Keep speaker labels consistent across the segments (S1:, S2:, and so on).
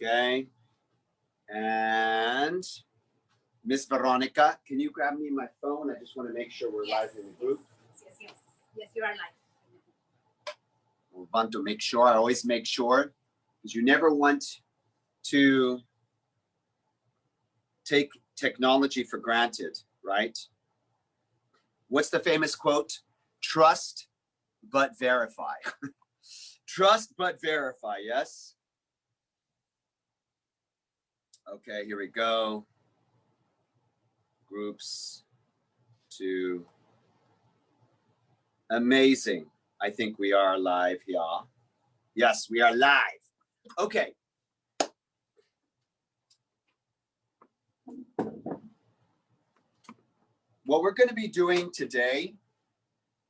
S1: Okay. And Miss Veronica, can you grab me my phone? I just want to make sure we're live in the group.
S2: Yes, you are live.
S1: We want to make sure. I always make sure, because you never want to take technology for granted, right? What's the famous quote? Trust but verify. Trust but verify, yes? Okay, here we go. Groups to amazing. I think we are live here. Yes, we are live. Okay. What we're going to be doing today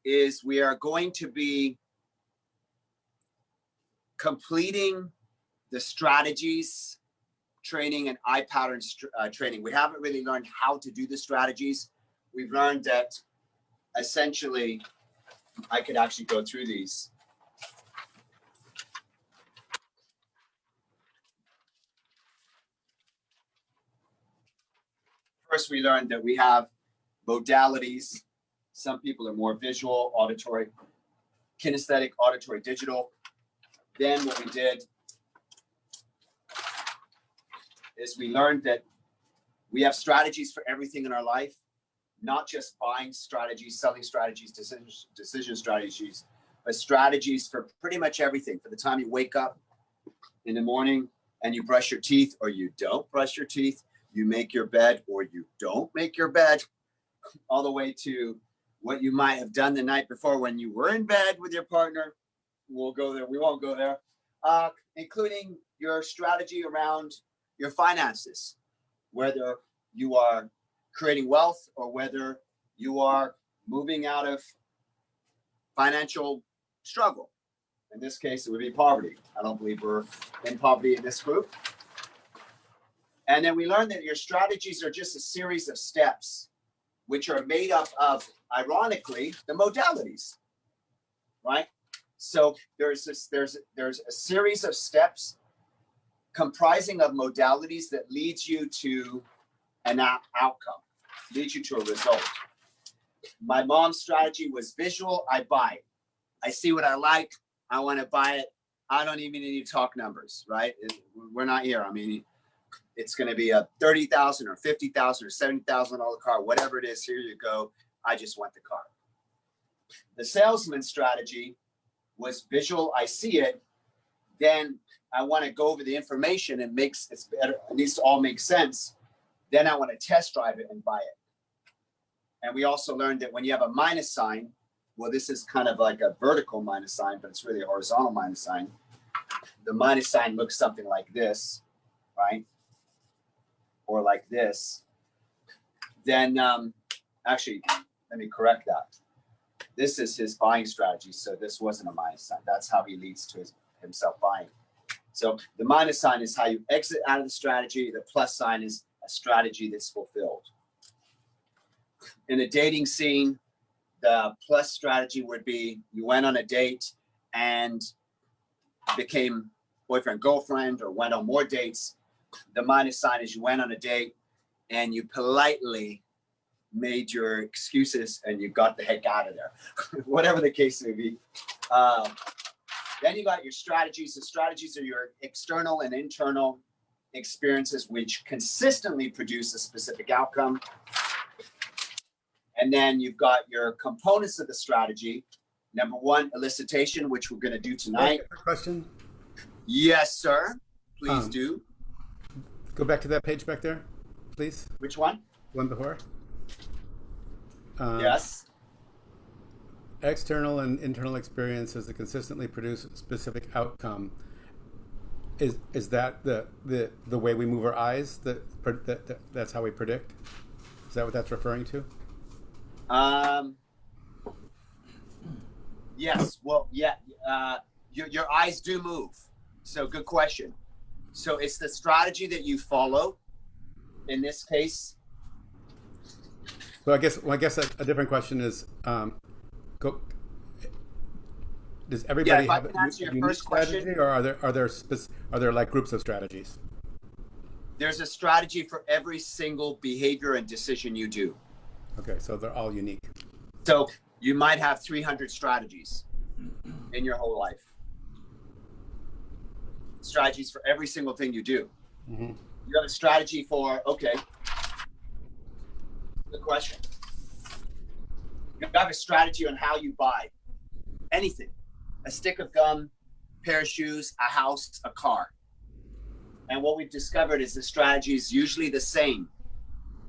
S1: is we are going to be completing the strategies training and eye pattern training. We haven't really learned how to do the strategies. We've learned that essentially, I could actually go through these. First, we learned that we have modalities. Some people are more visual, auditory, kinesthetic, auditory, digital. Then what we did is we learned that we have strategies for everything in our life, not just buying strategies, selling strategies, decision strategies, but strategies for pretty much everything. For the time you wake up in the morning and you brush your teeth or you don't brush your teeth, you make your bed or you don't make your bed, all the way to what you might have done the night before when you were in bed with your partner. We'll go there. We won't go there. Including your strategy around your finances, whether you are creating wealth or whether you are moving out of financial struggle. In this case, it would be poverty. I don't believe we're in poverty in this group. And then we learned that your strategies are just a series of steps, which are made up of, ironically, the modalities, right? So there's a series of steps comprising of modalities that leads you to an outcome, leads you to a result. My mom's strategy was visual. I buy it. I see what I like. I want to buy it. I don't even need to talk numbers, right? We're not here. I mean, it's going to be a $30,000 or $50,000 or $70,000 car, whatever it is. Here you go. I just want the car. The salesman strategy was visual. I see it. Then I want to go over the information and it's better. It needs to all make sense. Then I want to test drive it and buy it. And we also learned that when you have a minus sign, well, this is kind of like a vertical minus sign, but it's really a horizontal minus sign. The minus sign looks something like this, right? Or like this. Then actually, let me correct that. This is his buying strategy. So this wasn't a minus sign. That's how he leads to himself buying. So the minus sign is how you exit out of the strategy. The plus sign is a strategy that's fulfilled. In a dating scene, the plus strategy would be you went on a date and became boyfriend, girlfriend, or went on more dates. The minus sign is you went on a date and you politely made your excuses and you got the heck out of there, whatever the case may be. Then you got your strategies. The strategies are your external and internal experiences, which consistently produce a specific outcome. And then you've got your components of the strategy. Number one, elicitation, which we're going to do tonight.
S3: Question?
S1: Yes, sir. Please do.
S3: Go back to that page back there, please.
S1: Which one?
S3: One before.
S1: Yes.
S3: External and internal experiences that consistently produce a specific outcome. Is that the way we move our eyes? That's how we predict? Is that what that's referring to?
S1: Yes. Well, yeah. Your eyes do move. So good question. So it's the strategy that you follow. In this case.
S3: So I guess a different question is, does everybody
S1: if I
S3: have
S1: can
S3: a
S1: answer your
S3: unique
S1: first question.
S3: strategy, or are there like groups of strategies?
S1: There's a strategy for every single behavior and decision you do.
S3: Okay, so they're all unique.
S1: So you might have 300 strategies in your whole life. Strategies for every single thing you do.
S3: Mm-hmm.
S1: You have a strategy for, okay, good question. You have a strategy on how you buy anything. A stick of gum, pair of shoes, a house, a car. And what we've discovered is the strategy is usually the same.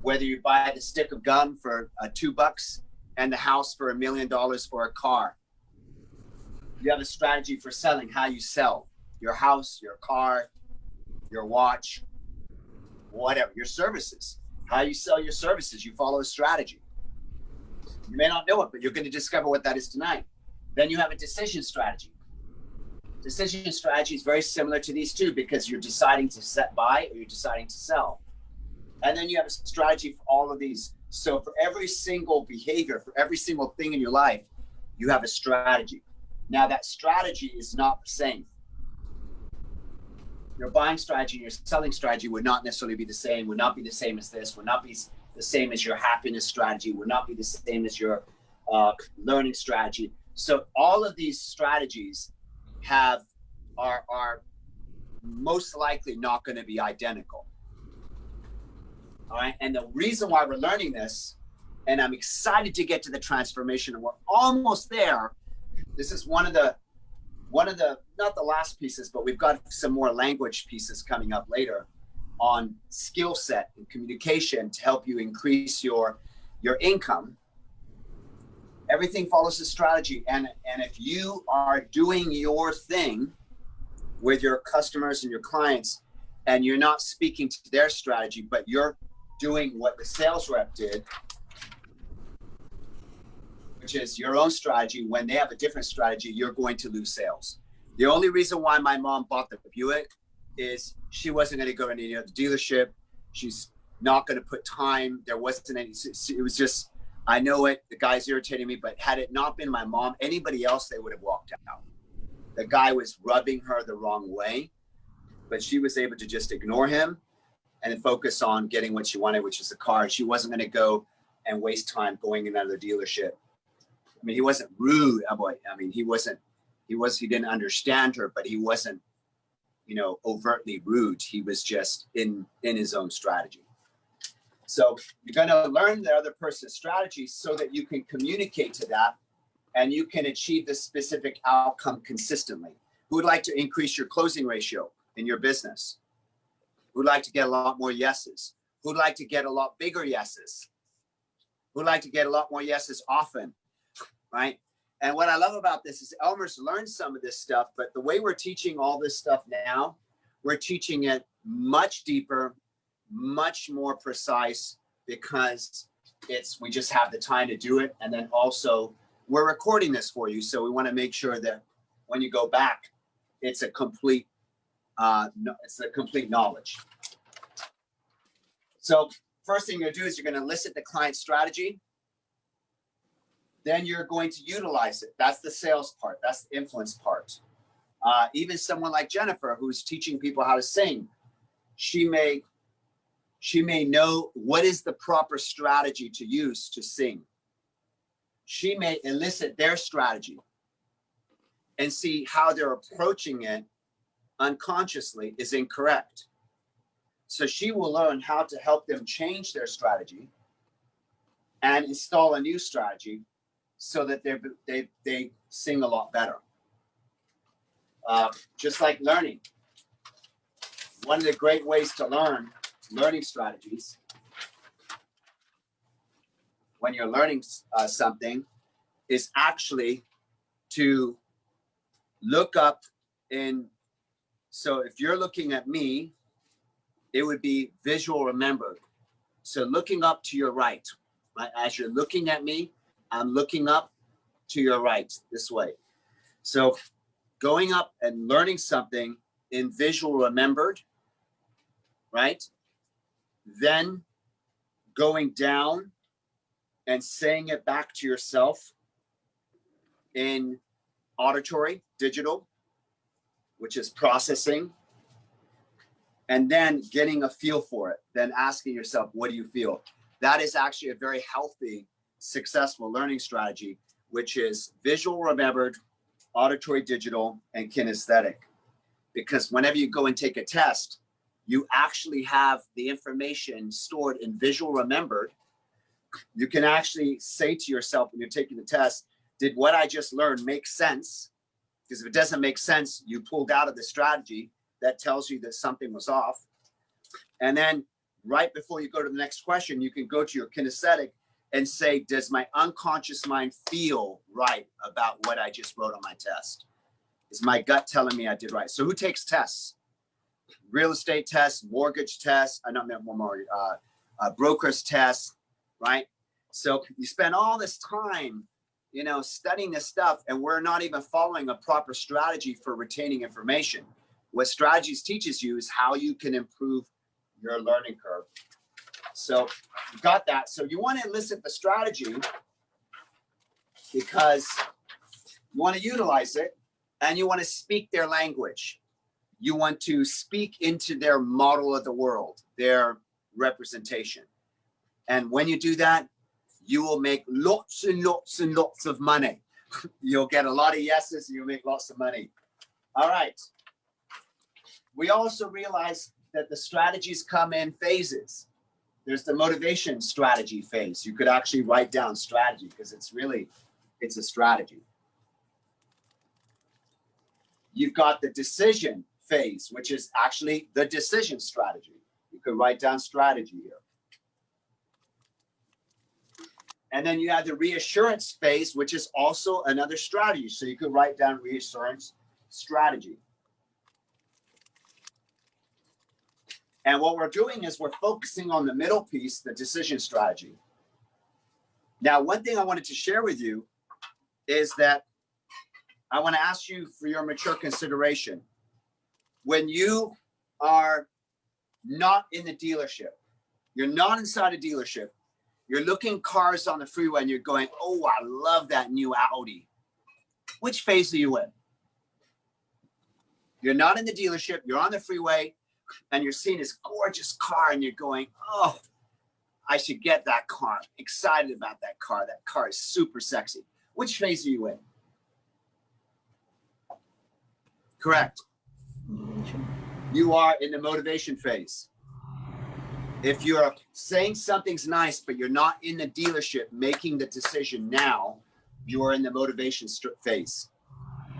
S1: Whether you buy the stick of gum for $2 and the house for $1 million for a car. You have a strategy for selling, how you sell your house, your car, your watch, whatever, your services, how you sell your services. You follow a strategy. You may not know it, but you're going to discover what that is tonight. Then you have a decision strategy. Decision strategy is very similar to these two because you're deciding to buy or you're deciding to sell. And then you have a strategy for all of these. So for every single behavior, for every single thing in your life, you have a strategy. Now that strategy is not the same. Your buying strategy, your selling strategy would not necessarily be the same, would not be the same as this, would not be the same as your happiness strategy, would not be the same as your learning strategy. So all of these strategies are most likely not going to be identical. All right. And the reason why we're learning this, and I'm excited to get to the transformation, and we're almost there. This is one of the, not the last pieces, but we've got some more language pieces coming up later on skill set and communication to help you increase your income. Everything follows a strategy. And if you are doing your thing with your customers and your clients, and you're not speaking to their strategy, but you're doing what the sales rep did, which is your own strategy, when they have a different strategy, you're going to lose sales. The only reason why my mom bought the Buick is she wasn't going to go to any other dealership. She's not going to put time. There wasn't any, it was just, I know it, the guy's irritating me, but had it not been my mom, anybody else, they would have walked out. The guy was rubbing her the wrong way, but she was able to just ignore him and then focus on getting what she wanted, which is a car. She wasn't going to go and waste time going in another dealership. I mean, he wasn't rude. I mean, he didn't understand her, but he wasn't, overtly rude. He was just in his own strategy. So you're going to learn the other person's strategy so that you can communicate to that and you can achieve this specific outcome consistently. Who would like to increase your closing ratio in your business? Who would like to get a lot more yeses? Who would like to get a lot bigger yeses? Who would like to get a lot more yeses often, right? And what I love about this is Elmer's learned some of this stuff, but the way we're teaching all this stuff now, we're teaching it much deeper, much more precise, because we just have the time to do it. And then also we're recording this for you. So we want to make sure that when you go back, it's a complete knowledge. So first thing you're gonna do is you're gonna elicit the client strategy. Then you're going to utilize it. That's the sales part. That's the influence part. Even someone like Jennifer, who's teaching people how to sing, she may know what is the proper strategy to use to sing. She may elicit their strategy and see how they're approaching it unconsciously is incorrect. So she will learn how to help them change their strategy and install a new strategy so that they sing a lot better. Just like learning. One of the great ways to learn learning strategies when you're learning something is actually to look up so if you're looking at me, it would be visual remembered. So looking up to your right, as you're looking at me, I'm looking up to your right this way. So going up and learning something in visual remembered, right? Then going down and saying it back to yourself in auditory, digital, which is processing, and then getting a feel for it, then asking yourself, what do you feel? That is actually a very healthy, successful learning strategy, which is visual remembered, auditory digital, and kinesthetic. Because whenever you go and take a test, you actually have the information stored in visual remembered. You can actually say to yourself when you're taking the test, did what I just learned make sense? Because if it doesn't make sense, you pulled out of the strategy. That tells you that something was off. And then right before you go to the next question, you can go to your kinesthetic and say, does my unconscious mind feel right about what I just wrote on my test? Is my gut telling me I did right? So who takes tests? Real estate tests, mortgage tests, broker's tests, right? So you spend all this time, studying this stuff, and we're not even following a proper strategy for retaining information. What strategies teaches you is how you can improve your learning curve. So you got that. So you want to elicit the strategy because you want to utilize it and you want to speak their language. You want to speak into their model of the world, their representation. And when you do that, you will make lots and lots and lots of money. You'll get a lot of yeses and you'll make lots of money. All right. We also realize that the strategies come in phases. There's the motivation strategy phase. You could actually write down strategy because it's a strategy. You've got the decision phase, which is actually the decision strategy. You could write down strategy here. And then you have the reassurance phase, which is also another strategy. So you could write down reassurance strategy. And what we're doing is we're focusing on the middle piece, the decision strategy. Now, one thing I wanted to share with you is that I want to ask you for your mature consideration. When you are not in the dealership, you're not inside a dealership, you're looking cars on the freeway and you're going, oh, I love that new Audi. Which phase are you in? You're not in the dealership, you're on the freeway, and you're seeing this gorgeous car and you're going, oh, I should get that car. Excited about that car. That car is super sexy. Which phase are you in? Correct. You are in the motivation phase. If you're saying something's nice, but you're not in the dealership making the decision now, you're in the motivation phase.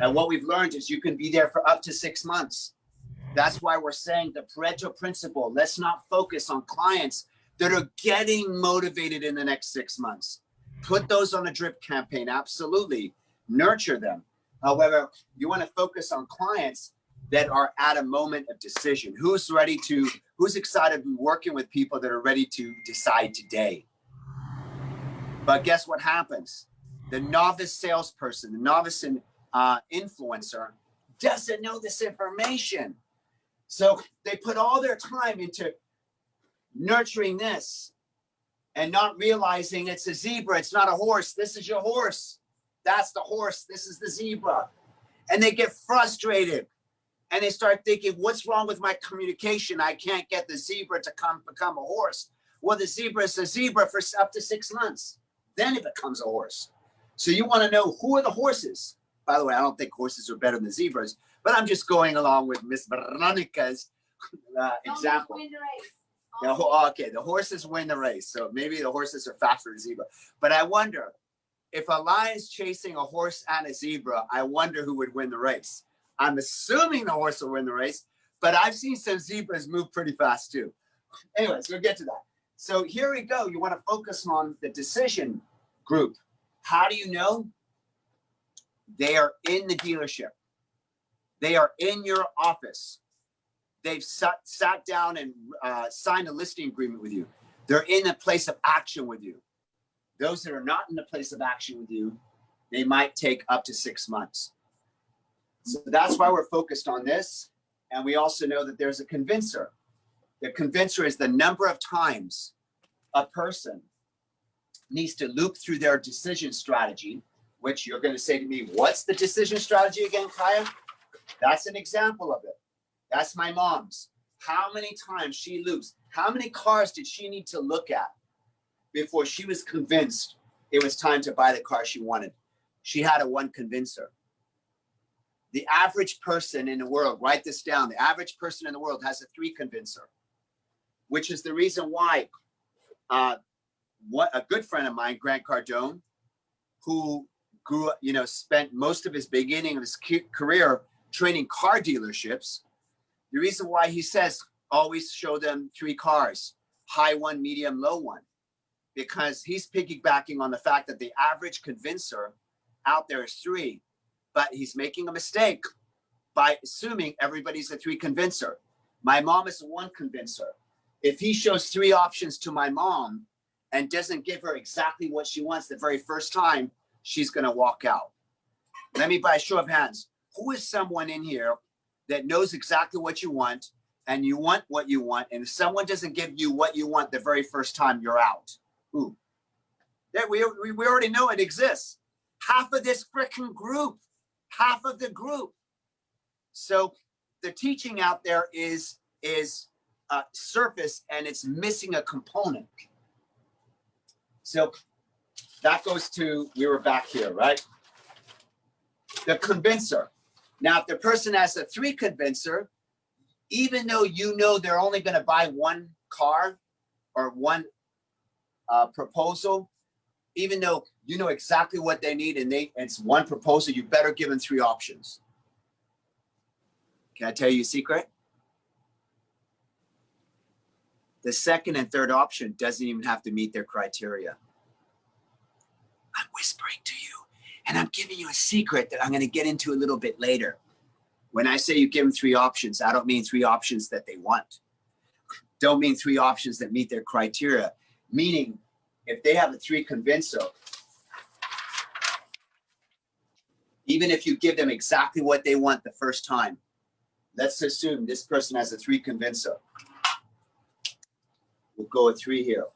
S1: And what we've learned is you can be there for up to 6 months. That's why we're saying the Pareto Principle. Let's not focus on clients that are getting motivated in the next 6 months. Put those on a drip campaign, absolutely. Nurture them. However, you want to focus on clients that are at a moment of decision. Who's excited to be working with people that are ready to decide today? But guess what happens? The novice salesperson, the novice influencer doesn't know this information. So they put all their time into nurturing this and not realizing it's a zebra. It's not a horse. This is your horse. That's the horse. This is the zebra. And they get frustrated and they start thinking, what's wrong with my communication? I can't get the zebra to become a horse. Well, the zebra is a zebra for up to 6 months. Then it becomes a horse. So you want to know who are the horses. By the way, I don't think horses are better than zebras, but I'm just going along with Miss Veronica's example. Okay, the horses win the race. So maybe the horses are faster than zebra. But I wonder, if a lion's chasing a horse and a zebra, I wonder who would win the race. I'm assuming the horse will win the race, but I've seen some zebras move pretty fast too. Anyways, we'll get to that. So here we go. You want to focus on the decision group. How do you know? They are in the dealership. They are in your office. They've sat down and signed a listing agreement with you. They're in a place of action with you. Those that are not in the place of action with you, they might take up to 6 months. So that's why we're focused on this. And we also know that there's a convincer. The convincer is the number of times a person needs to loop through their decision strategy, which you're going to say to me, what's the decision strategy again, Kaya? That's an example of it. That's my mom's. How many times she loops? How many cars did she need to look at before she was convinced it was time to buy the car she wanted? She had a one convincer. The average person in the world, write this down, the average person in the world has a three convincer, which is the reason why what a good friend of mine, Grant Cardone, who grew up, spent most of his beginning of his career training car dealerships. The reason why he says always show them three cars, high one, medium, low one, because he's piggybacking on the fact that the average convincer out there is three, but he's making a mistake by assuming everybody's a three convincer. My mom is a one convincer. If he shows three options to my mom and doesn't give her exactly what she wants the very first time, she's going to walk out. Let me, by a show of hands, who is someone in here that knows exactly what you want and you want what you want, and if someone doesn't give you what you want the very first time, you're out? Who? That we already know it exists. Half of this freaking group, half of the group. So the teaching out there is surface, and it's missing a component. So that goes to, we were back here, right? The convincer. Now, if the person has a three convincer, even though you know they're only going to buy one car or one proposal, even though you know exactly what they need and it's one proposal, you better give them three options. Can I tell you a secret? The second and third option doesn't even have to meet their criteria. I'm whispering to you, and I'm giving you a secret that I'm going to get into a little bit later. When I say you give them three options, I don't mean three options that they want. Don't mean three options that meet their criteria. Meaning, if they have a three convincer, even if you give them exactly what they want the first time, let's assume this person has a three convincer. We'll go with three here.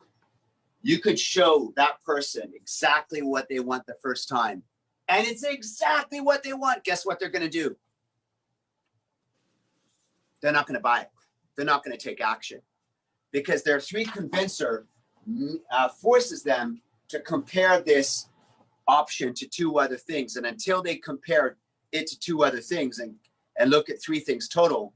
S1: You could show that person exactly what they want the first time, and it's exactly what they want. Guess what they're going to do? They're not going to buy it. They're not going to take action because their three convincer forces them to compare this option to two other things. And until they compare it to two other things and look at three things total,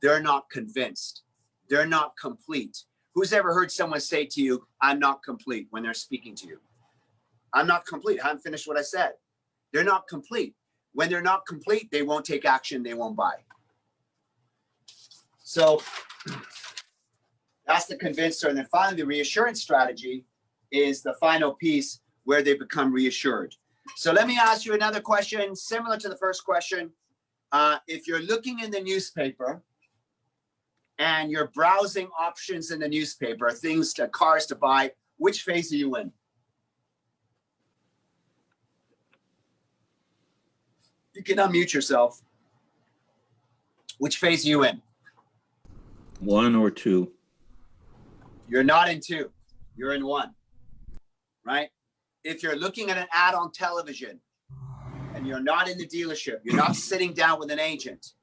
S1: they're not convinced. They're not complete. Who's ever heard someone say to you, I'm not complete, when they're speaking to you? I'm not complete. I haven't finished what I said. They're not complete. When they're not complete, they won't take action. They won't buy. So that's the convincer. And then finally, the reassurance strategy is the final piece where they become reassured. So let me ask you another question, similar to the first question. If you're looking in the newspaper and you're browsing options in the newspaper, things to cars to buy, which phase are you in? You can unmute yourself. Which phase are you in?
S4: 1 or 2.
S1: You're not in 2. You're in 1, right? If you're looking at an ad on television and you're not in the dealership, you're not sitting down with an agent,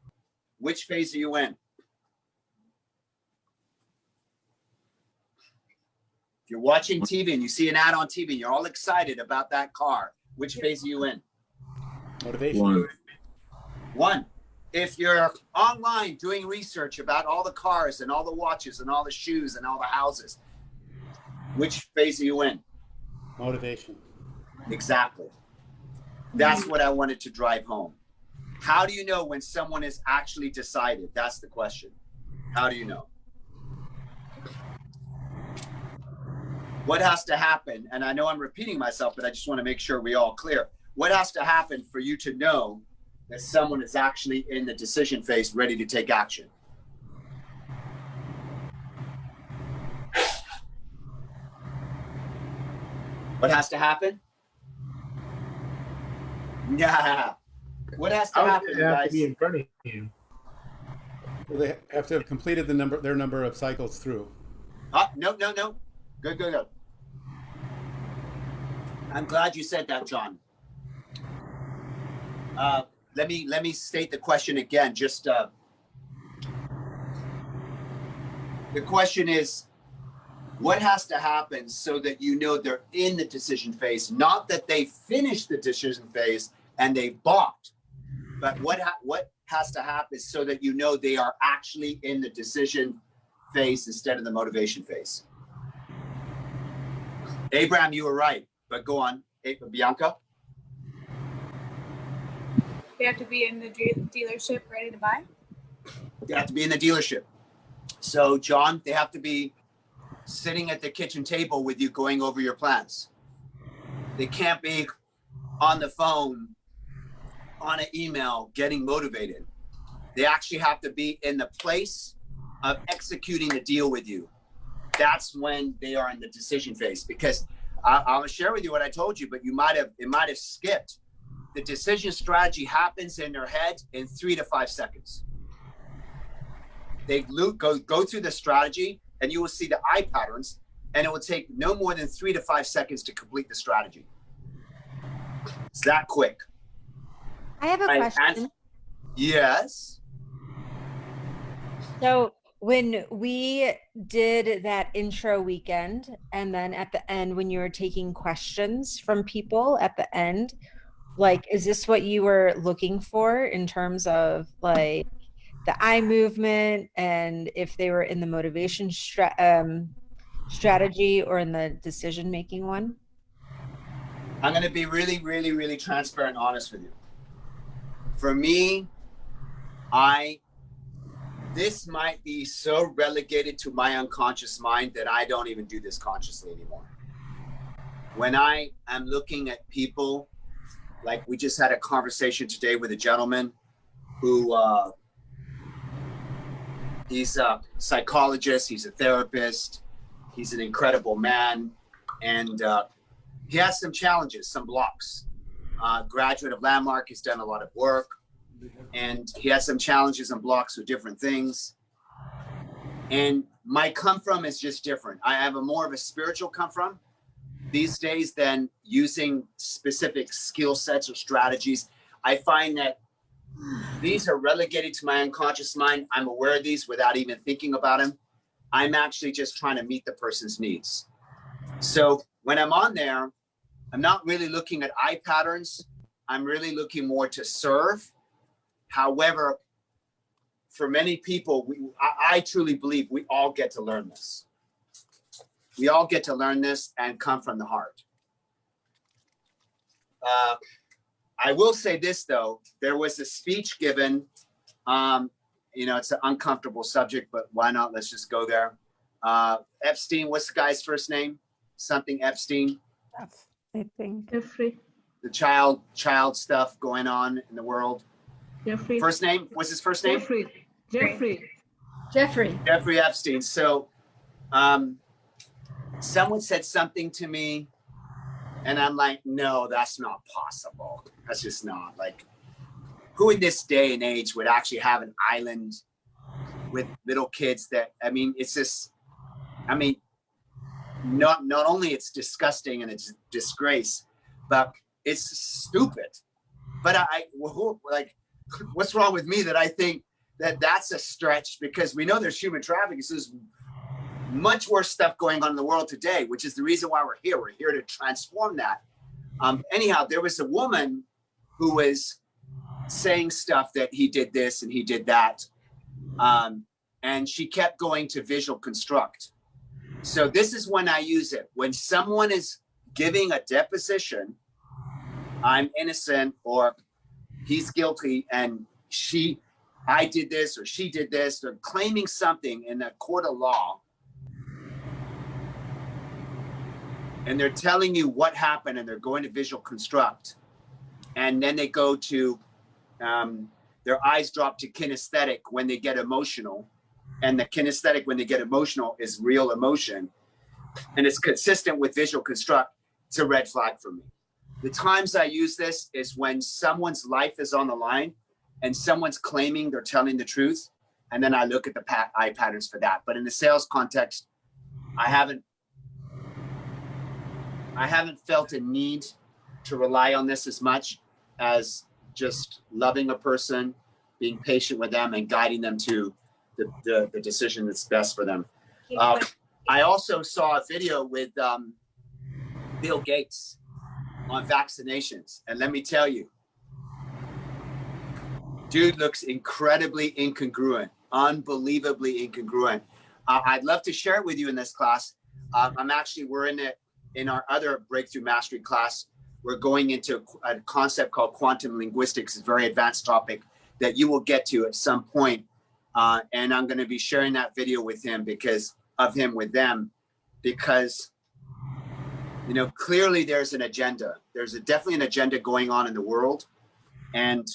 S1: which phase are you in? If you're watching TV and you see an ad on TV and you're all excited about that car, which phase are you in?
S3: Motivation.
S4: 1.
S1: 1. If you're online doing research about all the cars and all the watches and all the shoes and all the houses, which phase are you in?
S3: Motivation.
S1: Exactly. That's what I wanted to drive home. How do you know when someone is actually decided? That's the question. How do you know? What has to happen? And I know I'm repeating myself, but I just want to make sure we're all clear. What has to happen for you to know that someone is actually in the decision phase, ready to take action? What has to happen? Yeah. What has to happen,
S5: They have
S1: guys?
S5: to be in front of you.
S3: Well, they have to have completed their number of cycles through.
S1: No. Good. I'm glad you said that, John. Let me state the question again. Just the question is, what has to happen so that you know they're in the decision phase, not that they finished the decision phase and they balked, but what has to happen so that you know they are actually in the decision phase instead of the motivation phase? Abraham, you were right, but go on. Bianca?
S5: They have to be in the dealership ready to buy.
S1: They have to be in the dealership. So, John, they have to be sitting at the kitchen table with you going over your plans. They can't be on the phone, on an email, getting motivated. They actually have to be in the place of executing the deal with you. That's when they are in the decision phase, because I'll share with you what I told you, but it might have skipped. The decision strategy happens in their head in 3 to 5 seconds. They go through the strategy, and you will see the eye patterns, and it will take no more than 3 to 5 seconds to complete the strategy. It's that quick.
S6: I have a question.
S1: Yes.
S6: So when we did that intro weekend, and then at the end, when you were taking questions from people at the end, like, is this what you were looking for in terms of like the eye movement, and if they were in the motivation strategy or in the decision-making one?
S1: I'm going to be really, really, really transparent and honest with you. For me, this might be so relegated to my unconscious mind that I don't even do this consciously anymore. When I am looking at people, like we just had a conversation today with a gentleman who, he's a psychologist, he's a therapist, he's an incredible man, and he has some challenges, some blocks. Graduate of Landmark, he's done a lot of work, and he has some challenges and blocks with different things. And my come from is just different. I have more of a spiritual come from these days than using specific skill sets or strategies. I find that these are relegated to my unconscious mind. I'm aware of these without even thinking about them. I'm actually just trying to meet the person's needs. So when I'm on there, I'm not really looking at eye patterns. I'm really looking more to serve. However, for many people, I truly believe we all get to learn this. We all get to learn this and come from the heart. I will say this, though. There was a speech given. It's an uncomfortable subject, but why not? Let's just go there. Epstein, what's the guy's first name? Something Epstein.
S6: I think.
S7: Jeffrey.
S1: The child stuff going on in the world.
S7: Jeffrey.
S1: First name? What's his first name?
S7: Jeffrey.
S1: Jeffrey Epstein. So someone said something to me, and I'm like, no, that's not possible. That's just not. Like, who in this day and age would actually have an island with little kids that, it's just, not only it's disgusting and it's disgrace, but it's stupid. But what's wrong with me that I think that that's a stretch, because we know there's human trafficking. So there's much worse stuff going on in the world today, which is the reason why we're here. We're here to transform that. Anyhow, there was a woman who was saying stuff that he did this and he did that. And she kept going to visual construct. So this is when I use it. When someone is giving a deposition, I'm innocent or he's guilty, and I did this or she did this, they're claiming something in a court of law, and they're telling you what happened, and they're going to visual construct, and then they go to their eyes drop to kinesthetic when they get emotional, and the kinesthetic when they get emotional is real emotion, and it's consistent with visual construct. It's a red flag for me. The times I use this is when someone's life is on the line and someone's claiming they're telling the truth, and then I look at the eye patterns for that. But in the sales context, I haven't felt a need to rely on this as much as just loving a person, being patient with them, and guiding them to the decision that's best for them. I also saw a video with Bill Gates on vaccinations. And let me tell you, dude looks incredibly incongruent, unbelievably incongruent. I'd love to share it with you in this class. We're in our other breakthrough mastery class. We're going into a concept called quantum linguistics. It's a very advanced topic that you will get to at some point. And I'm going to be sharing that video with him with them, because, you know, clearly there's an agenda. There's definitely an agenda going on in the world. And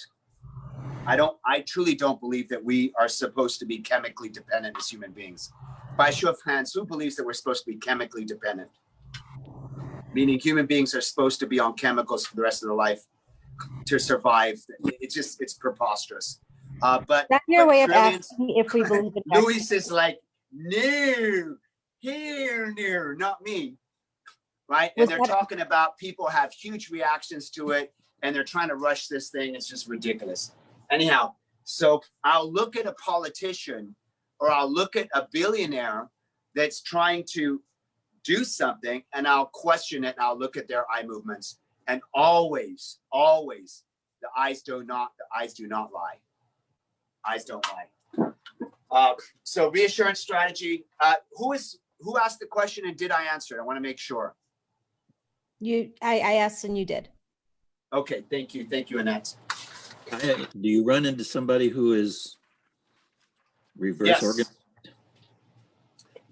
S1: I truly don't believe that we are supposed to be chemically dependent as human beings. By show of hands, who believes that we're supposed to be chemically dependent? Meaning human beings are supposed to be on chemicals for the rest of their life to survive. It's preposterous. But
S6: That's your way of
S1: trillions,
S6: asking if we believe in
S1: Luis is like, no, here, no, not me. Right? And they're talking about people have huge reactions to it, and they're trying to rush this thing. It's just ridiculous. Anyhow, so I'll look at a politician, or I'll look at a billionaire that's trying to do something, and I'll question it, and I'll look at their eye movements. And always, the eyes do not lie. Eyes don't lie. So reassurance strategy. Who asked the question, and did I answer it? I want to make sure.
S6: I asked and you did.
S1: Okay, thank you, Annette.
S4: Do you run into somebody who is reverse organized?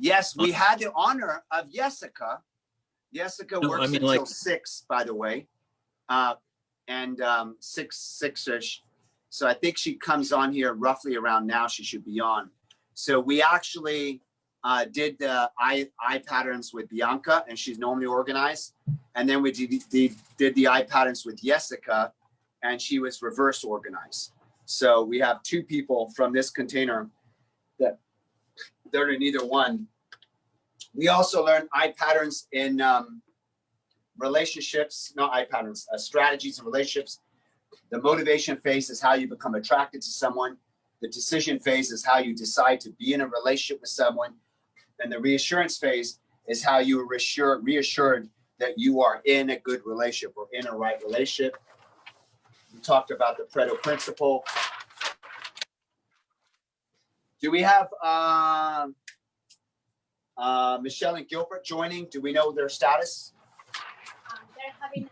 S1: Yes, we had the honor of Jessica. Jessica works until 6, by the way, and 6-ish. So I think she comes on here roughly around now. She should be on. So we actually did the eye patterns with Bianca, and she's normally organized. And then we did the eye patterns with Jessica, and she was reverse organized. So we have 2 people from this container that they're in either one. We also learned eye patterns in relationships, not eye patterns, strategies in relationships. The motivation phase is how you become attracted to someone. The decision phase is how you decide to be in a relationship with someone. And the reassurance phase is how you are reassured that you are in a good relationship or in a right relationship. We talked about the Pareto Principle. Do we have Michelle and Gilbert joining? Do we know their status?
S2: They're having a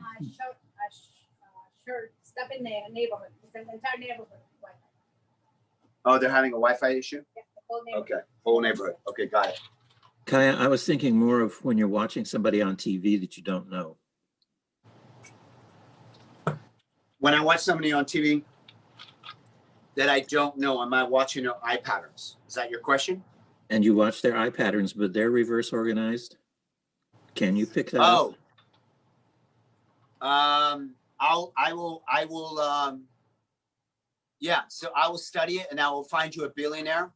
S2: short stop in the neighborhood. It's an entire neighborhood.
S1: Oh, they're having a Wi-Fi issue?
S2: Yeah, the whole neighborhood.
S1: Okay, whole neighborhood. Okay, got it.
S4: Kaya, I was thinking more of when you're watching somebody on TV that you don't know.
S1: When I watch somebody on TV that I don't know, am I watching their eye patterns? Is that your question?
S4: And you watch their eye patterns, but they're reverse organized. Can you pick that up?
S1: Yeah, so I will study it, and I will find you a billionaire,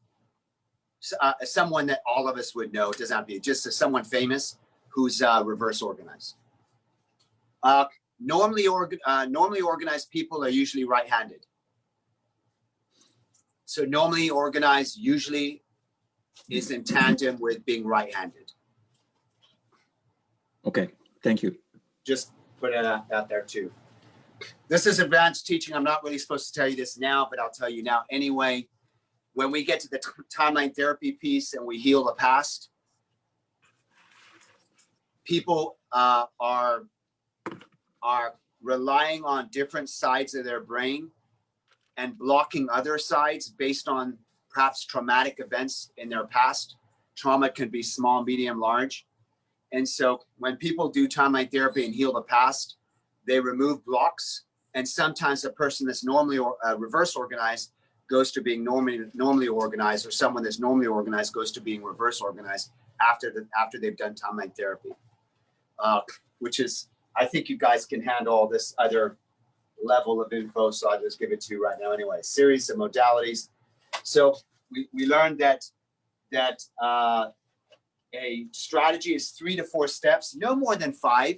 S1: someone that all of us would know. It doesn't have to be just someone famous who's reverse organized. Normally organized people are usually right-handed. So normally organized usually is in tandem with being right-handed.
S4: Okay, thank you.
S1: Just put it out there too. This is advanced teaching. I'm not really supposed to tell you this now, but I'll tell you now anyway. When we get to the timeline therapy piece and we heal the past, people are relying on different sides of their brain and blocking other sides based on perhaps traumatic events in their past. Trauma can be small, medium, large. And so when people do timeline therapy and heal the past, they remove blocks. And sometimes a person that's normally reverse organized goes to being normally organized, or someone that's normally organized goes to being reverse organized after they've done timeline therapy, which is, I think you guys can handle all this other level of info, so I'll just give it to you right now anyway. Series of modalities. So we learned that a strategy is 3 to 4 steps, no more than 5.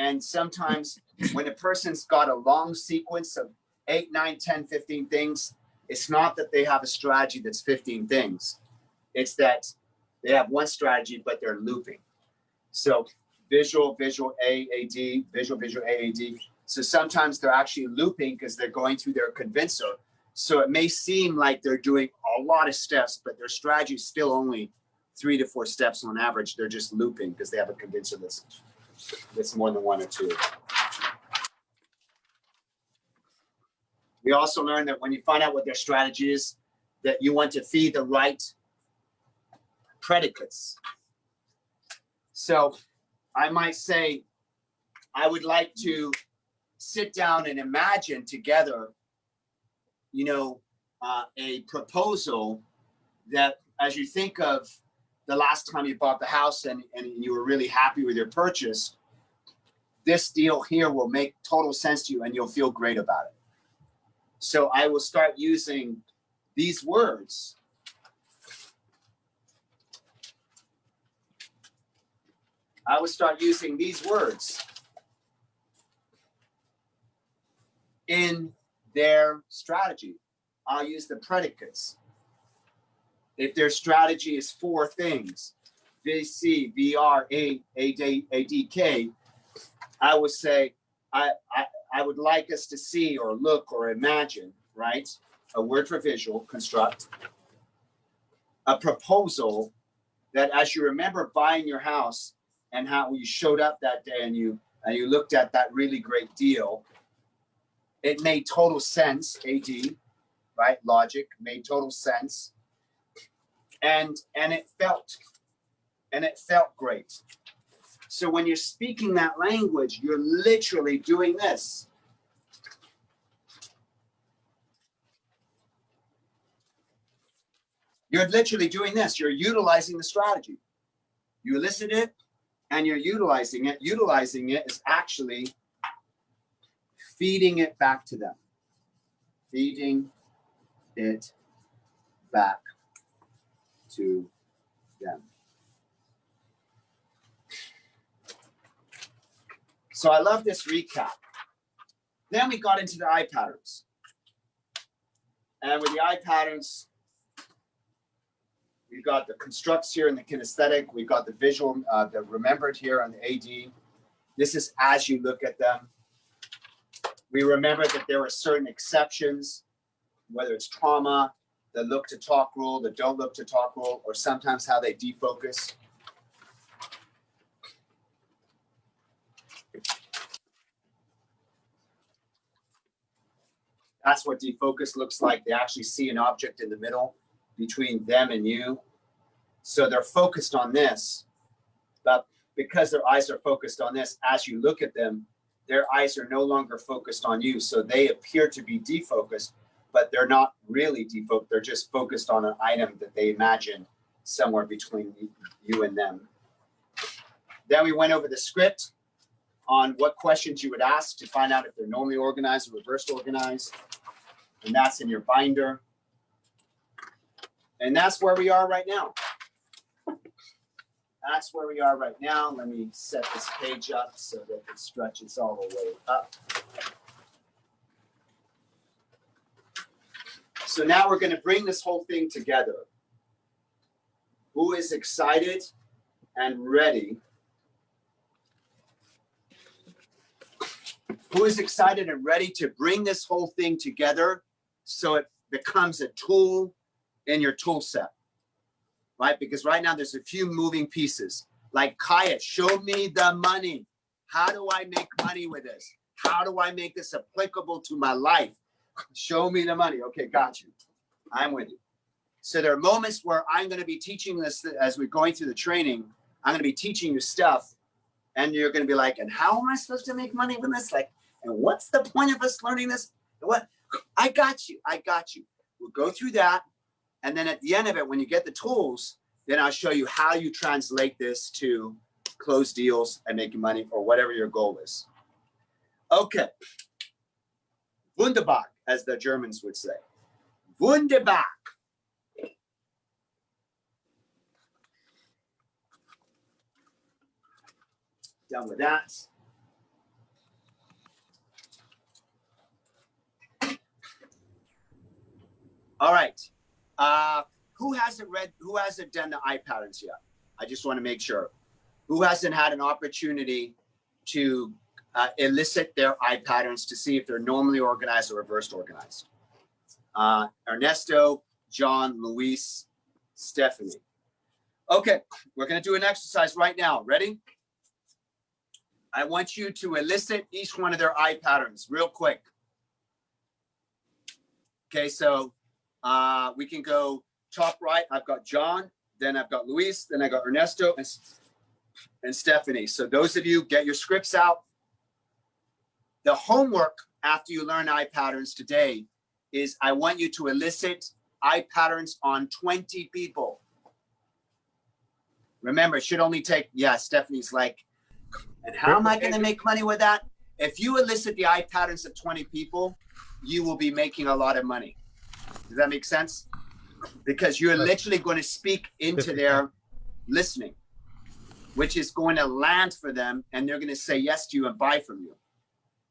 S1: And sometimes when a person's got a long sequence of 8, 9, 10, 15 things, it's not that they have a strategy that's 15 things. It's that they have one strategy, but they're looping. So visual, visual, AAD, visual, visual, AAD. So sometimes they're actually looping because they're going through their convincer. So it may seem like they're doing a lot of steps, but their strategy is still only 3 to 4 steps on average. They're just looping because they have a convincer that's more than 1 or 2. We also learned that when you find out what their strategy is, that you want to feed the right predicates. So I might say, I would like to sit down and imagine together, you know, a proposal that as you think of the last time you bought the house and you were really happy with your purchase, this deal here will make total sense to you and you'll feel great about it. So I will start using these words. I will start using these words in their strategy. I'll use the predicates. If their strategy is 4 things, VC, VR, ADK, I would say, I would like us to see or look or imagine, right? A word for visual, construct. A proposal that as you remember buying your house and how you showed up that day and you looked at that really great deal, it made total sense, AD, right? Logic made total sense. And it felt great. So when you're speaking that language, you're literally doing this. You're literally doing this. You're utilizing the strategy. You elicit it and you're utilizing it. Utilizing it is actually feeding it back to them. Feeding it back to them. So I love this recap. Then we got into the eye patterns. And with the eye patterns, we've got the constructs here and the kinesthetic. We've got the visual, the remembered here on the AD. This is as you look at them. We remember that there are certain exceptions, whether it's trauma, the look to talk rule, the don't look to talk rule, or sometimes how they defocus. That's what defocus looks like. They actually see an object in the middle between them and you. So they're focused on this, but because their eyes are focused on this, as you look at them, their eyes are no longer focused on you. So they appear to be defocused, but they're not really defocused. They're just focused on an item that they imagine somewhere between you and them. Then we went over the script on what questions you would ask to find out if they're normally organized or reversed organized. And that's in your binder. And that's where we are right now. That's where we are right now. Let me set this page up so that it stretches all the way up. So now we're going to bring this whole thing together. Who is excited and ready? Who is excited and ready to bring this whole thing together so it becomes a tool in your tool set, right? Because right now there's a few moving pieces. Like Kaya, show me the money. How do I make money with this? How do I make this applicable to my life? Show me the money. Okay, got you. I'm with you. So there are moments where I'm going to be teaching this as we're going through the training. I'm going to be teaching you stuff, and you're going to be like, and how am I supposed to make money with this? Like, and what's the point of us learning this? What? I got you. I got you. We'll go through that. And then at the end of it, when you get the tools, then I'll show you how you translate this to close deals and making money or whatever your goal is. Okay. Wunderbar, as the Germans would say. Wunderbar. Done with that. All right. Who hasn't done the eye patterns yet? I just want to make sure. Who hasn't had an opportunity to elicit their eye patterns to see if they're normally organized or reversed organized? Ernesto, John, Luis, Stephanie. Okay, we're going to do an exercise right now. Ready? I want you to elicit each one of their eye patterns real quick. Okay, so we can go top right. I've got John, then I've got Luis, then I got Ernesto and Stephanie. So those of you, get your scripts out. The homework after you learn eye patterns today is I want you to elicit eye patterns on 20 people. Remember, it should only take, yeah, Stephanie's like, and how am I going to make money with that? If you elicit the eye patterns of 20 people, you will be making a lot of money. Does that make sense? Because you're literally going to speak into their listening, which is going to land for them, and they're going to say yes to you and buy from you.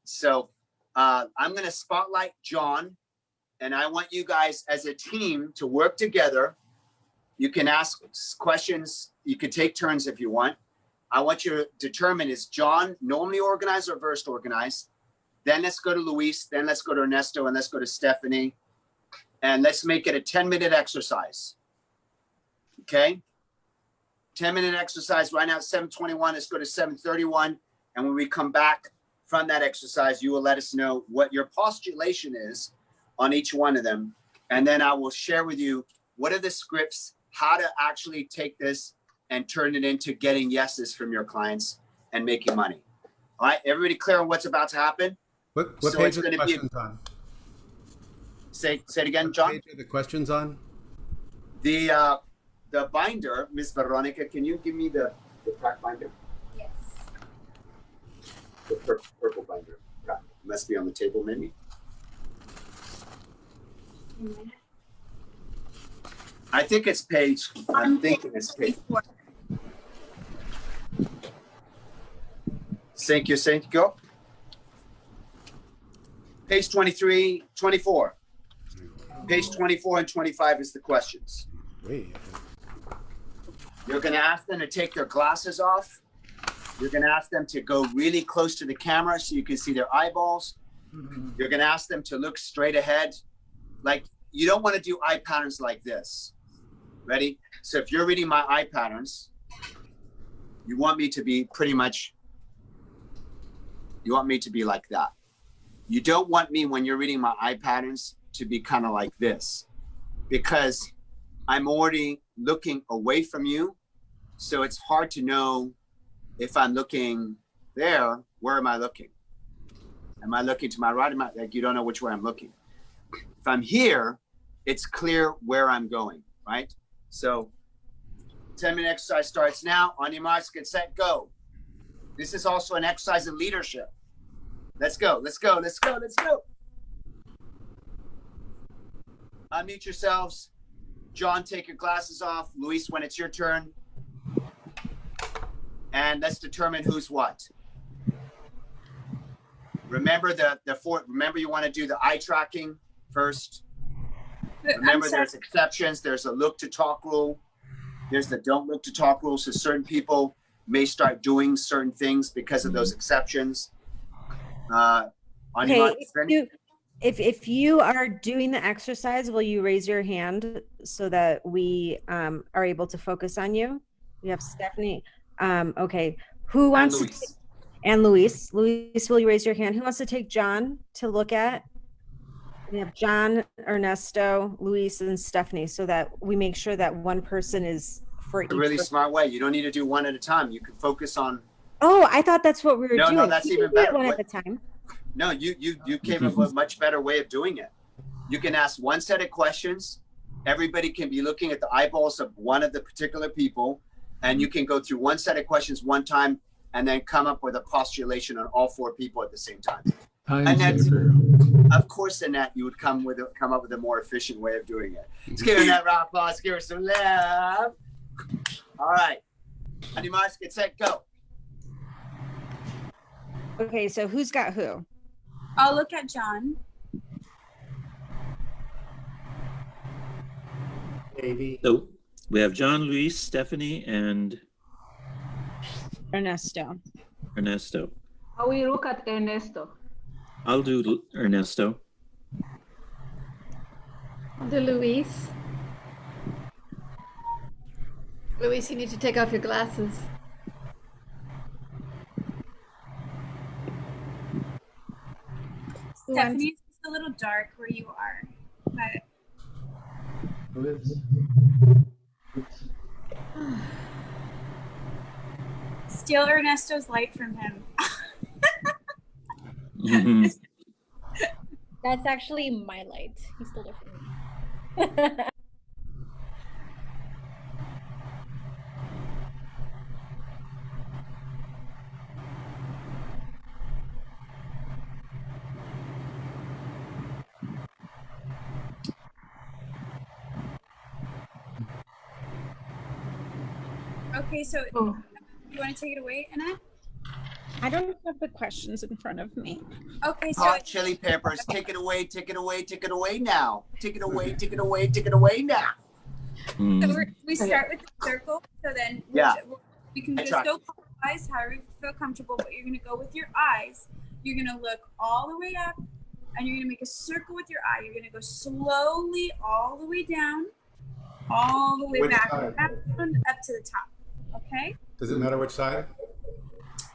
S1: So I'm going to spotlight John, and I want you guys as a team to work together. You can ask questions. You can take turns if you want. I want you to determine, is John normally organized or reversed organized? Then let's go to Luis. Then let's go to Ernesto, and let's go to Stephanie. And let's make it a 10-minute exercise. Okay? 10-minute exercise right now at 7:21. Let's go to 7:31. And when we come back from that exercise, you will let us know what your postulation is on each one of them. And then I will share with you what are the scripts, how to actually take this and turn it into getting yeses from your clients and making money. All right, everybody clear on what's about to happen?
S3: What
S1: So
S3: page
S1: it's
S3: are the
S1: gonna be-
S3: questions on?
S1: Say it again,
S3: What
S1: John.
S3: page are the questions on?
S1: The binder, Miss Veronica, can you give me the crack binder?
S2: Yes.
S1: The purple binder. Crack. Must be on the table, maybe. I think it's page. I'm thinking it's page. Thank you, go. Page 23, 24. Page 24 and 25 is the questions.
S3: Wait.
S1: You're going to ask them to take their glasses off. You're going to ask them to go really close to the camera so you can see their eyeballs. You're going to ask them to look straight ahead. Like, you don't want to do eye patterns like this. Ready? So if you're reading my eye patterns, you want me to be like that. You don't want me, when you're reading my eye patterns, to be kind of like this, because I'm already looking away from you. So it's hard to know if I'm looking there, where am I looking? Am I looking to my right? Like, you don't know which way I'm looking. If I'm here, it's clear where I'm going, right? So 10-minute exercise starts now. On your marks, get set, go. This is also an exercise in leadership. Let's go, let's go, let's go, let's go. Unmute yourselves. John, take your glasses off. Luis, when it's your turn. And let's determine who's what. Remember remember you want to do the eye tracking first. Remember there's exceptions. There's a look to talk rule. There's the don't look to talk rule. So certain people may start doing certain things because of those exceptions.
S6: Okay, if you are doing the exercise, will you raise your hand so that we are able to focus on you? We have Stephanie. Okay, who wants to? And Luis. Luis, will you raise your hand? Who wants to take John to look at? We have John, Ernesto, Luis, and Stephanie, so that we make sure that one person is for each.
S1: A really smart way. You don't need to do one at a time. You can focus on.
S6: Oh, I thought that's what we were doing.
S1: No, that's
S6: We
S1: even
S6: can do it
S1: better.
S6: one at a time.
S1: No, you came up with a much better way of doing it. You can ask one set of questions. Everybody can be looking at the eyeballs of one of the particular people, and you can go through one set of questions one time and then come up with a postulation on all four people at the same time. And that's, of course, in that you would come up with a more efficient way of doing it. Let's give her that round of applause. Give her some love. All right. Animas, get set, go.
S6: Okay, so who's got who?
S5: I'll look at John.
S3: AV.
S4: So we have John, Luis, Stephanie, and
S5: Ernesto.
S4: Ernesto.
S7: I will look at Ernesto.
S4: I'll do Ernesto.
S8: The Luis. Luis, you need to take off your glasses.
S5: Stephanie, it's just a little dark where you are, but steal Ernesto's light from him.
S4: Mhm.
S9: That's actually my light. He stole it from me.
S5: Okay, so
S7: Oh,
S5: you want to take it away, Annette?
S10: I don't have the questions in front of me.
S5: Okay, so
S1: Hot chili peppers. Take it away. Take it away. Take it away now. Take it away. Take it away. Take it away now.
S5: we start with the circle. So then
S1: Yeah.
S5: we can
S1: I
S5: just
S1: track
S5: go clockwise, however you feel comfortable, but you're going to go with your eyes. You're going to look all the way up, and you're going to make a circle with your eye. You're going to go slowly all the way down, all the way
S3: Which
S5: back,
S3: side?
S5: up to the top. Okay?
S3: Does it matter which side?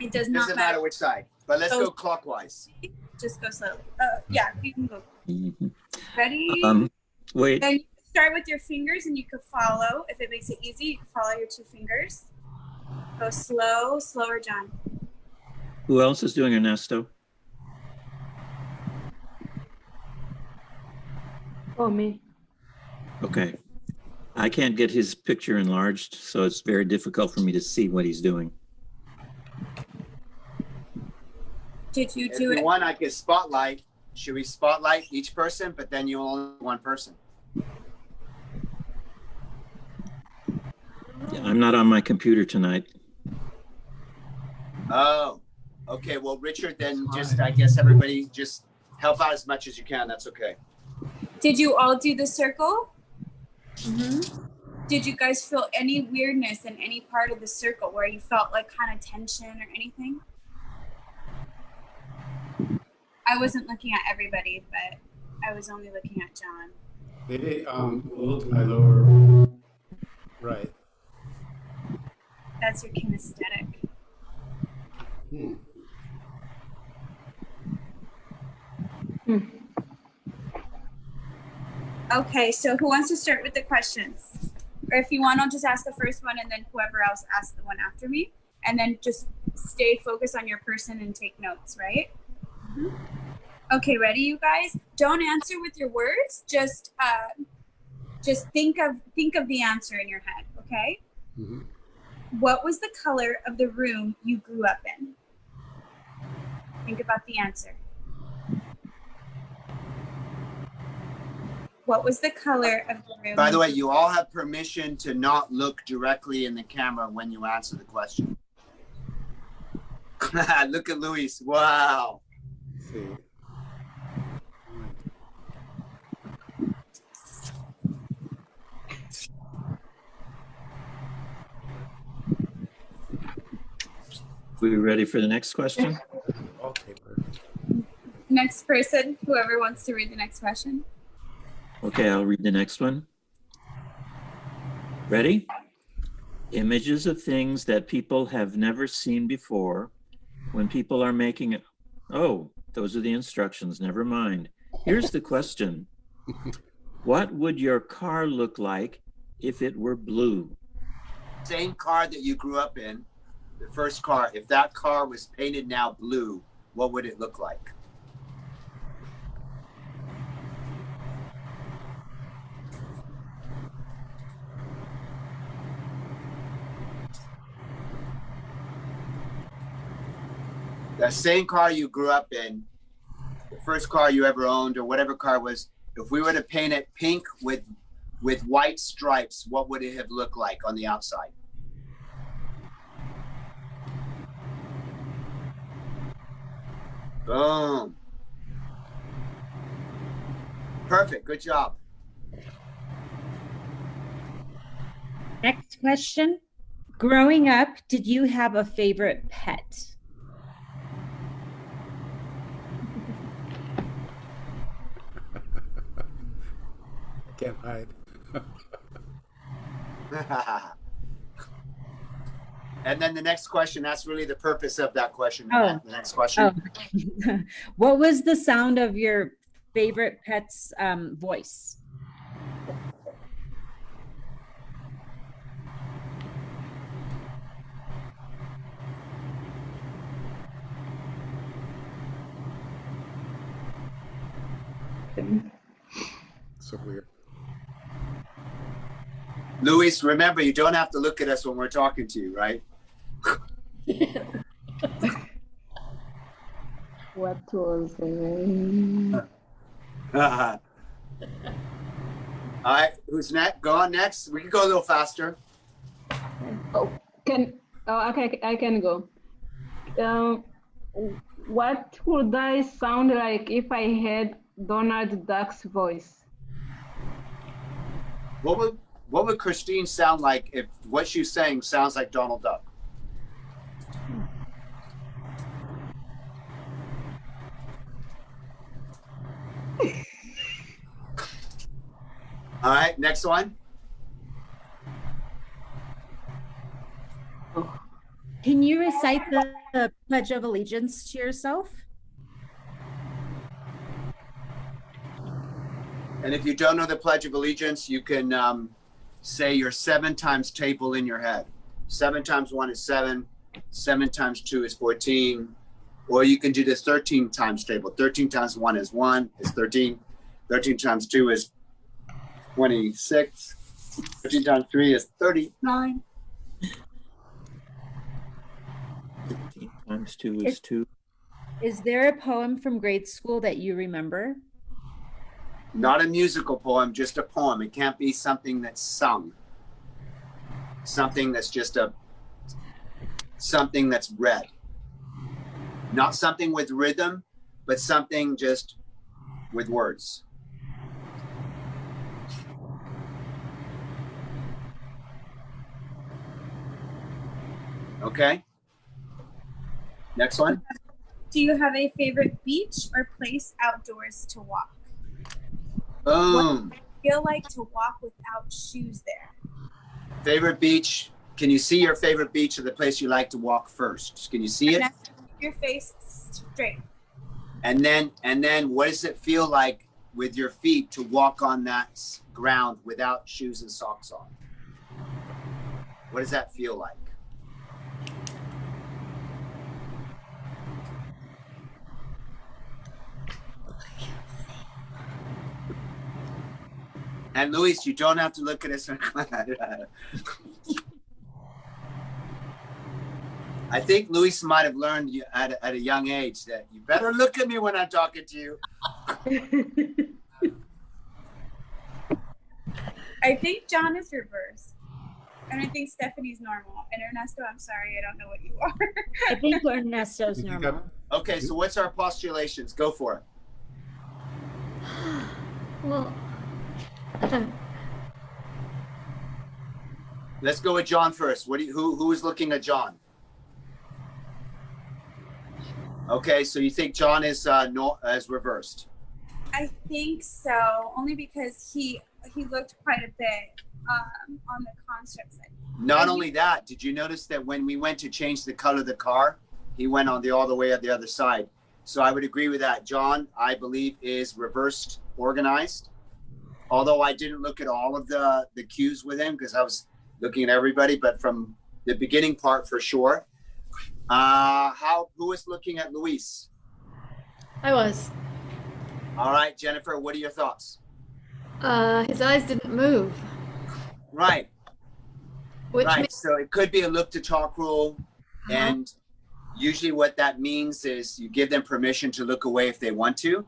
S5: It does not
S1: Doesn't matter which side, but let's go clockwise.
S5: Just go slowly. Yeah, you can go.
S4: Mhm.
S5: Ready?
S4: Wait,
S5: Then you can start with your fingers and you can follow. If it makes it easy, you can follow your 2 fingers. Go slow, slower, John.
S4: who else is doing Ernesto?
S7: oh, me.
S4: Okay. I can't get his picture enlarged, so it's very difficult for me to see what he's doing.
S5: Did you
S1: If
S5: do
S1: you
S5: it?
S1: want, I can spotlight. Should we spotlight each person? But then you only one person.
S4: I'm not on my computer tonight.
S1: Oh, okay. Well, Richard, then just, I guess everybody just help out as much as you can. That's okay.
S5: Did you all do the circle? Did you guys feel any weirdness in any part of the circle where you felt like kind of tension or anything? I wasn't looking at everybody, but I was only looking at John.
S3: Maybe a little to my lower right.
S5: That's your kinesthetic.
S3: Hmm.
S5: Okay, so who wants to start with the questions? Or if you want, I'll just ask the first one and then whoever else asks the one after me. And then just stay focused on your person and take notes, right? Okay, ready, you guys? Don't answer with your words. Just think of the answer in your head, okay?
S3: Mm-hmm.
S5: What was the color of the room you grew up in? Think about the answer. What was the color of the room?
S1: By the way, you all have permission to not look directly in the camera when you answer the question. Look at Luis. Wow.
S3: Let's see.
S4: We ready for the next question?
S3: Wallpaper.
S5: Next person, whoever wants to read the next question.
S4: Okay, I'll read the next one. Ready? Images of things that people have never seen before when people are making it. Oh, those are the instructions. Never mind. Here's the question. What would your car look like if it were blue?
S1: Same car that you grew up in, the first car, if that car was painted now blue, what would it look like? That same car you grew up in, the first car you ever owned or whatever car was, if we were to paint it pink with white stripes, what would it have looked like on the outside? Boom. Perfect. Good job.
S11: Next question. Growing up, did you have a favorite pet?
S3: I can't hide.
S1: And then the next question, that's really the purpose of that question.
S11: Oh.
S1: The next question.
S11: Oh. What was the sound of your favorite pet's voice?
S3: So weird.
S1: Luis, remember, you don't have to look at us when we're talking to you, right?
S7: What was the
S1: All right, who's next? Go on next. We can go a little faster.
S7: Okay, I can go. What would I sound like if I had Donald Duck's voice?
S1: What would Christine sound like if what she's saying sounds like Donald Duck? All right, next one.
S11: Can you recite the Pledge of Allegiance to yourself?
S1: And if you don't know the Pledge of Allegiance, you can say your 7 times table in your head. 7 times 1 is 7. 7 times 2 is 14. Or you can do the 13 times table. 13 times 1 is 1, is 13. 13 times 2 is 26. 13 times 3 is 39.
S4: 13 times 2 is 2.
S11: Is there a poem from grade school that you remember?
S1: Not a musical poem, just a poem. It can't be something that's sung. Something that's just something that's read. Not something with rhythm, but something just with words. Okay. Next one.
S5: Do you have a favorite beach or place outdoors to walk?
S1: Boom.
S5: What does it feel like to walk without shoes there?
S1: Favorite beach. Can you see your favorite beach or the place you like to walk first? Can you see it?
S5: Keep your face straight.
S1: And then what does it feel like with your feet to walk on that ground without shoes and socks on? What does that feel like? And Luis, you don't have to look at us. I think Luis might have learned at a young age that you better look at me when I'm talking to you.
S5: I think John is reversed. And I think Stephanie's normal. And Ernesto, I'm sorry, I don't know what you are.
S11: I think Ernesto's normal.
S1: Okay, so what's our postulations? Go for it.
S8: Well,
S1: Let's go with John first. Who is looking at John? Okay, so you think John is reversed?
S5: I think so, only because he looked quite a bit on the construct side.
S1: Not only that, did you notice that when we went to change the color of the car, he went on all the way at the other side? So I would agree with that. John, I believe, is reversed organized. Although I didn't look at all of the cues with him because I was looking at everybody, but from the beginning part for sure. Who is looking at Luis?
S8: I was.
S1: All right, Jennifer, what are your thoughts?
S8: His eyes didn't move.
S1: Right.
S8: Which
S1: right.
S8: means,
S1: So it could be a look to talk rule. And usually what that means is you give them permission to look away if they want to.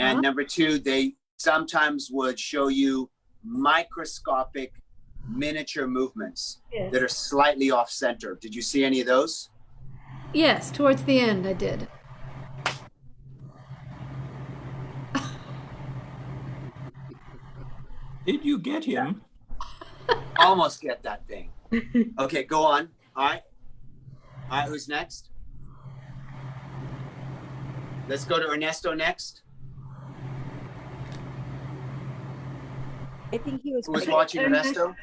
S1: And number 2, they sometimes would show you microscopic miniature movements that are slightly off center. Did you see any of those?
S8: yes, towards the end I did.
S4: Did you get him?
S1: Almost get that thing. Okay, go on. All right. All right, who's next? Let's go to Ernesto next.
S6: I think he was.
S1: Who was watching Ernesto?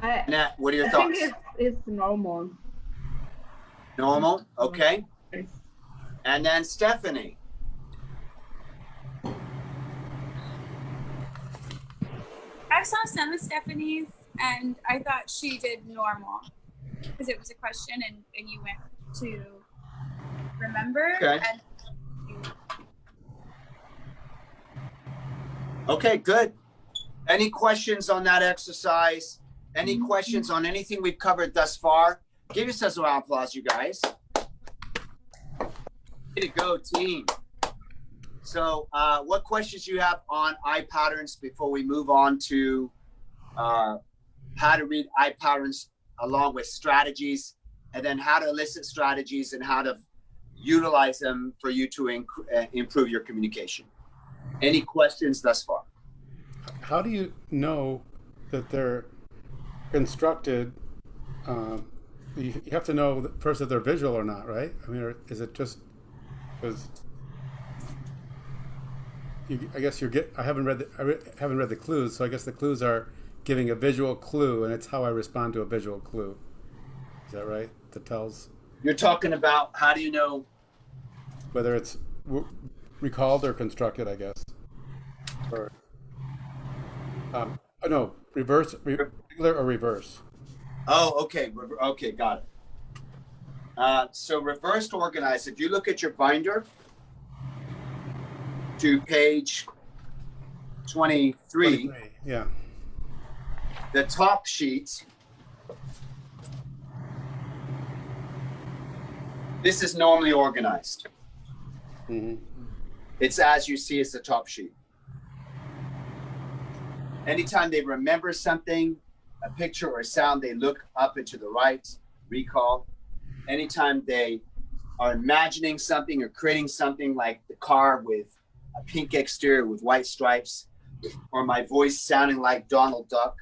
S1: Annette, what are your thoughts?
S7: I think it's normal.
S1: Normal, okay. And then Stephanie.
S5: I saw some of Stephanie's and I thought she did normal because it was a question and you went to remember.
S1: Okay.
S5: And
S1: Okay, good. Any questions on that exercise? Any questions on anything we've covered thus far? Give yourselves a round of applause, you guys. Way to go, team. So what questions do you have on eye patterns before we move on to how to read eye patterns along with strategies, and then how to elicit strategies and how to utilize them for you to improve your communication? Any questions thus far?
S3: How do you know that they're constructed? You have to know first if they're visual or not, right? I mean, or is it just because? I guess I haven't read the clues, so I guess the clues are giving a visual clue, and it's how I respond to a visual clue. Is that right? That tells.
S1: You're talking about how do you know
S3: whether it's recalled or constructed, I guess. Or no, regular or reverse.
S1: Oh, okay. Okay, got it. So reversed organized, if you look at your binder to page 23,
S3: yeah.
S1: The top sheet, this is normally organized.
S3: Mm-hmm.
S1: It's as you see as the top sheet. Anytime they remember something, a picture or a sound, they look up and to the right, recall. Anytime they are imagining something or creating something like the car with a pink exterior with white stripes, or my voice sounding like Donald Duck,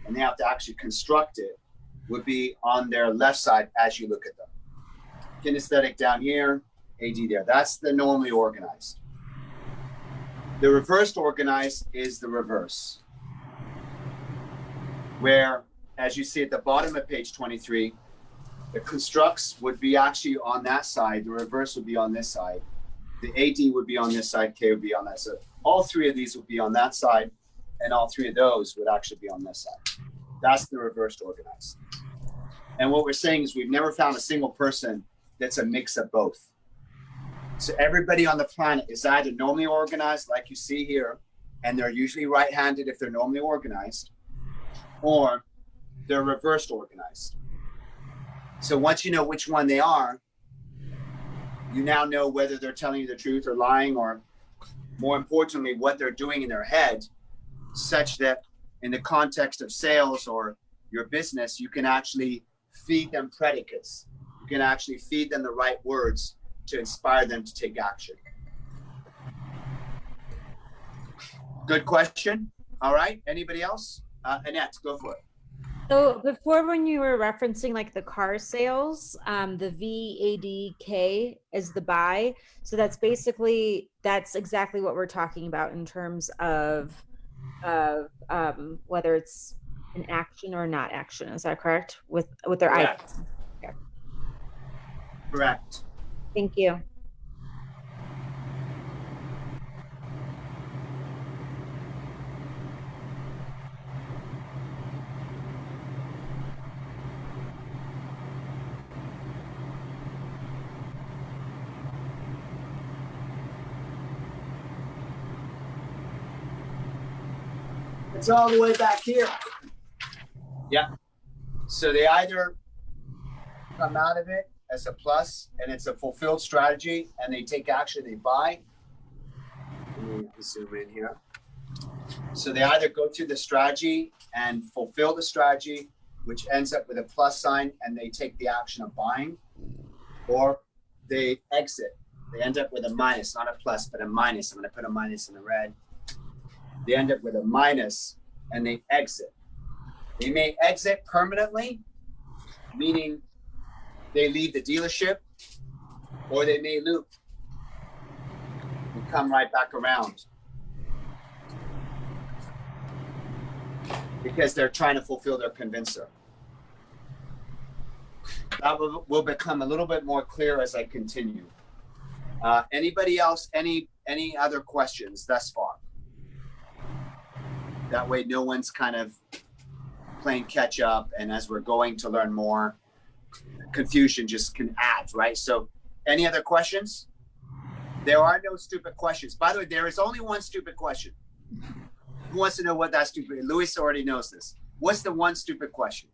S1: and they have to actually construct it, would be on their left side as you look at them. Kinesthetic down here, AD there. That's the normally organized. The reversed organized is the reverse, where, as you see at the bottom of page 23, the constructs would be actually on that side, the reverse would be on this side, the AD would be on this side, K would be on that side. All three of these would be on that side, and all three of those would actually be on this side. That's the reversed organized. And what we're saying is we've never found a single person that's a mix of both. So everybody on the planet is either normally organized, like you see here, and they're usually right-handed if they're normally organized, or they're reversed organized. So once you know which one they are, you now know whether they're telling you the truth or lying, or more importantly, what they're doing in their head, such that in the context of sales or your business, you can actually feed them predicates. You can actually feed them the right words to inspire them to take action. Good question. All right. Anybody else? Annette, go for it.
S6: So before, when you were referencing like the car sales, the VADK is the buy. So that's exactly what we're talking about in terms of whether it's an action or not action. Is that correct? With their eye. Okay.
S1: Correct.
S6: Thank you.
S1: It's all the way back here. Yeah. So they either come out of it as a plus and it's a fulfilled strategy and they take action, they buy. Let me zoom in here. So they either go through the strategy and fulfill the strategy, which ends up with a plus sign, and they take the action of buying, or they exit. They end up with a minus, not a plus, but a minus. I'm going to put a minus in the red. They end up with a minus and they exit. They may exit permanently, meaning they leave the dealership, or they may loop and come right back around because they're trying to fulfill their convincer. That will become a little bit more clear as I continue. Anybody else, any other questions thus far? That way no one's kind of playing catch up, and as we're going to learn more, confusion just can add, right? So any other questions? There are no stupid questions. By the way, there is only one stupid question. Who wants to know what that stupid? Luis already knows this. What's the one stupid question?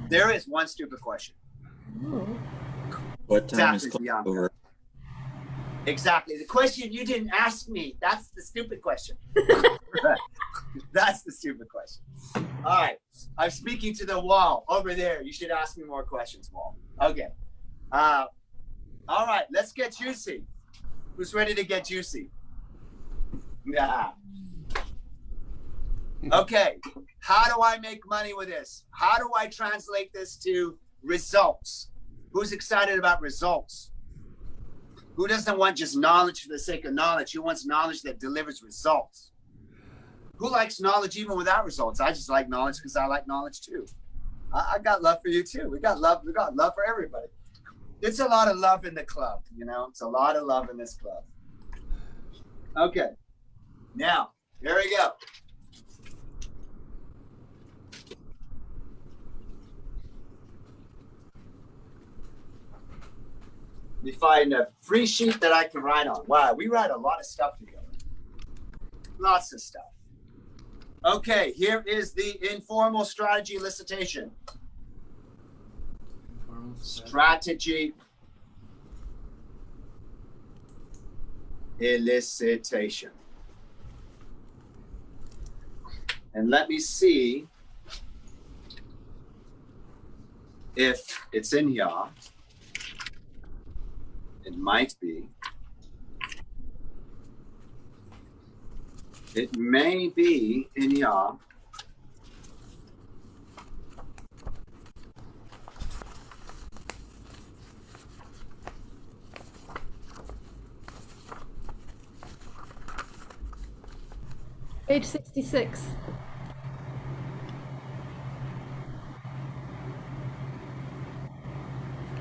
S1: There is one stupid question.
S4: What time is
S1: Exactly,
S4: class
S1: Bianca.
S4: over?
S1: Exactly. The question you didn't ask me. That's the stupid question. That's the stupid question. All right. I'm speaking to the wall over there. You should ask me more questions, wall. Okay. All right. Let's get juicy. Who's ready to get juicy? Nah. Okay. How do I make money with this? How do I translate this to results? Who's excited about results? Who doesn't want just knowledge for the sake of knowledge? Who wants knowledge that delivers results? Who likes knowledge even without results? I just like knowledge because I like knowledge too. I got love for you too. We got love for everybody. It's a lot of love in the club, you know? It's a lot of love in this club. Okay. Now, here we go. Let me find a free sheet that I can write on. Wow, we write a lot of stuff together. Lots of stuff. Okay, here is the informal strategy elicitation. Strategy elicitation. And let me see if it's in here. It might be. It may be in here.
S8: Page 66.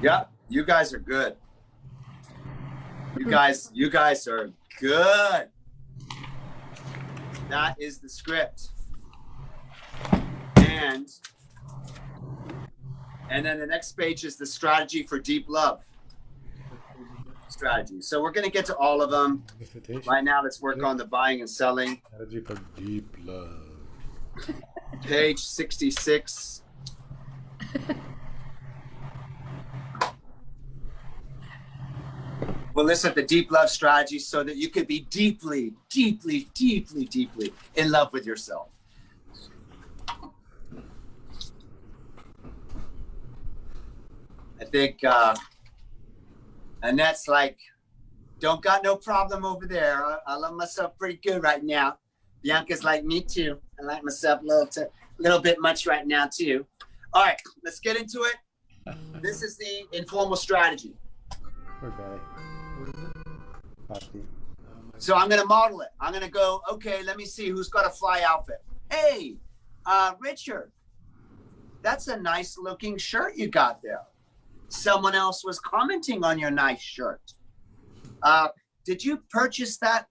S1: Yep, you guys are good. You guys are good. That is the script. And then the next page is the strategy for deep love. Strategy. So we're going to get to all of them. Right now, let's work on the buying and selling.
S3: Strategy for deep love.
S1: Page 66. We'll listen to deep love strategy so that you could be deeply, deeply, deeply, deeply in love with yourself. I think Annette's like, don't got no problem over there. I love myself pretty good right now. Bianca's like, me too. I like myself a little bit much right now too. All right, let's get into it. This is the informal strategy.
S3: Poor guy.
S1: So I'm going to model it. I'm going to go, okay, let me see who's got a fly outfit. Hey, Richard, that's a nice looking shirt you got there. Someone else was commenting on your nice shirt. Did you purchase that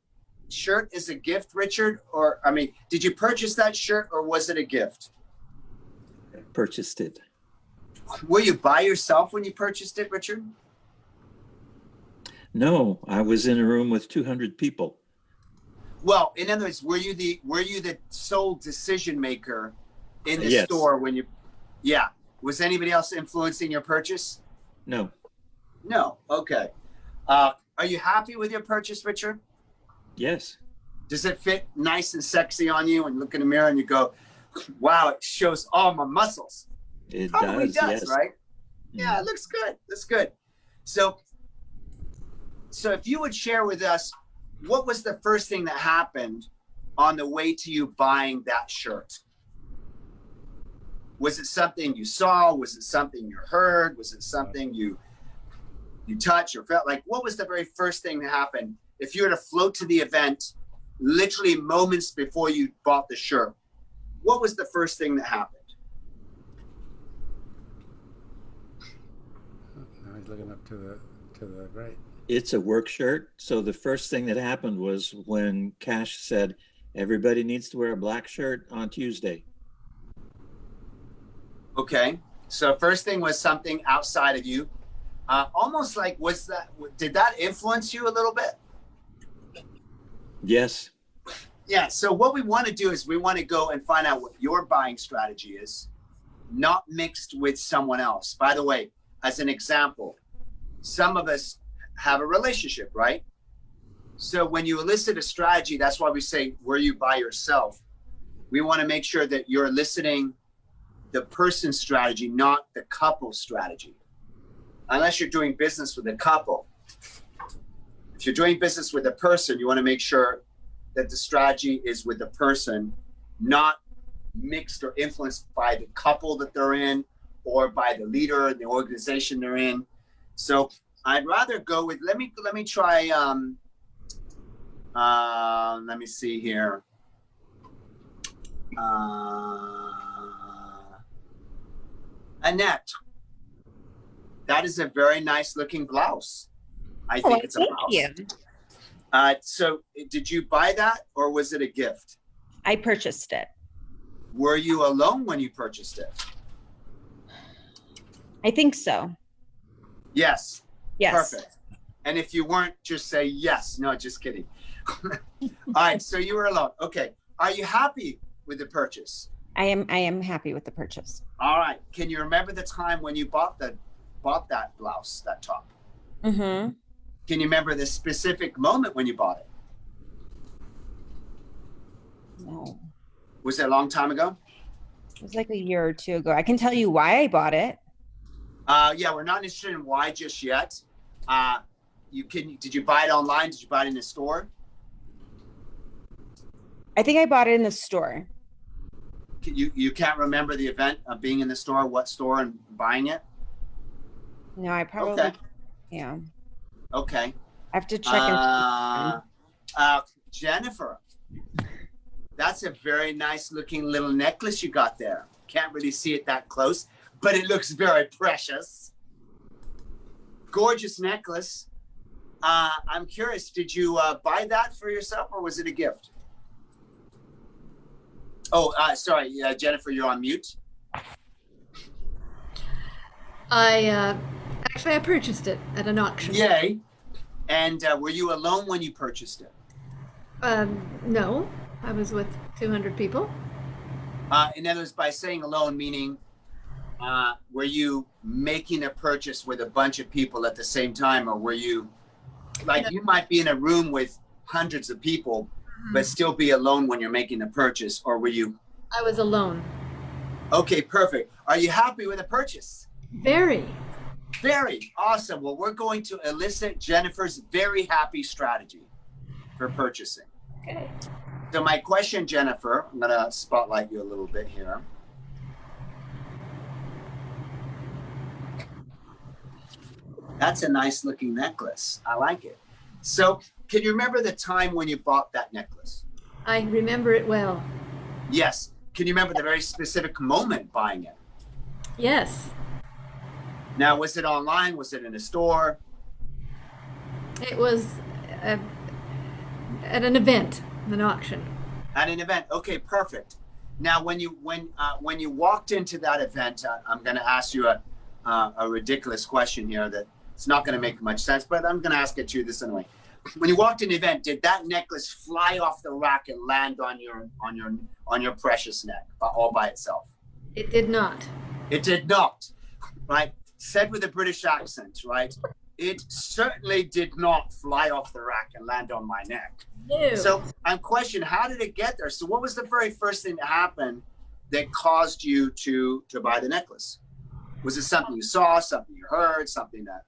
S1: shirt as a gift, Richard? Or, I mean, did you purchase that shirt or was it a gift?
S4: I purchased it.
S1: Were you by yourself when you purchased it, Richard?
S4: No, I was in a room with 200 people.
S1: Well, in other words, were you the sole decision maker in the store when you? Yeah. Was anybody else influencing your purchase?
S4: No.
S1: No. Okay. Are you happy with your purchase, Richard?
S4: Yes.
S1: Does it fit nice and sexy on you? And look in the mirror and you go, "Wow, it shows all my muscles."
S4: It
S1: Probably
S4: does, yes.
S1: right? Yeah, it looks good. Looks good. So if you would share with us, what was the first thing that happened on the way to you buying that shirt? Was it something you saw? Was it something you heard? Was it something you touched or felt? Like, what was the very first thing that happened? If you were to float to the event, literally moments before you bought the shirt, what was the first thing that happened?
S3: Now he's looking up to the right.
S4: It's a work shirt. So the first thing that happened was when Cash said, everybody needs to wear a black shirt on Tuesday.
S1: Okay. So first thing was something outside of you. Almost like, did that influence you a little bit?
S4: Yes.
S1: Yeah. So what we want to do is we want to go and find out what your buying strategy is, not mixed with someone else. By the way, as an example, some of us have a relationship, right? So when you elicit a strategy, that's why we say, were you by yourself? We want to make sure that you're eliciting the person's strategy, not the couple strategy. Unless you're doing business with a couple. If you're doing business with a person, you want to make sure that the strategy is with the person, not mixed or influenced by the couple that they're in or by the leader, the organization they're in. So I'd rather go with, let me try, let me see here. Annette, that is a very nice looking blouse. I think it's a
S6: thank
S1: blouse.
S6: you.
S1: So did you buy that or was it a gift?
S6: I purchased it.
S1: Were you alone when you purchased it?
S6: I think so.
S1: Yes.
S6: Yes.
S1: Perfect. And if you weren't, just say yes. No, just kidding. All right. So you were alone. Okay. Are you happy with the purchase?
S6: I am happy with the purchase.
S1: All right. Can you remember the time when you bought that blouse, that top?
S6: Mm-hmm.
S1: Can you remember the specific moment when you bought it?
S6: No.
S1: Was it a long time ago?
S6: It was like a year or two ago. I can tell you why I bought it.
S1: Yeah, we're not interested in why just yet. Did you buy it online? Did you buy it in a store?
S6: I think I bought it in the store.
S1: You can't remember the event of being in the store, what store, and buying it?
S6: No, I probably,
S1: Okay.
S6: Yeah.
S1: Okay.
S6: I have to check.
S1: Jennifer, that's a very nice looking little necklace you got there. Can't really see it that close, but it looks very precious. Gorgeous necklace. I'm curious, did you buy that for yourself or was it a gift? Oh, sorry, Jennifer, you're on mute.
S8: I purchased it at an auction.
S1: Yay. And were you alone when you purchased it?
S8: No, I was with 200 people.
S1: In other words, by saying alone, meaning were you making a purchase with a bunch of people at the same time, or were you, like, you might be in a room with hundreds of people, but still be alone when you're making the purchase, or were you?
S8: I was alone.
S1: Okay, perfect. Are you happy with the purchase?
S8: Very.
S1: Very awesome. Well, we're going to elicit Jennifer's very happy strategy for purchasing.
S8: Okay.
S1: So my question, Jennifer, I'm gonna spotlight you a little bit here. That's a nice looking necklace. I like it. So can you remember the time when you bought that necklace?
S8: I remember it well.
S1: Yes. Can you remember the very specific moment buying it?
S8: Yes.
S1: Now, was it online? Was it in a store?
S8: It was at an event, an auction.
S1: At an event. Okay, perfect. Now, when you walked into that event, I'm going to ask you a ridiculous question here that it's not going to make much sense, but I'm going to ask it to you this anyway. When you walked in the event, did that necklace fly off the rack and land on your precious neck all by itself?
S8: It did not.
S1: It did not, right? Said with a British accent, right? It certainly did not fly off the rack and land on my neck.
S8: No.
S1: So I'm questioning, how did it get there? So what was the very first thing that happened that caused you to buy the necklace? Was it something you saw, something you heard, something that?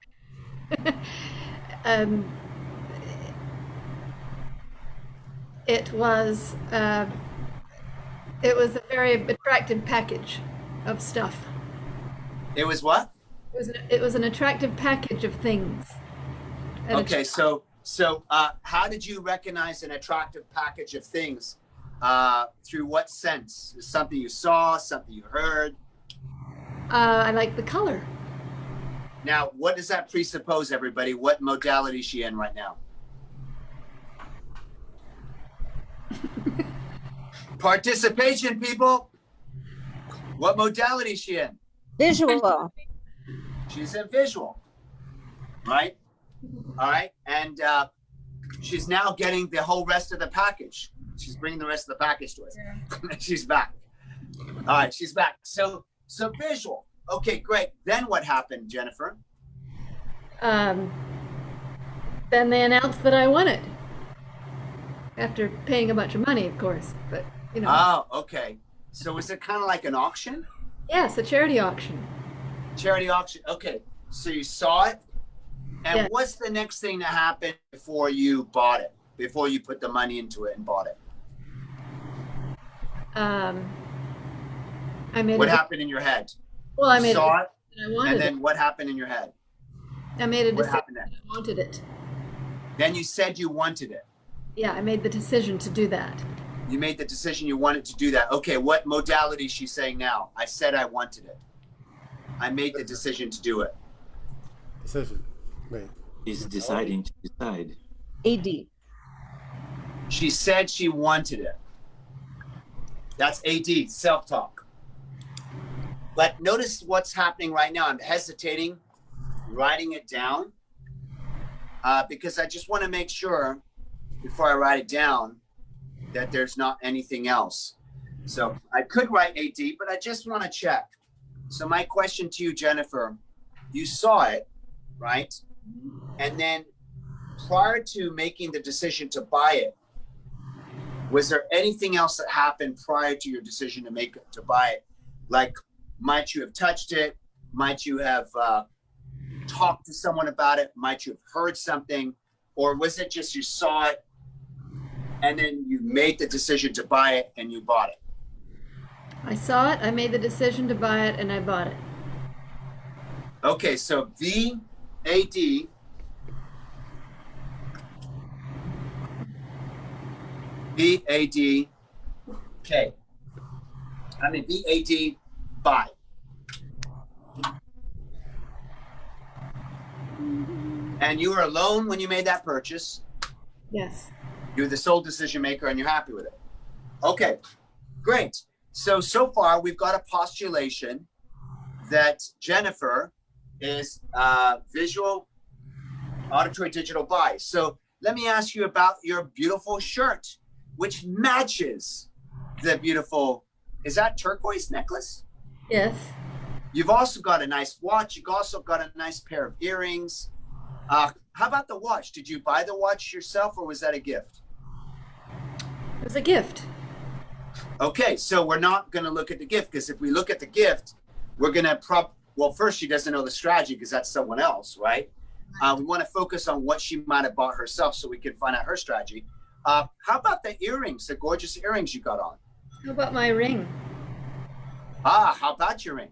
S8: It was a very attractive package. of stuff.
S1: It was what?
S8: It was an attractive package of things.
S1: Okay, so how did you recognize an attractive package of things? Through what sense? Something you saw, something you heard?
S8: I like the color.
S1: Now, what does that presuppose, everybody? What modality is she in right now? Participation, people. What modality is she in?
S6: Visual.
S1: She's in visual, right? All right, and she's now getting the whole rest of the package. She's bringing the rest of the package to us. She's back. All right, she's back. So visual. Okay, great. Then what happened, Jennifer?
S8: Then they announced that I won it. After paying a bunch of money, of course, but you know.
S1: Oh, okay. So was it kind of like an auction?
S8: Yes, a charity auction.
S1: Charity auction. Okay. So you saw it. And
S8: Yeah.
S1: what's the next thing that happened before you bought it? Before you put the money into it and bought it?
S8: I made
S1: What happened in your head?
S8: Well, I made
S1: saw
S8: it.
S1: it,
S8: I wanted
S1: and then
S8: it.
S1: what happened in your head?
S8: I made a
S1: What
S8: decision
S1: happened
S8: that
S1: then?
S8: I wanted it.
S1: Then you said you wanted it.
S8: Yeah, I made the decision to do that.
S1: You made the decision you wanted to do that. Okay, what modality is she saying now? I said I wanted it. I made the decision to do it.
S3: Decision. Wait.
S4: He's deciding to decide.
S6: AD.
S1: She said she wanted it. That's AD, self-talk. But notice what's happening right now. I'm hesitating, writing it down, because I just want to make sure before I write it down that there's not anything else. So I could write AD, but I just want to check. So my question to you, Jennifer, you saw it, right? And then prior to making the decision to buy it, was there anything else that happened prior to your decision to buy it? Like, might you have touched it? Might you have talked to someone about it? Might you have heard something? Or was it just you saw it and then you made the decision to buy it and you bought it?
S8: I saw it, I made the decision to buy it, and I bought it.
S1: Okay, so VAD K. I mean VAD buy. And you were alone when you made that purchase.
S8: Yes.
S1: You're the sole decision maker and you're happy with it. Okay, great. So far we've got a postulation that Jennifer is visual, auditory, digital buy. So let me ask you about your beautiful shirt, which matches the beautiful, is that turquoise necklace?
S8: Yes.
S1: You've also got a nice watch. You've also got a nice pair of earrings. How about the watch? Did you buy the watch yourself or was that a gift?
S8: It was a gift.
S1: Okay, so we're not going to look at the gift because if we look at the gift, we're going to well, first, she doesn't know the strategy because that's someone else, right? We want to focus on what she might have bought herself so we can find out her strategy. How about the earrings, the gorgeous earrings you got on?
S8: How about my ring?
S1: How about your ring?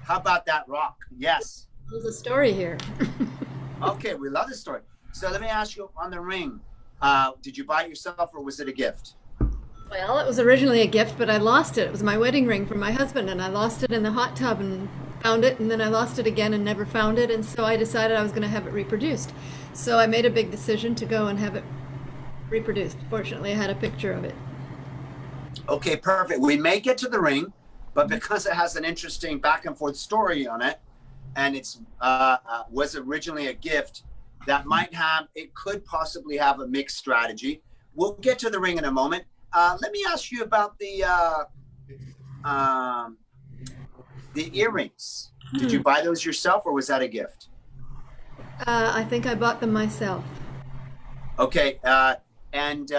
S1: How about that rock? Yes.
S8: There's a story here.
S1: Okay, we love this story. So let me ask you on the ring, did you buy it yourself or was it a gift?
S8: Well, it was originally a gift, but I lost it. It was my wedding ring from my husband, and I lost it in the hot tub and found it, and then I lost it again and never found it, and so I decided I was going to have it reproduced. So I made a big decision to go and have it reproduced. Fortunately, I had a picture of it.
S1: Okay, perfect. We may get to the ring, but because it has an interesting back and forth story on it, and it's was originally a gift, it could possibly have a mixed strategy. We'll get to the ring in a moment. Let me ask you about the earrings. Did you buy those yourself or was that a gift?
S8: I think I bought them myself.
S1: Okay, and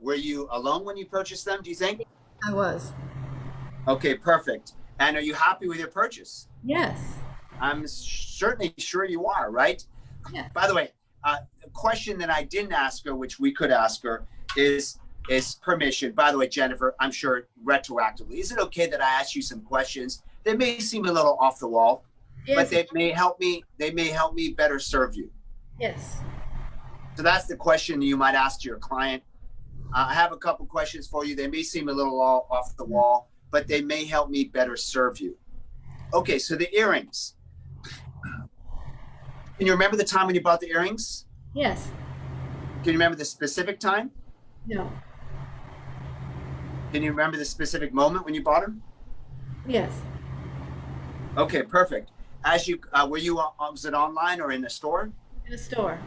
S1: were you alone when you purchased them, do you think?
S8: I was.
S1: Okay, perfect. And are you happy with your purchase?
S8: Yes.
S1: I'm certainly sure you are, right?
S8: Yeah.
S1: By the way, a question that I didn't ask her, which we could ask her, is permission. By the way, Jennifer, I'm sure retroactively, is it okay that I ask you some questions They may seem a little off the wall,
S8: Yes.
S1: but they may help me better serve you.
S8: Yes.
S1: So that's the question you might ask your client. I have a couple questions for you. They may seem a little off the wall, but they may help me better serve you. Okay, so the earrings. Can you remember the time when you bought the earrings?
S8: Yes.
S1: Can you remember the specific time?
S8: No.
S1: Can you remember the specific moment when you bought them?
S8: Yes.
S1: Okay, perfect. As you was it online or in the store?
S8: In a store.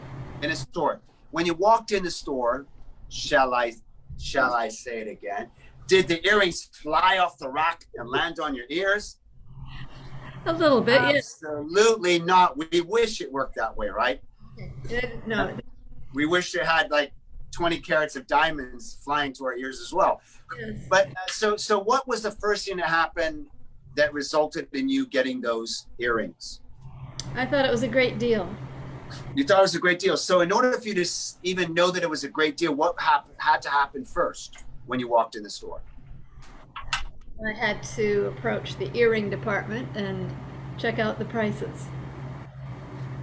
S1: In a store. When you walked in the store, shall I say it again? Did the earrings fly off the rack and land on your ears?
S8: A little bit, yes.
S1: Absolutely not. We wish it worked that way, right?
S8: No.
S1: We wish it had like 20 carats of diamonds flying to our ears as well.
S8: Yes.
S1: But so what was the first thing that happened that resulted in you getting those earrings?
S8: I thought it was a great deal.
S1: You thought it was a great deal. So in order for you to even know that it was a great deal, what had to happen first when you walked in the store?
S8: I had to approach the earring department and check out the prices.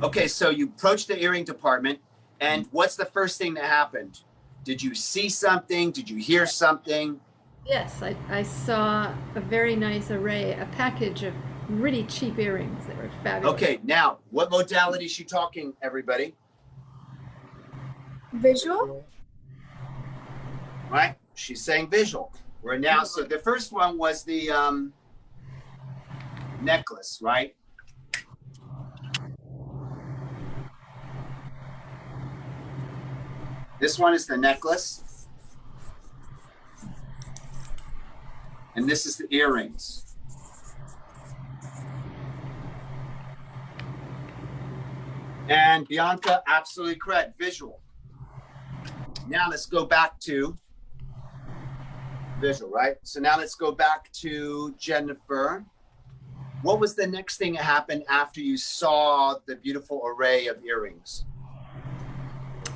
S1: Okay, so you approached the earring department, and what's the first thing that happened? Did you see something? Did you hear something?
S8: Yes, I saw a very nice array, a package of really cheap earrings that were fabulous.
S1: Okay, now, what modality is she talking, everybody?
S5: Visual?
S1: Right? She's saying visual. We're now, so the first one was the necklace, right? This one is the necklace. And this is the earrings. And Bianca, absolutely correct, visual. Now let's go back to visual, right? So now let's go back to Jennifer. What was the next thing that happened after you saw the beautiful array of earrings?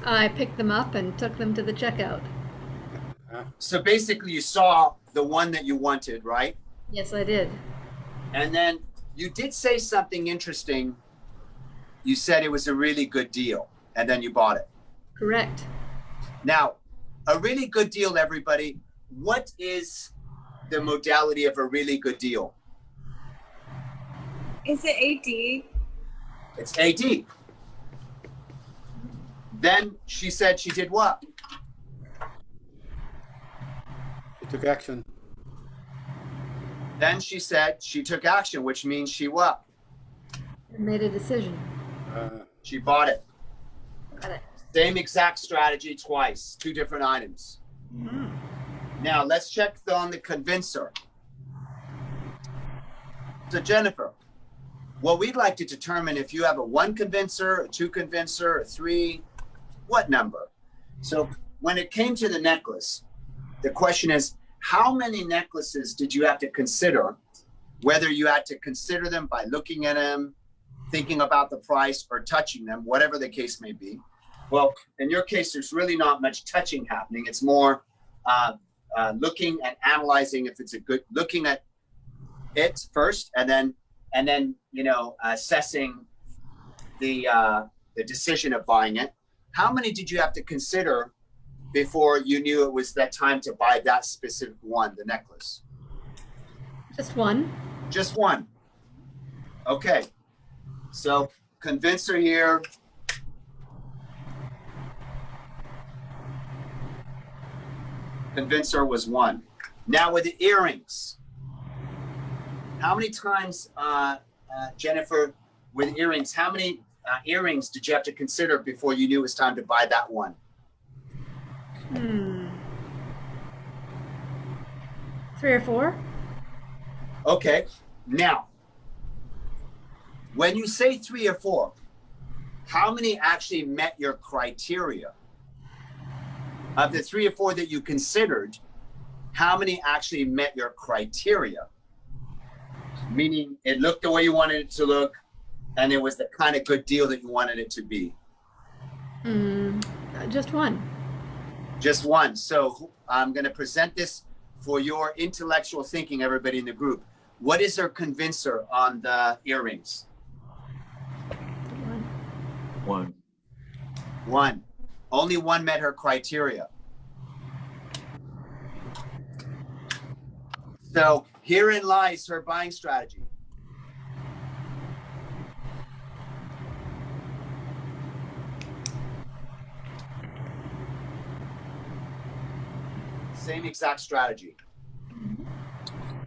S8: I picked them up and took them to the checkout.
S1: So basically you saw the one that you wanted, right?
S8: Yes, I did.
S1: And then you did say something interesting. You said it was a really good deal, and then you bought it.
S8: Correct.
S1: Now, a really good deal, everybody. What is the modality of a really good deal?
S5: Is it AD?
S1: It's AD. Then she said she did what?
S3: She took action.
S1: Then she said she took action, which means she what?
S8: I made a decision.
S1: She bought it.
S8: Got it.
S1: Same exact strategy twice, two different items.
S8: Mm-hmm.
S1: Now let's check on the convincer. So Jennifer, what we'd like to determine if you have a 1 convincer, a 2 convincer, a 3, what number? So when it came to the necklace, the question is, how many necklaces did you have to consider? Whether you had to consider them by looking at them, thinking about the price, or touching them, whatever the case may be. Well, in your case, there's really not much touching happening. It's more looking and analyzing if it's a good, looking at it first, and then assessing the decision of buying it. How many did you have to consider before you knew it was that time to buy that specific one, the necklace?
S8: Just one.
S1: Just one. Okay. So convincer here. Convincer was 1. Now with the earrings, how many times, Jennifer, with earrings, how many earrings did you have to consider before you knew it was time to buy that one?
S8: 3 or 4.
S1: Okay. Now, when you say 3 or 4, how many actually met your criteria? Of the 3 or 4 that you considered, how many actually met your criteria? Meaning it looked the way you wanted it to look, and it was the kind of good deal that you wanted it to be.
S8: Just one.
S1: Just one. So I'm going to present this for your intellectual thinking, everybody in the group. What is her convincer on the earrings?
S4: One.
S1: One. Only one met her criteria. So herein lies her buying strategy. Same exact strategy.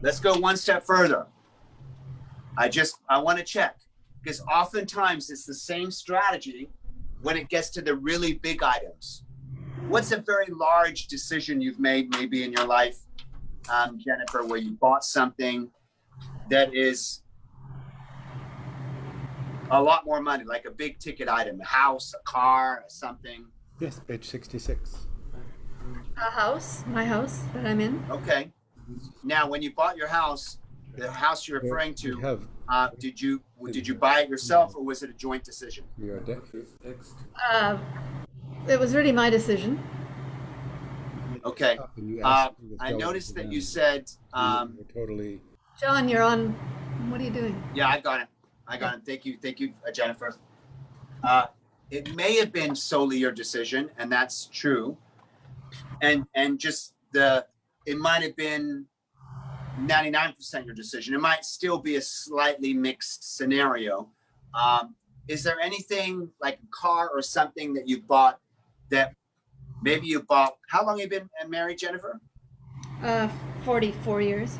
S1: Let's go one step further. I want to check, because oftentimes it's the same strategy when it gets to the really big items. What's a very large decision you've made maybe in your life, Jennifer, where you bought something that is a lot more money, like a big ticket item, a house, a car, something?
S3: Yes, page 66.
S8: A house, my house that I'm in.
S1: Okay. Now, when you bought your house, the house you're referring to, did you buy it yourself, or was it a joint decision?
S8: It was really my decision.
S1: Okay. I noticed that you said
S3: totally.
S8: John, you're on. What are you doing?
S1: Yeah, I got it. Thank you, Jennifer. It may have been solely your decision, and that's true. And just it might have been 99% your decision. It might still be a slightly mixed scenario. Is there anything like a car or something that you bought that maybe you bought? How long have you been married, Jennifer?
S8: 44 years.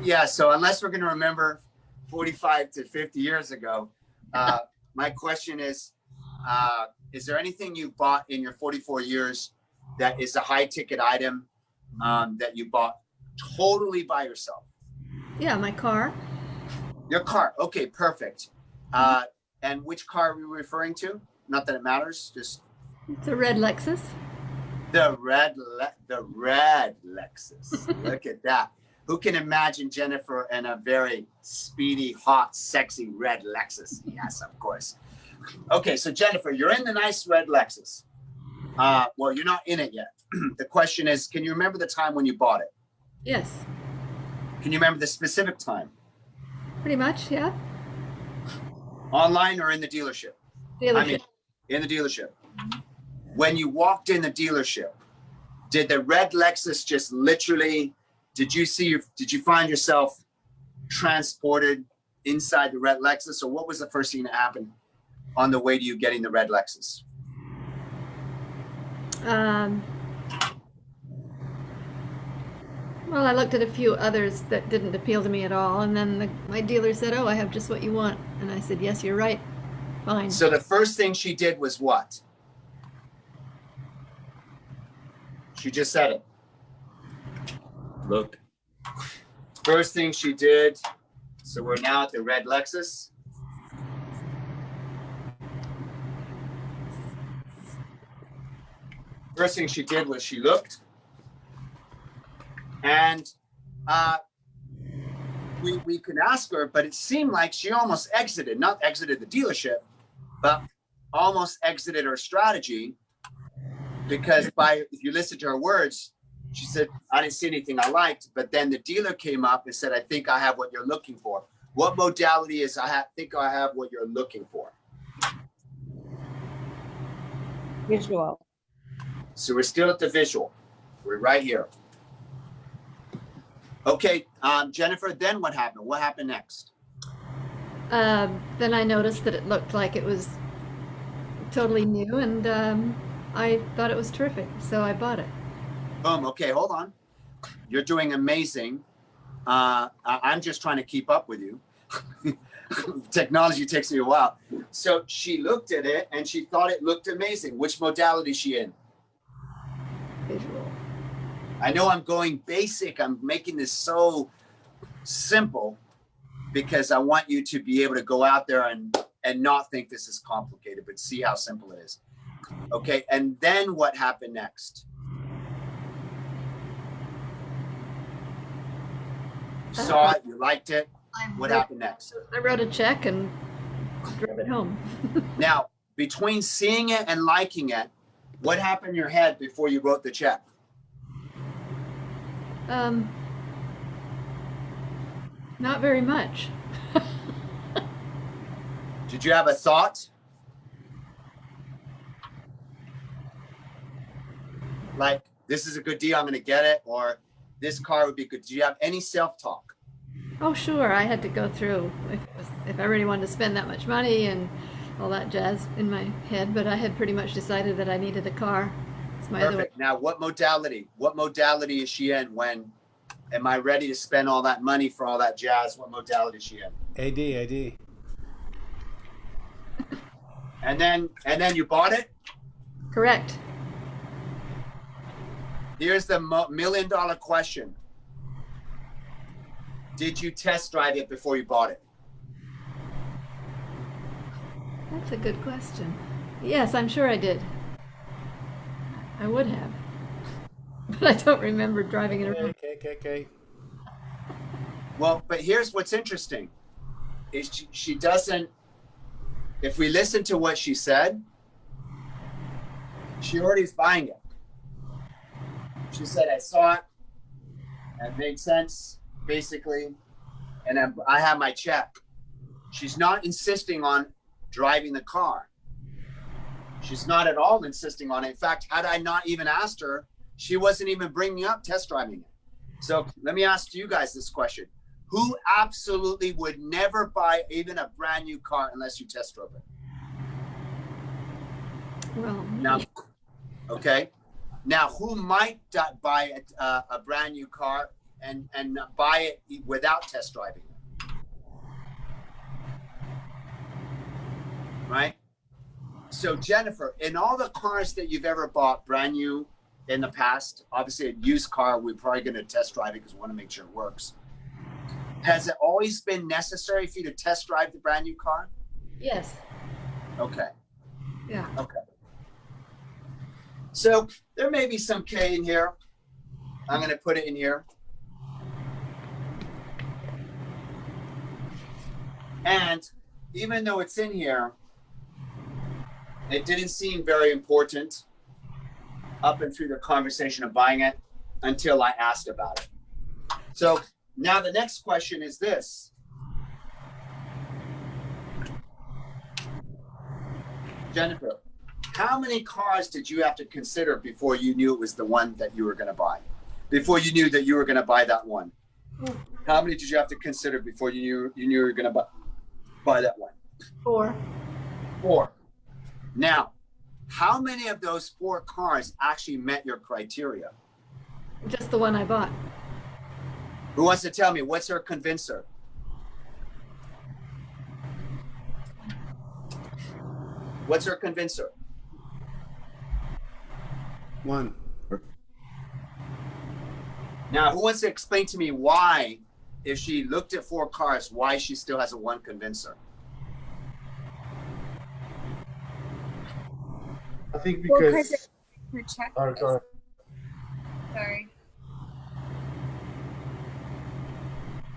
S1: Yeah, so unless we're going to remember 45 to 50 years ago, my question is there anything you bought in your 44 years that is a high ticket item that you bought totally by yourself?
S8: Yeah, my car.
S1: Your car. Okay, perfect. And which car are we referring to? Not that it matters. Just
S8: it's a red Lexus.
S1: The red Lexus. Look at that. Who can imagine Jennifer in a very speedy, hot, sexy red Lexus? Yes, of course. Okay, so Jennifer, you're in the nice red Lexus. Well, you're not in it yet. The question is, can you remember the time when you bought it?
S8: Yes.
S1: Can you remember the specific time?
S8: Pretty much, yeah.
S1: Online or in the dealership?
S8: Dealership.
S1: I mean, in the dealership. When you walked in the dealership, did the red Lexus just literally, did you find yourself transported inside the red Lexus, or what was the first thing that happened on the way to you getting the red Lexus?
S8: Well, I looked at a few others that didn't appeal to me at all, and then my dealer said, "Oh, I have just what you want," and I said, "Yes, you're right. Fine."
S1: So the first thing she did was what? She just said it.
S4: Look.
S1: First thing she did. So we're now at the red Lexus. First thing she did was she looked, and we could ask her, but it seemed like she almost exited, not exited the dealership, but almost exited her strategy, because if you listen to her words, she said, "I didn't see anything I liked," but then the dealer came up and said, "I think I have what you're looking for." What modality is think I have what you're looking for?
S11: Visual.
S1: So we're still at the visual. We're right here. Okay, Jennifer, then what happened? What happened next?
S8: Then I noticed that it looked like it was totally new, and I thought it was terrific, so I bought it.
S1: Boom. Okay, hold on. You're doing amazing. I'm just trying to keep up with you. Technology takes me a while. So she looked at it and she thought it looked amazing. Which modality is she in?
S8: Visual.
S1: I know I'm going basic. I'm making this so simple because I want you to be able to go out there and not think this is complicated, but see how simple it is. Okay, and then what happened next? You saw it, you liked it. What happened next?
S8: I wrote a check and drove it home.
S1: Now, between seeing it and liking it, what happened in your head before you wrote the check?
S8: Not very much.
S1: Did you have a thought? Like, this is a good deal, I'm going to get it, or this car would be good. Do you have any self-talk?
S8: Oh, sure. I had to go through if I really wanted to spend that much money and all that jazz in my head, but I had pretty much decided that I needed a car. It's my other one.
S1: Perfect. Now, what modality? What modality is she in? When am I ready to spend all that money for all that jazz? What modality is she in?
S3: AD.
S1: And then you bought it?
S8: Correct.
S1: Here's the million-dollar question. Did you test drive it before you bought it?
S8: That's a good question. Yes, I'm sure I did. I would have. But I don't remember driving it around.
S3: Okay.
S1: Well, but here's what's interesting. Is she doesn't, if we listen to what she said, she already is buying it. She said, I saw it, it made sense, basically, and I have my check. She's not insisting on driving the car. She's not at all insisting on it. In fact, had I not even asked her, she wasn't even bringing up test driving it. So let me ask you guys this question. Who absolutely would never buy even a brand new car unless you test drove it?
S8: Well,
S1: Now, okay. Now, who might buy a brand new car and buy it without test driving it? Right? So, Jennifer, in all the cars that you've ever bought brand new in the past, obviously a used car, we're probably going to test drive it because we want to make sure it works. Has it always been necessary for you to test drive the brand new car?
S8: yes.
S1: Okay.
S8: Yeah.
S1: Okay. So there may be some K in here. I'm going to put it in here. And even though it's in here, it didn't seem very important up and through the conversation of buying it until I asked about it. So now the next question is this. Jennifer, how many cars did you have to consider before you knew it was the one that you were going to buy? Before you knew that you were going to buy that one? How many did you have to consider before you knew you were going to buy that one?
S8: 4.
S1: 4. Now, how many of those 4 cars actually met your criteria?
S8: Just the one I bought.
S1: Who wants to tell me what's her convincer? What's her convincer?
S3: 1.
S1: Now, who wants to explain to me why, if she looked at 4 cars, why she still has a 1 convincer?
S12: I think
S5: Well,
S12: because
S5: her check.
S12: go ahead.
S5: Sorry.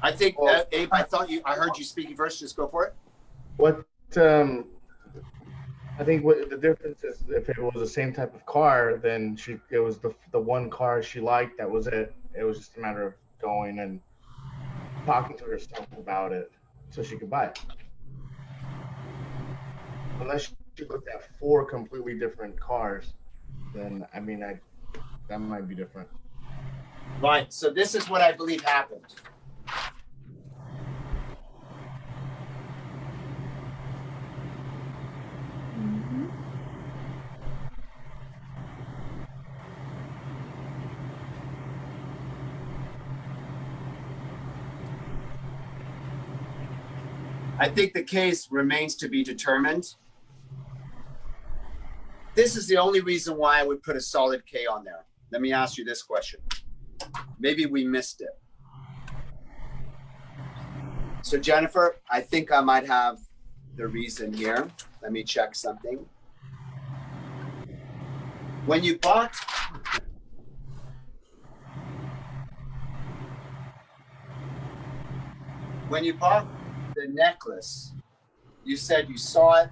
S1: I think, Abe, I heard you speaking first. Just go for it.
S12: What I think what the difference is, if it was the same type of car, then it was the one car she liked. That was it. It was just a matter of going and talking to herself about it, so she could buy it. Unless she looked at 4 completely different cars, then I mean, that might be different.
S1: Right. So this is what I believe happened. I think the case remains to be determined. This is the only reason why I would put a solid K on there. Let me ask you this question. Maybe we missed it. So Jennifer, I think I might have the reason here. Let me check something. When you bought the necklace, you said you saw it.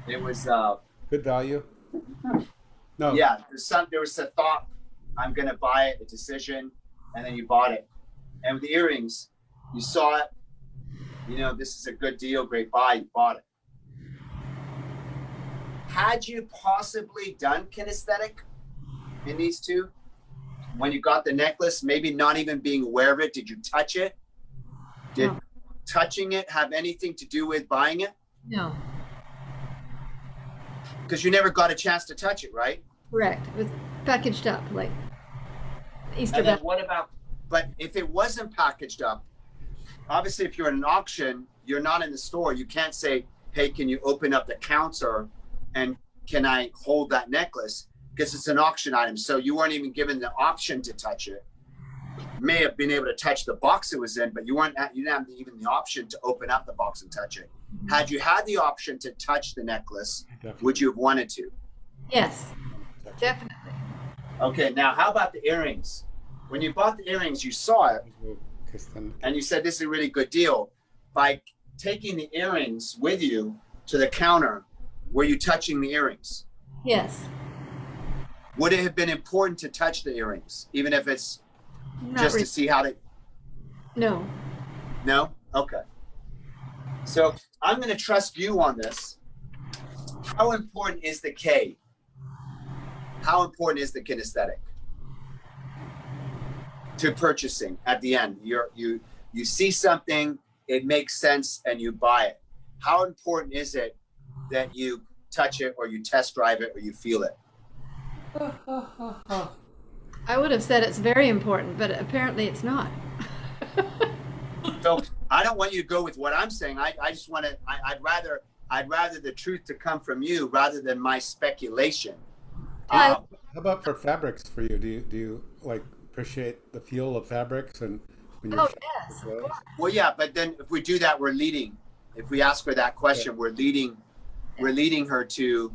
S1: It was
S3: Good value. No.
S1: yeah, there was a thought I'm going to buy it, a decision, and then you bought it. And with the earrings, you saw it, you know, this is a good deal, great buy, you bought it. Had you possibly done kinesthetic in these two? When you got the necklace, maybe not even being aware of it, did you touch it? Did touching it have anything to do with buying it?
S8: No.
S1: Because you never got a chance to touch it, right?
S8: Correct. It was packaged up like Easter
S1: And then
S8: basket.
S1: what about, but if it wasn't packaged up, obviously if you're at an auction, you're not in the store. You can't say, hey, can you open up the counter and can I hold that necklace? Because it's an auction item. So you weren't even given the option to touch it. May have been able to touch the box it was in, but you didn't have even the option to open up the box and touch it. Had you had the option to touch the necklace, would you have wanted to?
S8: Yes, definitely.
S1: Okay, now how about the earrings? When you bought the earrings, you saw it and you said, this is a really good deal. By taking the earrings with you to the counter, were you touching the earrings?
S8: Yes.
S1: Would it have been important to touch the earrings, even if it's just to see how they...
S8: No.
S1: No? Okay. So I'm going to trust you on this. How important is the K? How important is the kinesthetic to purchasing at the end? You see something, it makes sense, and you buy it. How important is it that you touch it or you test drive it or you feel it?
S8: I would have said it's very important, but apparently it's not.
S1: So I don't want you to go with what I'm saying. I just want to, I'd rather the truth to come from you rather than my speculation.
S3: How about for fabrics for you? Do you like appreciate the feel of fabrics and when you're
S8: yes.
S1: Well, yeah, but then if we do that, we're leading. If we ask her that question, we're leading her to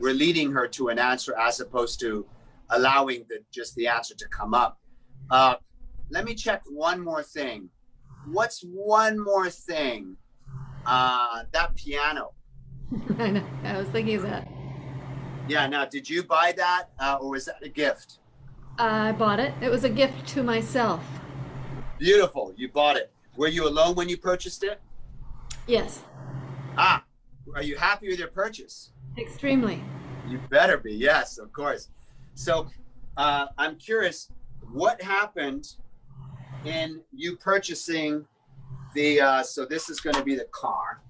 S1: we're leading her to an answer as opposed to allowing just the answer to come up. Let me check one more thing. What's one more thing? That piano.
S8: I know. I was thinking of that.
S1: Yeah. Now, did you buy that or was that a gift?
S8: I bought it. It was a gift to myself.
S1: Beautiful. You bought it. Were you alone when you purchased it?
S8: Yes.
S1: Are you happy with your purchase?
S8: Extremely.
S1: You better be. Yes, of course. So I'm curious, what happened in you purchasing the, so this is going to be the car.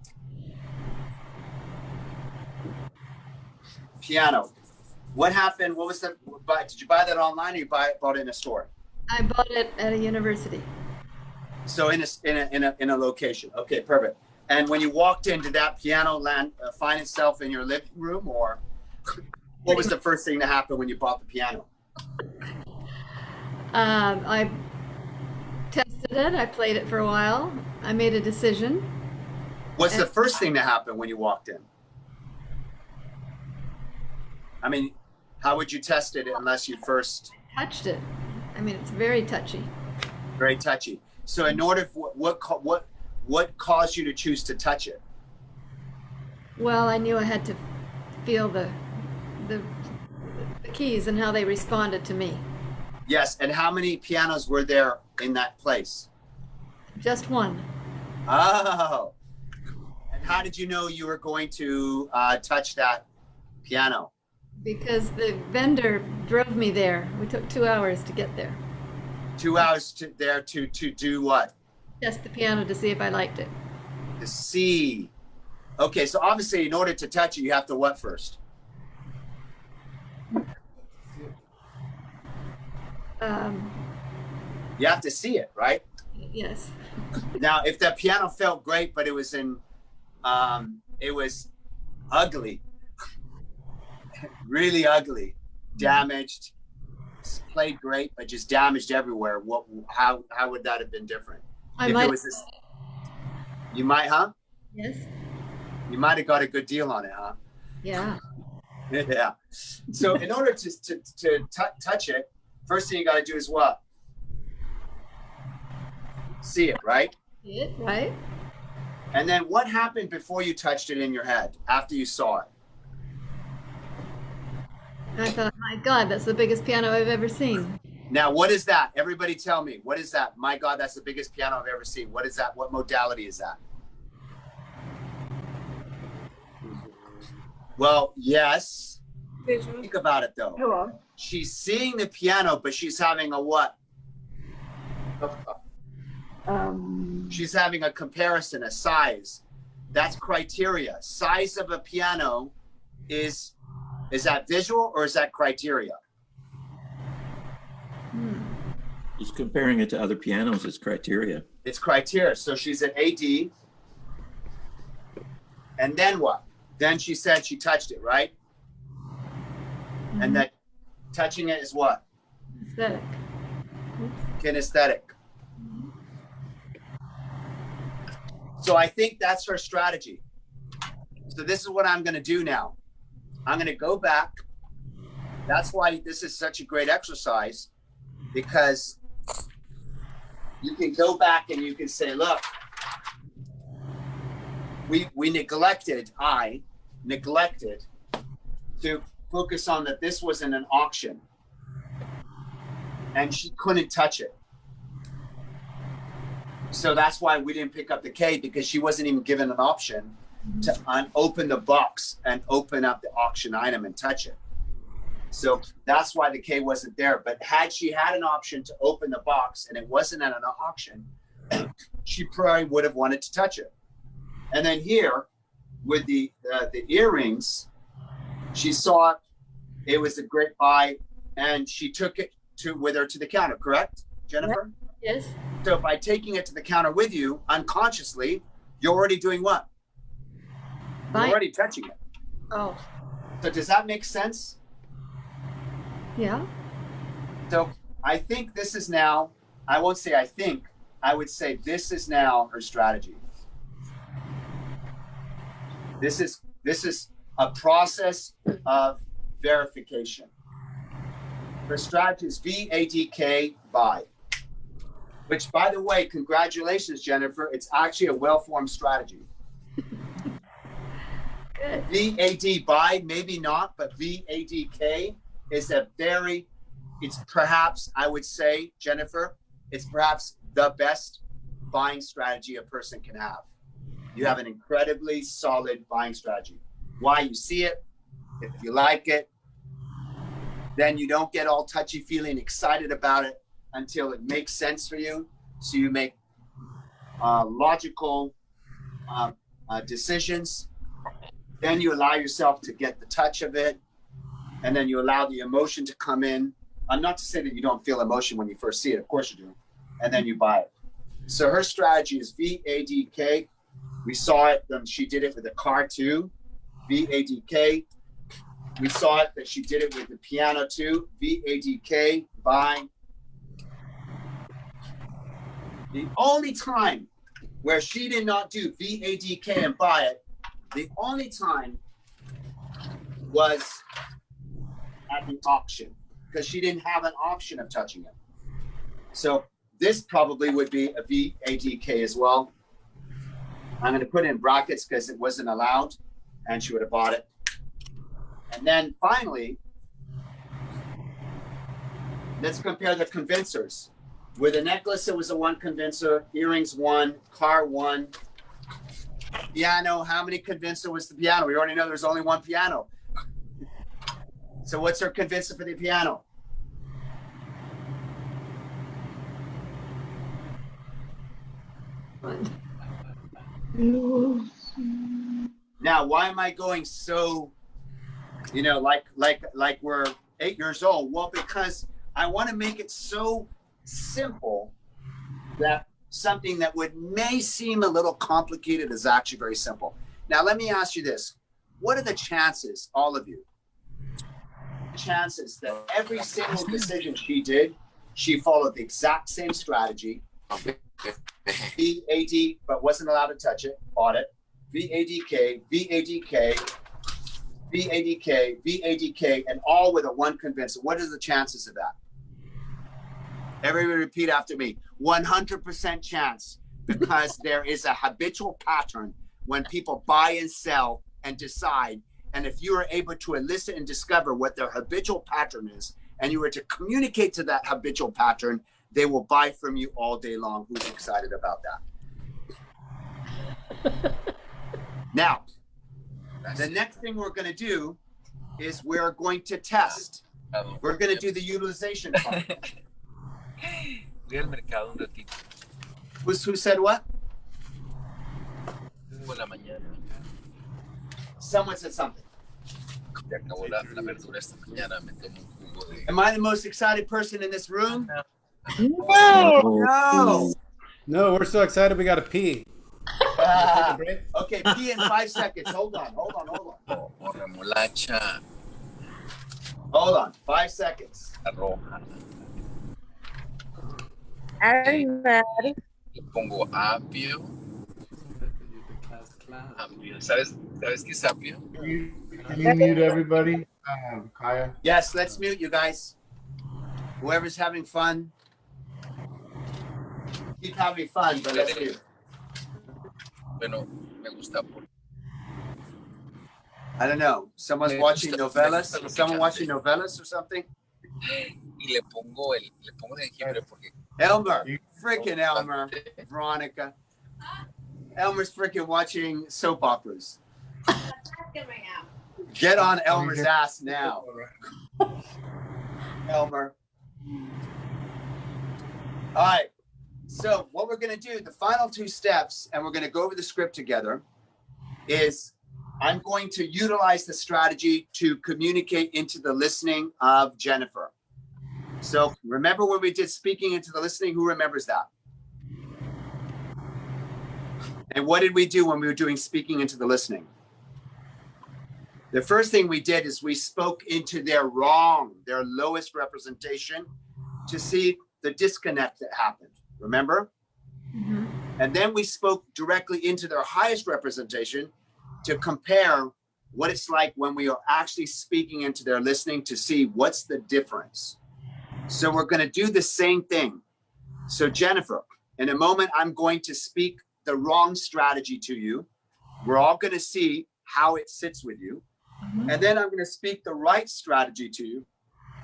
S1: Piano. What happened? What was that? Did you buy that online or you bought it in a store?
S8: I bought it at a university.
S1: So in a location. Okay, perfect. And when you walked in, did that piano find itself in your living room, or what was the first thing to happen when you bought the piano?
S8: I tested it. I played it for a while. I made a decision.
S1: What's the first thing to happen when you walked in? I mean, how would you test it unless you first
S8: touched it? I mean, it's very touchy.
S1: Very touchy. So in order for what caused you to choose to touch it?
S8: Well, I knew I had to feel the keys and how they responded to me.
S1: Yes, and how many pianos were there in that place?
S8: Just one.
S1: Oh. And how did you know you were going to touch that piano?
S8: Because the vendor drove me there. We took 2 hours to get there.
S1: 2 hours to do what?
S8: Test the piano to see if I liked it.
S1: To see. Okay, so obviously in order to touch it, you have to what first? You have to see it, right?
S8: Yes.
S1: Now, if the piano felt great, but it was it was ugly, really ugly, damaged, played great, but just damaged everywhere. How would that have been different?
S8: I might.
S1: You might, huh?
S8: Yes.
S1: You might have got a good deal on it, huh?
S8: Yeah.
S1: Yeah. So in order to touch it, first thing you got to do is what? See it, right?
S8: See it, right?
S1: And then what happened before you touched it in your head, after you saw it?
S8: I thought, my God, that's the biggest piano I've ever seen.
S1: Now, what is that? Everybody tell me, what is that? My God, that's the biggest piano I've ever seen. What is that? What modality is that? Well, yes.
S5: Visual.
S1: Think about it though.
S7: Hello.
S1: She's seeing the piano, but she's having a what? She's having a comparison, a size. That's criteria. Size of a piano is that visual or is that criteria?
S4: Just comparing it to other pianos is criteria.
S1: It's criteria. So she's at AD. And then what? Then she said she touched it, right? And that touching it is what?
S8: Aesthetic.
S1: Kinesthetic. So I think that's her strategy. So this is what I'm going to do now. I'm going to go back. That's why this is such a great exercise, because you can go back and you can say, look, I neglected to focus on that this wasn't an auction and she couldn't touch it. So that's why we didn't pick up the K, because she wasn't even given an option to open the box and open up the auction item and touch it. So that's why the K wasn't there. But had she had an option to open the box and it wasn't at an auction, she probably would have wanted to touch it. And then here with the earrings, she saw it was a great buy and she took it with her to the counter, correct, Jennifer?
S8: Yes.
S1: So by taking it to the counter with you, unconsciously, you're already doing what? You're already touching it.
S8: Oh.
S1: So does that make sense?
S8: Yeah.
S1: So I think this is now, I won't say I think, I would say this is now her strategy. This is a process of verification. Her strategy is VADK buy. Which, by the way, congratulations, Jennifer. It's actually a well-formed strategy.
S8: Good.
S1: VAD buy, maybe not, but VADK is it's perhaps, I would say, Jennifer, it's perhaps the best buying strategy a person can have. You have an incredibly solid buying strategy. Why? You see it, if you like it, then you don't get all touchy-feely and excited about it until it makes sense for you. So you make logical decisions. Then you allow yourself to get the touch of it. And then you allow the emotion to come in. Not to say that you don't feel emotion when you first see it. Of course you do. And then you buy it. So her strategy is VADK. We saw it. She did it with the car too. VADK. We saw it that she did it with the piano too. VADK, buy. The only time where she did not do VADK and buy it, the only time was at the auction, because she didn't have an option of touching it. So this probably would be a VADK as well. I'm going to put it in brackets because it wasn't allowed and she would have bought it. And then finally, let's compare the convincers. With a necklace, it was a 1 convincer, earrings 1, car 1. Piano, how many convincer was the piano? We already know there's only 1 piano. So what's her convincer for the piano? Now, why am I going so, like we're 8 years old? Well, because I want to make it so simple that something that may seem a little complicated is actually very simple. Now, let me ask you this. What are the chances, all of you, chances that every single decision she did, she followed the exact same strategy, VAD, but wasn't allowed to touch it, bought it, VADK, VADK, VADK, VADK, and all with a 1 convincer? What are the chances of that? Everybody repeat after me. 100% chance, because there is a habitual pattern when people buy and sell and decide, And if you are able to elicit and discover what their habitual pattern is, and you were to communicate to that habitual pattern, they will buy from you all day long. Who's excited about that? Now, the next thing we're going to do is we're going to test. We're going to do the utilization part. Who said what? Someone said something. Am I the most excited person in this room? No.
S3: No, we're so excited we got to pee.
S1: Okay, pee in 5 seconds. Hold on. Hold on. 5 seconds.
S13: Pongo apio. ¿Sabes qué es apio?
S12: Can you mute everybody? Kaya?
S1: Yes, let's mute you guys. Whoever's having fun, keep having fun, but let's mute.
S13: Bueno, me gusta.
S1: I don't know. Someone's watching novelas. Is someone watching novelas or something?
S13: Y le pongo de jengibre porque.
S1: Elmer, freaking Elmer, Veronica. Elmer's freaking watching soap operas. Get on Elmer's ass now. Elmer. All right. So what we're going to do, the final 2 steps, and we're going to go over the script together, is I'm going to utilize the strategy to communicate into the listening of Jennifer. So remember when we did speaking into the listening? Who remembers that? And what did we do when we were doing speaking into the listening? The first thing we did is we spoke into their lowest representation to see the disconnect that happened. Remember? Mm-hmm. And then we spoke directly into their highest representation to compare what it's like when we are actually speaking into their listening to see what's the difference. So we're going to do the same thing. So Jennifer, in a moment, I'm going to speak the wrong strategy to you. We're all going to see how it sits with you. Mm-hmm. And then I'm going to speak the right strategy to you.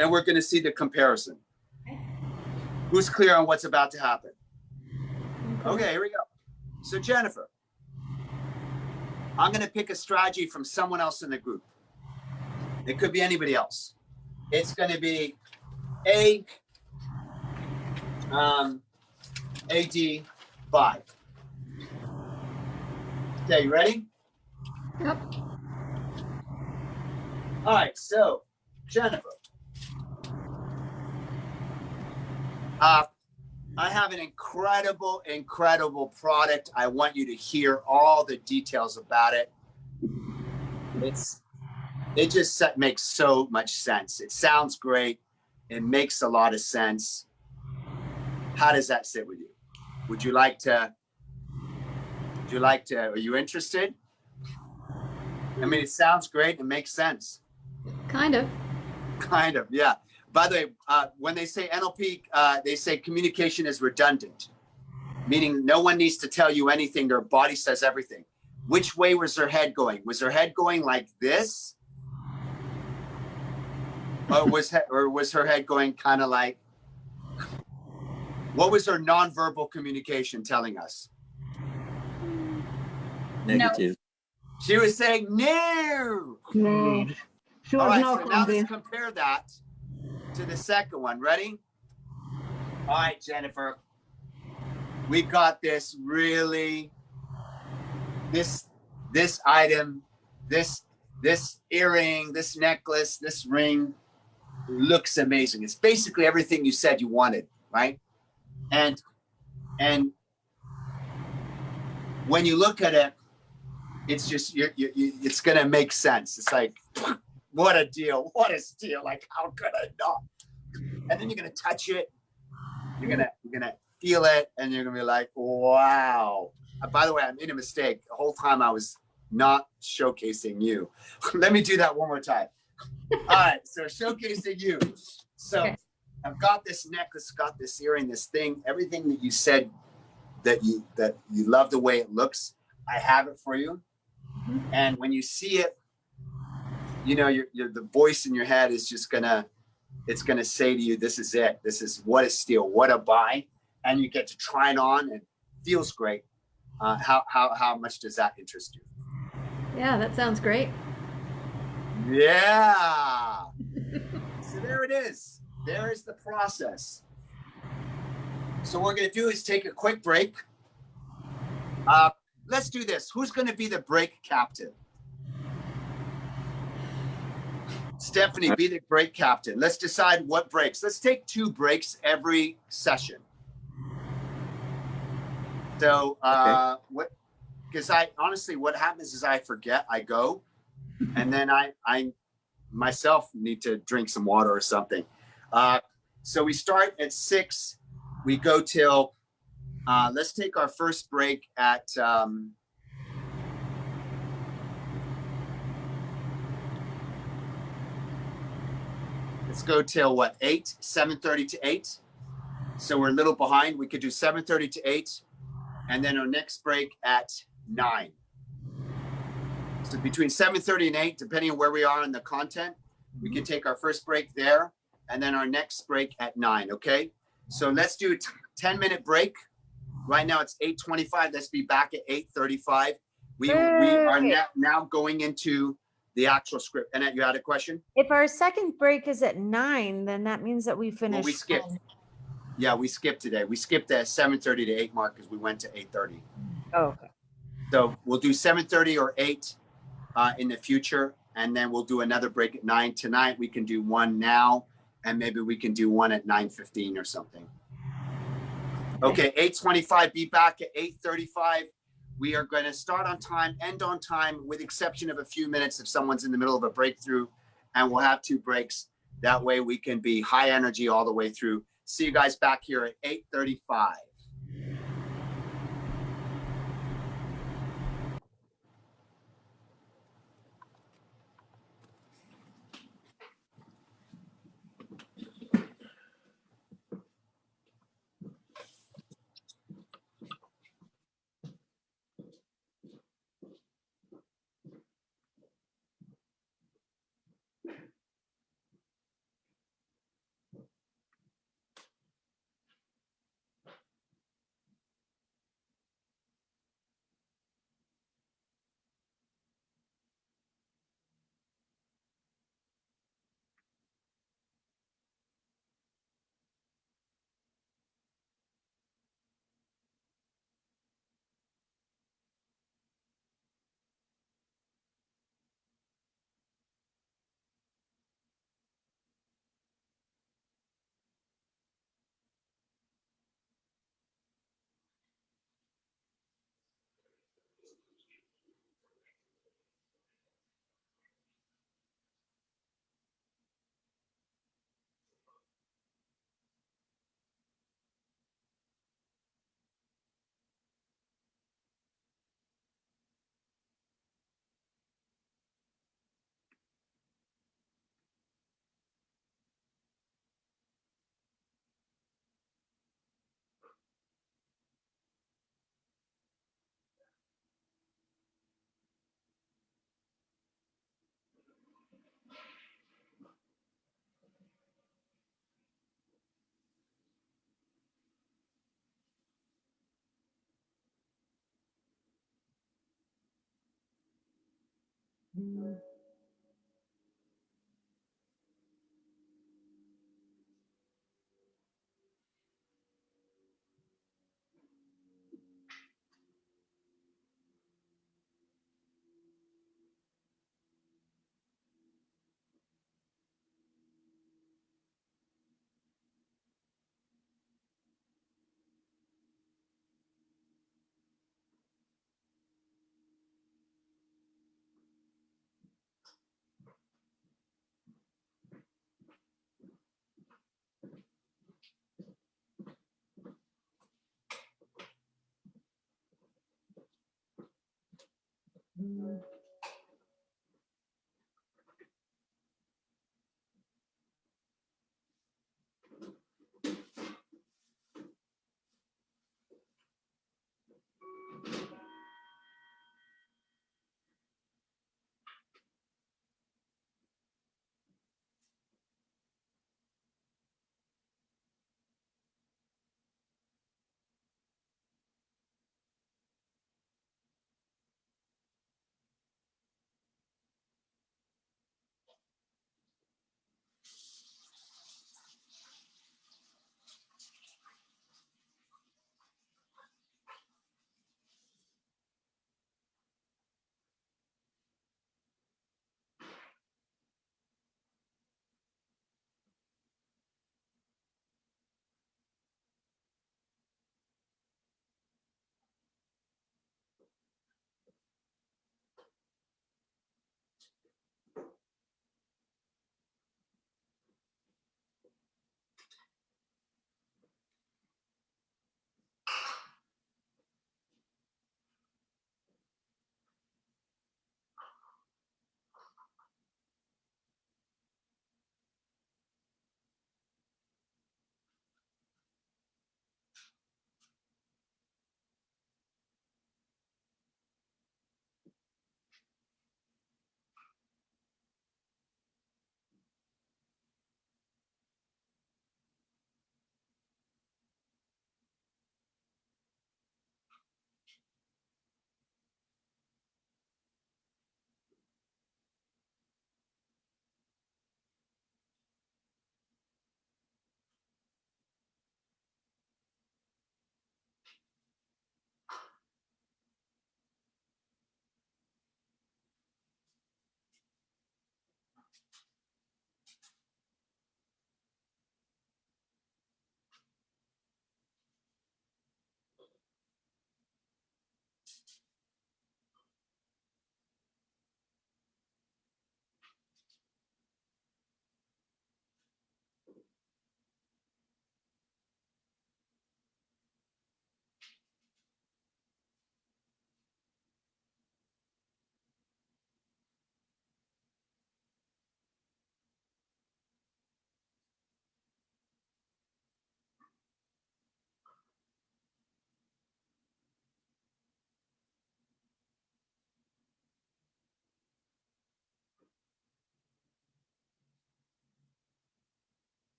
S1: And we're going to see the comparison. Who's clear on what's about to happen? Okay, here we go. So Jennifer, I'm going to pick a strategy from someone else in the group. It could be anybody else. It's going to be AD 5. Okay, you ready?
S8: Yep.
S1: All right, so Jennifer, I have an incredible product. I want you to hear all the details about it. It just makes so much sense. It sounds great. It makes a lot of sense. How does that sit with you? Are you interested? I mean, it sounds great. It makes sense.
S8: Kind of,
S1: yeah. By the way, when they say NLP, they say communication is redundant, meaning no one needs to tell you anything. Their body says everything. Which way was her head going? Was her head going like this? Or was her head going kind of like, what was her nonverbal communication telling us?
S4: Negative.
S5: No.
S1: She was saying no.
S7: No. She was
S1: All right,
S7: not
S1: so now let's
S7: convinced.
S1: compare that to the second one. Ready? All right, Jennifer. We got this this item, this earring, this necklace, this ring looks amazing. It's basically everything you said you wanted, right? And when you look at it, it's just it's gonna make sense. It's like, what a deal! What a steal! Like, how could I not? And then you're gonna touch it. You're gonna feel it, and you're gonna be like, wow. By the way, I made a mistake. The whole time I was not showcasing you. Let me do that one more time. All right, so showcasing you. So okay. I've got this necklace, got this earring, this thing, everything that you said that you love the way it looks. I have it for you. Mm-hmm. And when you see it, the voice in your head is just it's gonna say to you, this is it. This is what a steal, what a buy, and you get to try it on, and it feels great. How much does that interest you?
S8: Yeah, that sounds great.
S1: Yeah. So there it is. There is the process. So what we're going to do is take a quick break. Let's do this. Who's going to be the break captain? Stephanie, be the break captain. Let's decide what breaks. Let's take 2 breaks every session. So because I honestly, what happens is I forget, I go, and then I myself need to drink some water or something. So we start at 6, we go till, let's take our first break at, let's go till what, 8, 7:30 to 8. So we're a little behind. We could do 7:30 to 8, and then our next break at 9. So between 7:30 and 8, depending on where we are in the content, we can take our first break there, and then our next break at 9, okay? So let's do a 10-minute break. Right now it's 8:25. Let's be back at 8:35. We are now going into the actual script. Annette, you had a question?
S6: If our second break is at 9, then that means that we finished.
S1: Well, we skipped. Yeah, we skipped today. We skipped the 7:30 to 8 mark because we went to 8:30.
S6: Oh, okay.
S1: So we'll do 7:30 or 8 in the future, and then we'll do another break at 9. Tonight we can do one now, and maybe we can do one at 9:15 or something. Okay, 8:25. Be back at 8:35. We are going to start on time, end on time, with exception of a few minutes if someone's in the middle of a breakthrough, and we'll have 2 breaks. That way we can be high energy all the way through. See you guys back here at 8:35.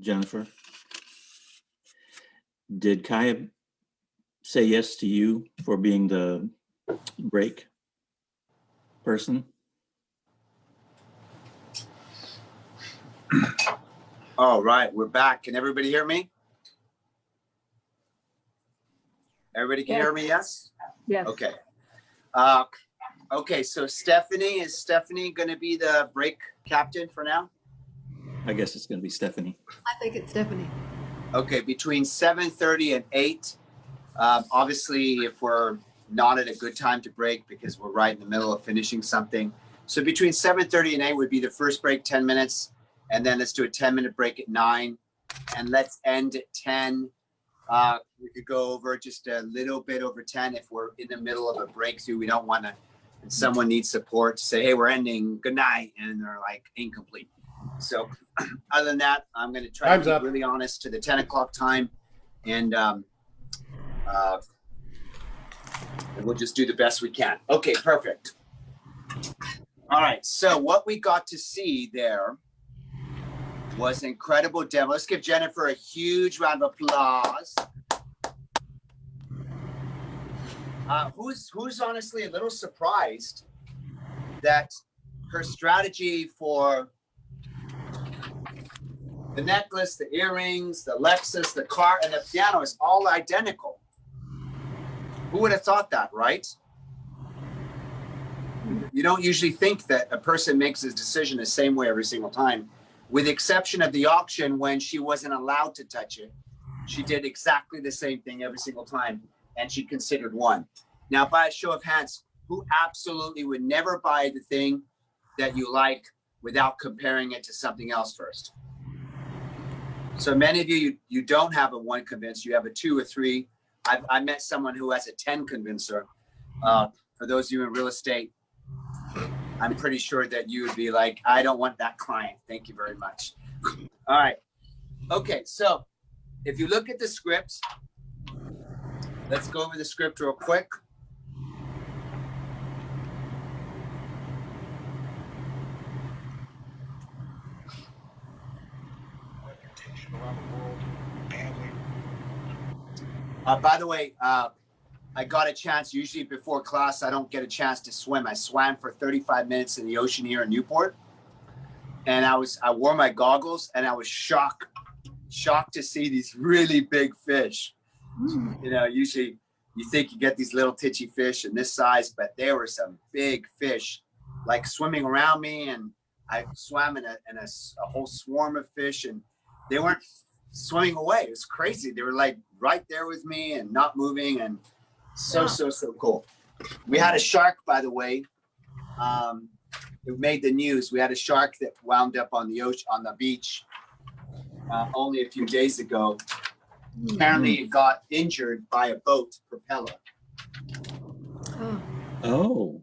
S4: Jennifer, did Kaya say yes to you for being the break person?
S1: All right, we're back. Can everybody hear me? Everybody can hear me, yes?
S7: Yes.
S1: Okay. Okay, so Stephanie, is Stephanie going to be the break captain for now?
S4: I guess it's going to be Stephanie.
S8: I think it's Stephanie.
S1: Okay, between 7:30 and 8. Obviously, if we're not at a good time to break because we're right in the middle of finishing something. So between 7:30 and 8 would be the first break, 10 minutes. And then let's do a 10-minute break at 9. And let's end at 10. We could go over just a little bit over 10 if we're in the middle of a breakthrough. We don't want to, and someone needs support to say, hey, we're ending, good night. And they're like incomplete. So other than that, I'm going to try to be really honest to the 10 o'clock time. And we'll just do the best we can. Okay, perfect. All right, so what we got to see there was an incredible demo. Let's give Jennifer a huge round of applause. Who's honestly a little surprised that her strategy for the necklace, the earrings, the Lexus, the car, and the piano is all identical? Who would have thought that, right? You don't usually think that a person makes his decision the same way every single time. With the exception of the auction when she wasn't allowed to touch it. She did exactly the same thing every single time, and she considered one. Now, by a show of hands, who absolutely would never buy the thing that you like without comparing it to something else first? So many of you don't have a 1 convince, you have a 2 or 3. I met someone who has a 10 convincer. For those of you in real estate, I'm pretty sure that you would be like, I don't want that client. Thank you very much. All right. Okay, so if you look at the script, let's go over the script real quick. By the way, I got a chance, usually before class, I don't get a chance to swim. I swam for 35 minutes in the ocean here in Newport. And I wore my goggles and I was shocked to see these really big fish. You know, usually you think you get these little titchy fish in this size, but there were some big fish like swimming around me, and I swam in a whole swarm of fish, and they weren't swimming away. It was crazy. They were like right there with me and not moving, and so cool. We had a shark, by the way. It made the news. We had a shark that wound up on the ocean, on the beach, only a few days ago. Apparently, it got injured by a boat propeller.
S4: Oh.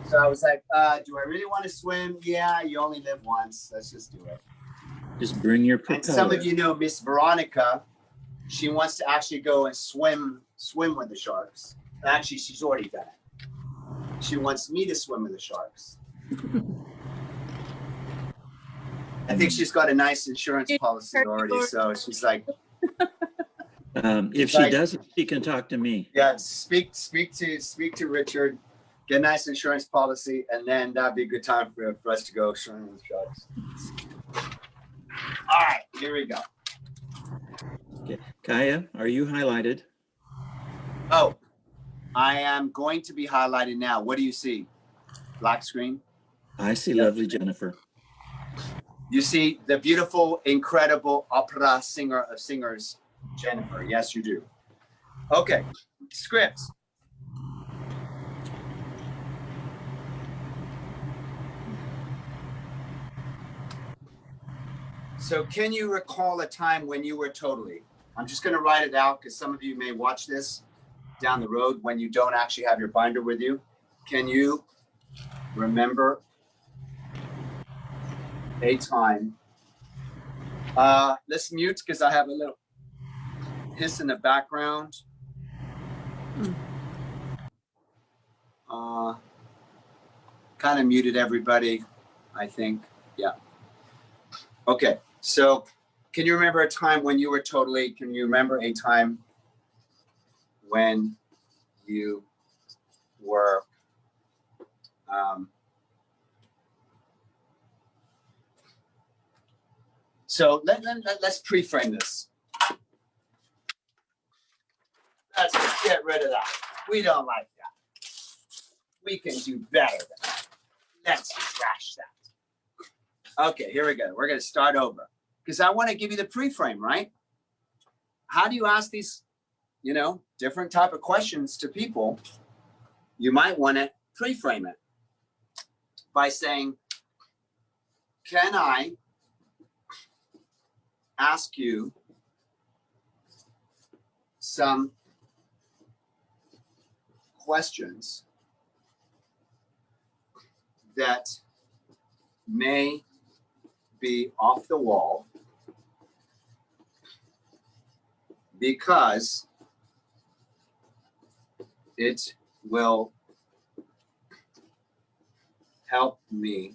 S1: So I was like, do I really want to swim? Yeah, you only live once. Let's just do it.
S4: Just bring your propeller.
S1: And some of you know Miss Veronica. She wants to actually go and swim with the sharks. Actually, she's already done it. She wants me to swim with the sharks. I think she's got a nice insurance policy already, so she's like.
S4: If she doesn't, she can talk to me.
S1: Yeah, speak to Richard, get a nice insurance policy, and then that'd be a good time for us to go swimming with sharks. All right, here we go.
S4: Okay. Kaya, are you highlighted?
S1: Oh, I am going to be highlighted now. What do you see? Black screen?
S4: I see lovely Jennifer.
S1: You see the beautiful, incredible opera singer of singers, Jennifer. Yes, you do. Okay, script. So can you recall a time when you were totally, I'm just going to write it out because some of you may watch this down the road when you don't actually have your binder with you. Can you remember a time? Let's mute because I have a little hiss in the background. Kind of muted everybody, I think. Yeah. Okay. So can you remember a time when you were can you remember a time when you were so let's pre-frame this. Let's just get rid of that. We don't like that. We can do better than that. Let's trash that. Okay, here we go. We're going to start over because I want to give you the pre-frame, right? How do you ask these, different type of questions to people? You might want to pre-frame it by saying, can I ask you some questions that may be off the wall because it will help me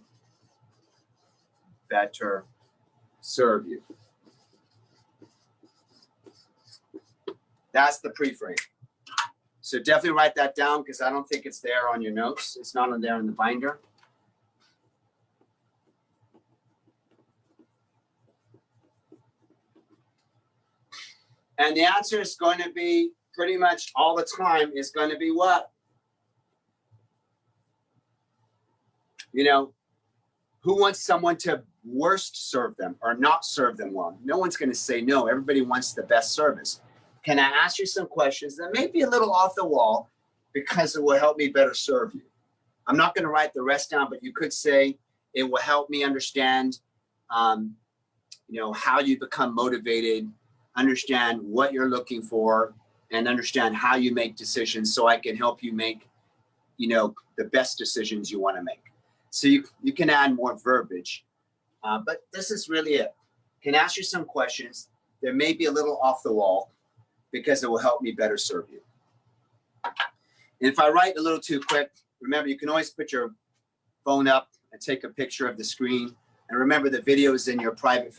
S1: better serve you. That's the pre-frame. So definitely write that down because I don't think it's there on your notes. It's not on there in the binder. And the answer is going to be pretty much all the time is going to be what? Who wants someone to worst serve them or not serve them well? No one's going to say no. Everybody wants the best service. Can I ask you some questions that may be a little off the wall because it will help me better serve you? I'm not going to write the rest down, but you could say it will help me understand, how you become motivated, understand what you're looking for, and understand how you make decisions so I can help you make, the best decisions you want to make. So you can add more verbiage, but this is really it. Can ask you some questions that may be a little off the wall because it will help me better serve you. And if I write a little too quick, remember, you can always put your phone up and take a picture of the screen. And remember, the video is in your private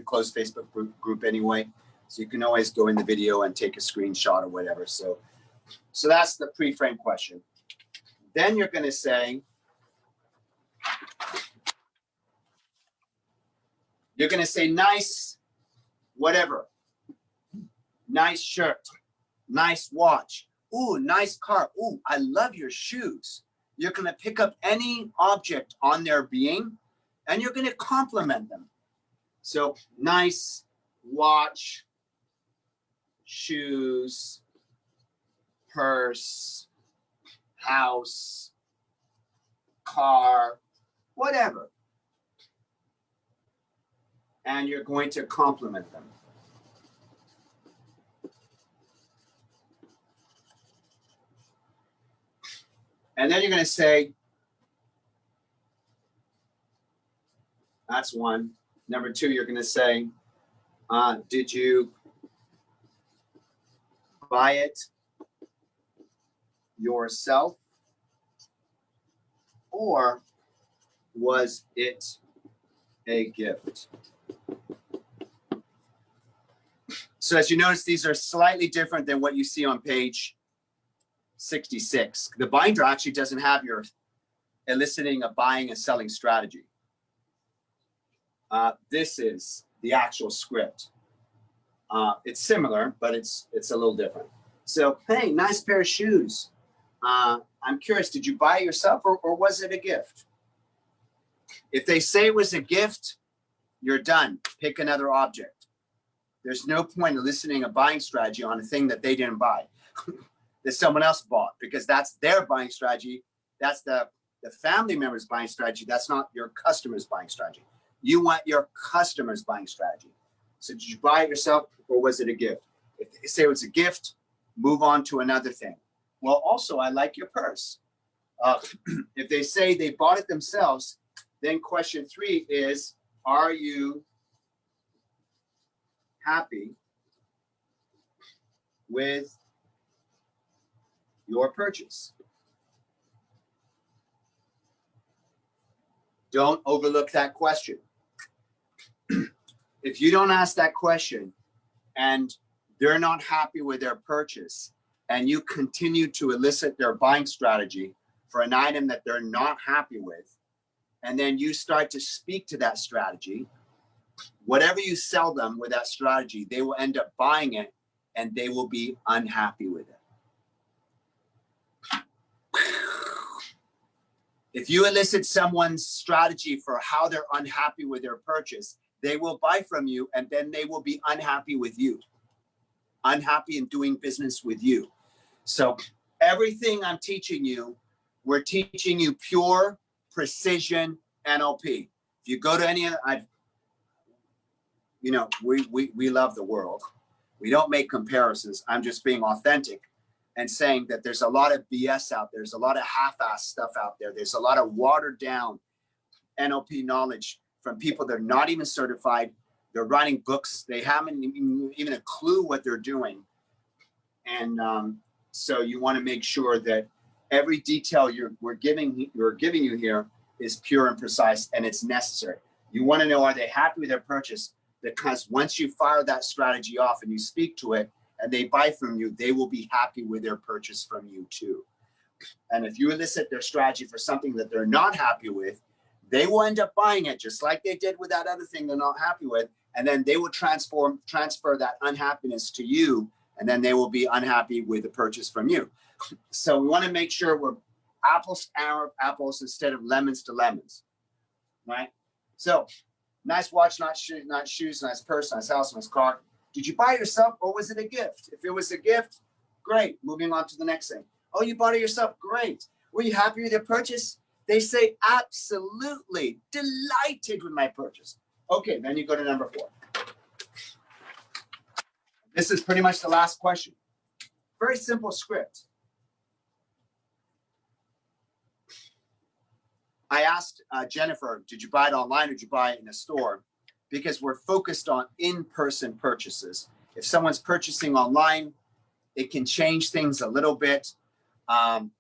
S1: closed Facebook group anyway. So you can always go in the video and take a screenshot or whatever. So that's the pre-frame question. Then you're going to say, nice, whatever. Nice shirt, nice watch. Ooh, nice car. Ooh, I love your shoes. You're going to pick up any object on their being and you're going to compliment them. So nice watch, shoes, purse, house, car, whatever. And you're going to compliment them. And then you're going to say, that's one. Number two, you're going to say, did you buy it yourself? Or was it a gift? So as you notice, these are slightly different than what you see on page 66. The binder actually doesn't have your eliciting a buying and selling strategy. This is the actual script. It's similar, but it's a little different. So, hey, nice pair of shoes. I'm curious, did you buy it yourself or was it a gift? If they say it was a gift, you're done. Pick another object. There's no point in eliciting a buying strategy on a thing that they didn't buy. That someone else bought, because that's their buying strategy. That's the family member's buying strategy. That's not your customer's buying strategy. You want your customer's buying strategy. So did you buy it yourself or was it a gift? If they say it was a gift, move on to another thing. Well, also, I like your purse. If they say they bought it themselves, then question 3 is, are you happy with your purchase? Don't overlook that question. if you don't ask that question and they're not happy with their purchase, and you continue to elicit their buying strategy for an item that they're not happy with, and then you start to speak to that strategy, whatever you sell them with that strategy, they will end up buying it and they will be unhappy with it. If you elicit someone's strategy for how they're unhappy with their purchase, they will buy from you and then they will be unhappy with you, unhappy in doing business with you. So everything I'm teaching you, we're teaching you pure precision NLP. If you go to any of we love the world. We don't make comparisons. I'm just being authentic and saying that there's a lot of BS out there. There's a lot of half-assed stuff out there. There's a lot of watered down NLP knowledge from people that are not even certified. They're writing books. They haven't even a clue what they're doing. And so you want to make sure that every detail we're giving you here is pure and precise, and it's necessary. You want to know, are they happy with their purchase? Because once you fire that strategy off and you speak to it and they buy from you, they will be happy with their purchase from you too. And if you elicit their strategy for something that they're not happy with, they will end up buying it just like they did with that other thing they're not happy with. And then they will transfer that unhappiness to you, and then they will be unhappy with the purchase from you. So we want to make sure we're apples to apples instead of lemons to lemons, right? So nice watch, not shoes, nice purse, nice house, nice car. Did you buy it yourself or was it a gift? If it was a gift, great. Moving on to the next thing. Oh, you bought it yourself? Great. Were you happy with your purchase? They say, absolutely, delighted with my purchase. Okay, then you go to number 4. This is pretty much the last question. Very simple script. I asked Jennifer, did you buy it online or did you buy it in a store? Because we're focused on in-person purchases. If someone's purchasing online, it can change things a little bit.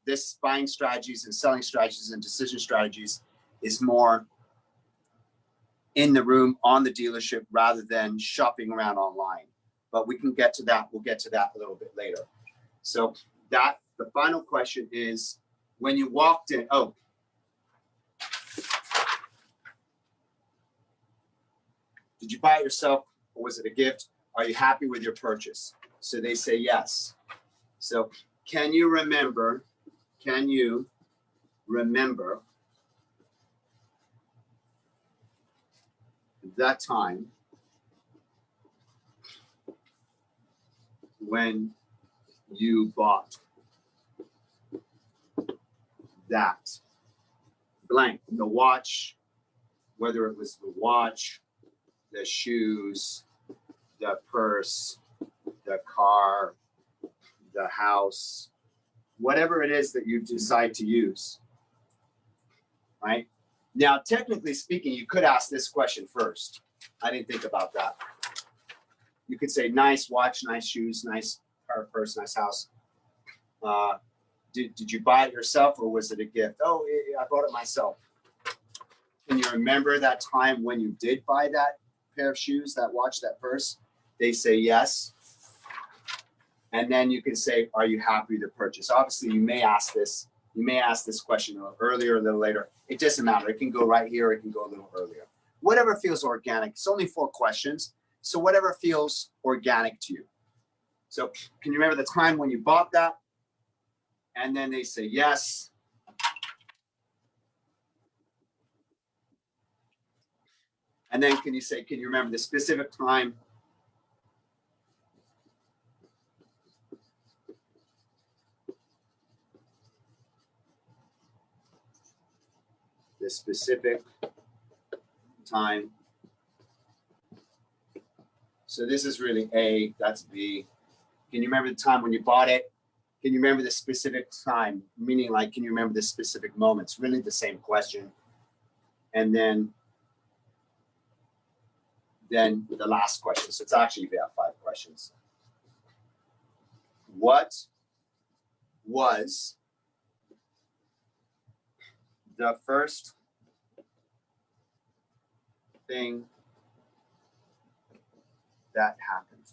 S1: This buying strategies and selling strategies and decision strategies is more in the room on the dealership rather than shopping around online. But we can get to that. We'll get to that a little bit later. So the final question is, when you walked in, did you buy it yourself or was it a gift? Are you happy with your purchase? So they say yes. So can you remember that time when you bought that blank, the watch, whether it was the watch, the shoes, the purse, the car, the house, whatever it is that you decide to use, right? Now, technically speaking, you could ask this question first. I didn't think about that. You could say, nice watch, nice shoes, nice car, purse, nice house. Did you buy it yourself or was it a gift? Oh, I bought it myself. Can you remember that time when you did buy that pair of shoes, that watch, that purse? They say yes. And then you can say, are you happy with the purchase? Obviously, you may ask this question a little earlier, a little later. It doesn't matter. It can go right here. It can go a little earlier. Whatever feels organic. It's only 4 questions. So whatever feels organic to you. So can you remember the time when you bought that? And then they say yes. And then can you remember the specific time? The specific time. So this is really A, that's B. Can you remember the time when you bought it? Can you remember the specific time? Meaning, like, can you remember the specific moments? Really the same question. And then the last question. So it's actually, we have 5 questions. What was the first thing that happened?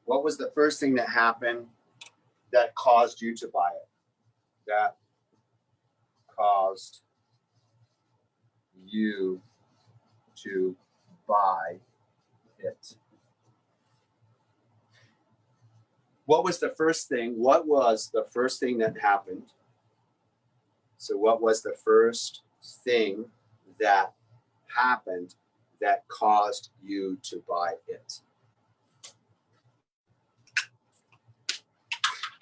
S1: What was the first thing that happened that caused you to buy it? That caused you to buy it. What was the first thing? What was the first thing that happened? So what was the first thing that happened that caused you to buy it?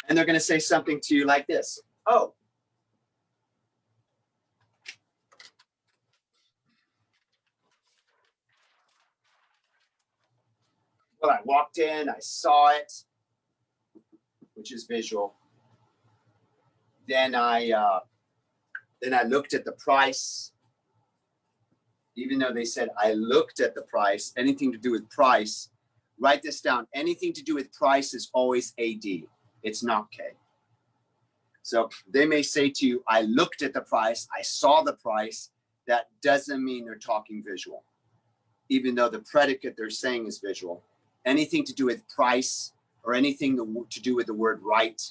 S1: And they're going to say something to you like this. Oh, well, I walked in, I saw it, which is visual. Then I looked at the price. Even though they said I looked at the price, anything to do with price, write this down. Anything to do with price is always AD. It's not K. So they may say to you, I looked at the price, I saw the price. That doesn't mean they're talking visual, even though the predicate they're saying is visual. Anything to do with price or anything to do with the word right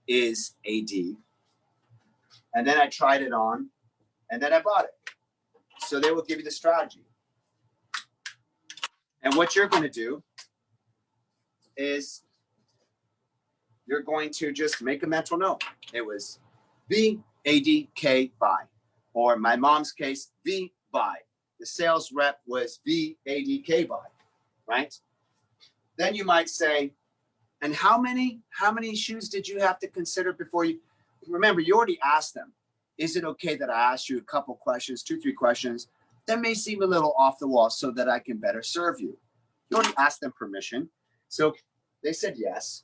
S1: is AD. And then I tried it on, and then I bought it. So they will give you the strategy. And what you're going to do is you're going to just make a mental note. It was VADK buy, or in my mom's case, V buy. The sales rep was VADK buy, right? Then you might say, and how many shoes did you have to consider before you? Remember, you already asked them. Is it okay that I ask you a couple questions, 2-3 questions that may seem a little off the wall so that I can better serve you? You already asked them permission. So they said yes.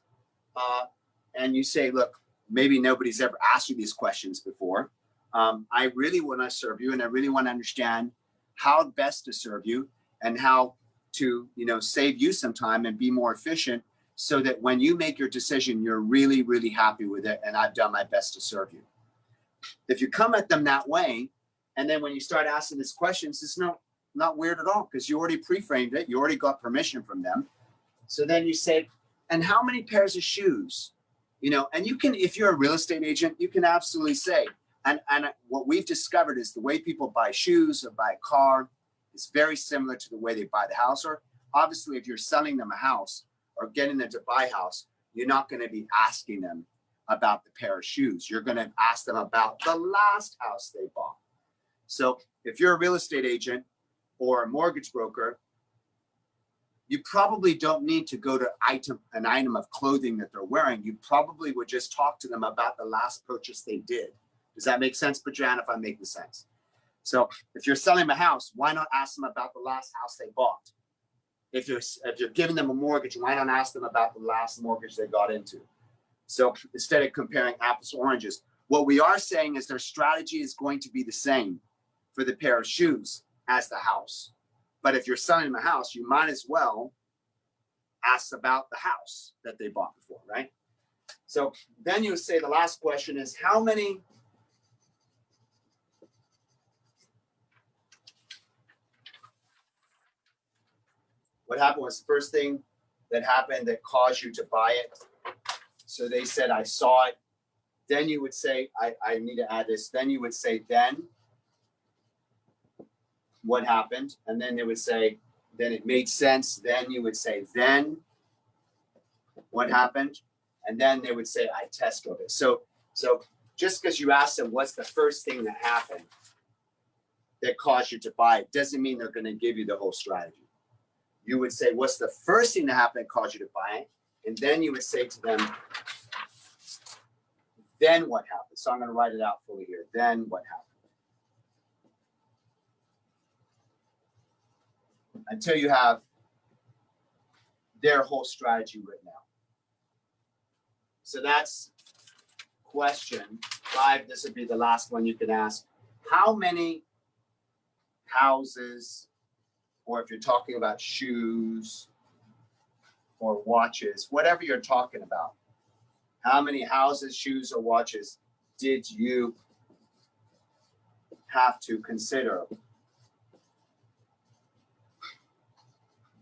S1: And you say, look, maybe nobody's ever asked you these questions before. I really want to serve you, and I really want to understand how best to serve you and how to, save you some time and be more efficient so that when you make your decision, you're really, really happy with it, and I've done my best to serve you. If you come at them that way, and then when you start asking these questions, it's not weird at all because you already pre-framed it. You already got permission from them. So then you say, and how many pairs of shoes? And you can, if you're a real estate agent, you can absolutely say, and what we've discovered is the way people buy shoes or buy a car is very similar to the way they buy the house. Or obviously, if you're selling them a house or getting them to buy a house, you're not going to be asking them about the pair of shoes. You're going to ask them about the last house they bought. So if you're a real estate agent or a mortgage broker, you probably don't need to go to an item of clothing that they're wearing. You probably would just talk to them about the last purchase they did. Does that make sense, Pajan, if I'm making sense? So if you're selling a house, why not ask them about the last house they bought? If you're giving them a mortgage, why not ask them about the last mortgage they got into? So instead of comparing apples to oranges, what we are saying is their strategy is going to be the same for the pair of shoes as the house. But if you're selling them a house, you might as well ask about the house that they bought before, right? So then you say the last question is, how many what happened was the first thing that happened that caused you to buy it. So they said, I saw it. Then you would say, I need to add this. Then you would say, then what happened? And then they would say, then it made sense. Then you would say, then what happened? And then they would say, I test drove it. So just because you ask them what's the first thing that happened that caused you to buy it, doesn't mean they're going to give you the whole strategy. You would say, what's the first thing that happened that caused you to buy it? And then you would say to them, then what happened? So I'm going to write it out fully here. Then what happened? Until you have their whole strategy written out. So that's question 5. This would be the last one you can ask. How many houses, or if you're talking about shoes or watches, whatever you're talking about, how many houses, shoes, or watches did you have to consider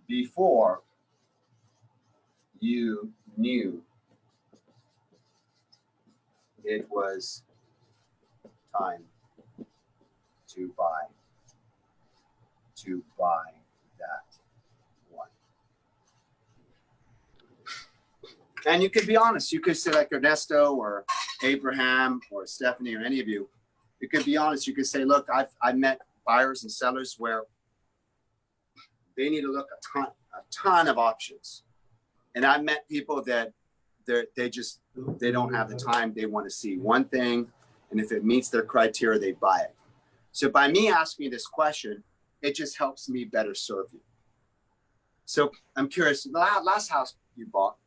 S1: before you knew it was time to buy that one. And you could be honest. You could say like Ernesto or Abraham or Stephanie or any of you. You could be honest. You could say, look, I've met buyers and sellers where they need to look a ton of options. And I've met people that they don't have the time. They want to see one thing. And if it meets their criteria, they buy it. So by me asking you this question, it just helps me better serve you. So I'm curious, the last house you bought,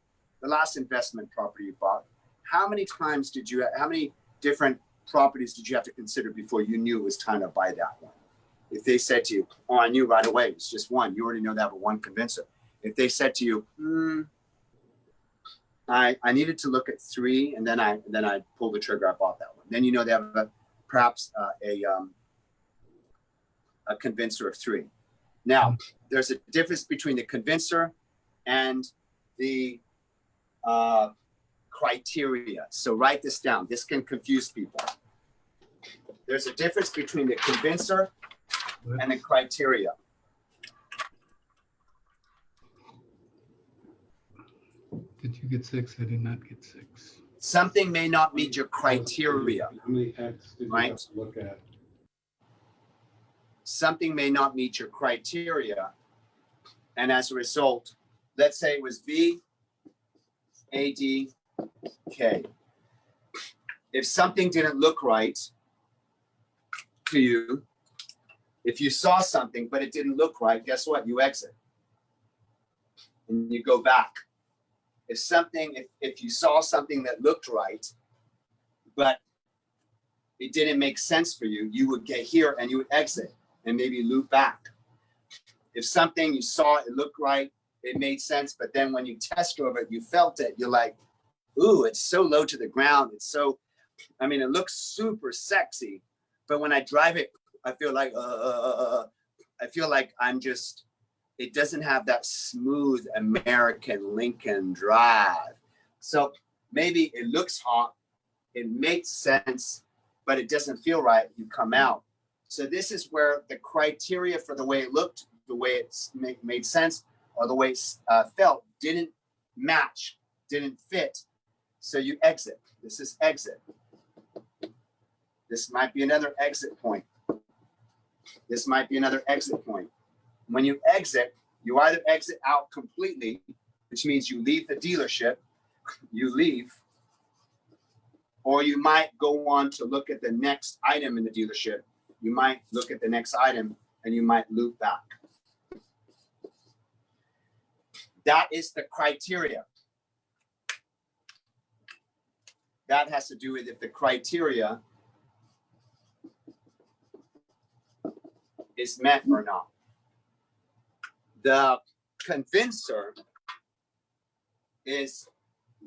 S1: the last investment property you bought, how many different properties did you have to consider before you knew it was time to buy that one? If they said to you, oh, I knew right away, it's just one, you already know that, but one convincer. If they said to you, I needed to look at 3, and then I pulled the trigger, I bought that one. Then you know they have perhaps a convincer of 3. Now, there's a difference between the convincer and the criteria. So write this down. This can confuse people. There's a difference between the convincer and the criteria.
S3: Did you get 6? I did not get 6.
S1: Something may not meet your criteria.
S3: How many X did you
S1: right?
S3: have to look at?
S1: Something may not meet your criteria. And as a result, let's say it was V, A, D, K. If something didn't look right to you, if you saw something, but it didn't look right, guess what? You exit and you go back. If you saw something that looked right, but it didn't make sense for you, you would get here and you would exit and maybe loop back. If something you saw, it looked right, it made sense, but then when you test drove it, you felt it, you're like, ooh, it's so low to the ground. It's so, it looks super sexy, but when I drive it, I feel like, it doesn't have that smooth American Lincoln drive. So maybe it looks hot, it makes sense, but it doesn't feel right, you come out. So this is where the criteria for the way it looked, the way it made sense, or the way it felt didn't match, didn't fit. So you exit. This is exit. This might be another exit point. This might be another exit point. When you exit, you either exit out completely, which means you leave the dealership, you leave, or you might go on to look at the next item in the dealership. You might look at the next item and you might loop back. That is the criteria. That has to do with if the criteria is met or not. The convincer is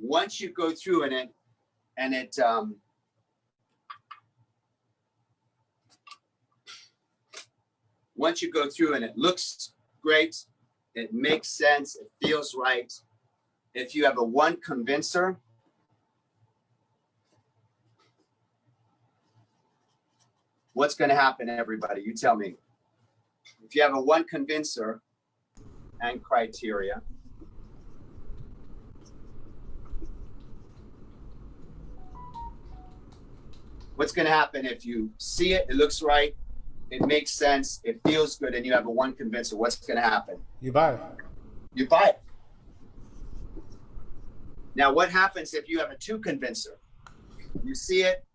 S1: once you go through once you go through and it looks great, it makes sense, it feels right. If you have a 1 convincer, what's going to happen, everybody? You tell me. If you have a 1 convincer and criteria, what's going to happen if you see it, it looks right, it makes sense, it feels good, and you have a 1 convincer? What's going to happen?
S3: You buy it.
S1: You buy it. Now, what happens if you have a 2 convincer? You see it,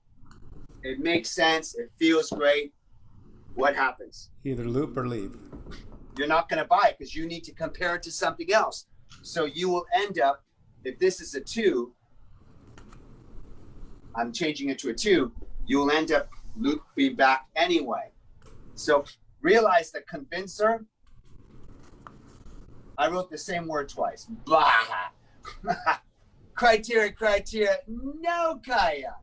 S1: it makes sense, it feels great. What happens?
S3: Either loop or leave.
S1: You're not going to buy it because you need to compare it to something else. So you will end up, if this is a 2, I'm changing it to a 2, you will end up looping back anyway. So realize the convincer, I wrote the same word twice. Blah. Criteria. No, Kaya.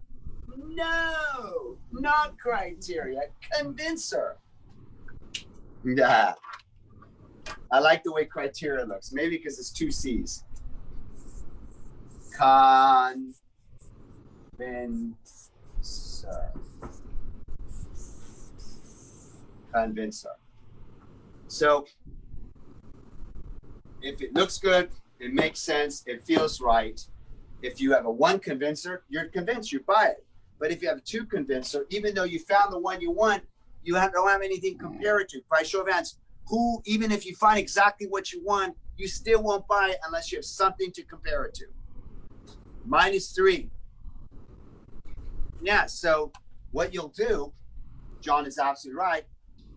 S1: No, not criteria. Convincer. Yeah. I like the way criteria looks. Maybe because it's 2 C's. Convincer. Convincer. So if it looks good, it makes sense, it feels right. If you have a 1 convincer, you're convinced, you buy it. But if you have a 2 convincer, even though you found the one you want, you don't have anything to compare it to. By show of hands, who, even if you find exactly what you want, you still won't buy it unless you have something to compare it to. -3. Yeah, so what you'll do, John is absolutely right,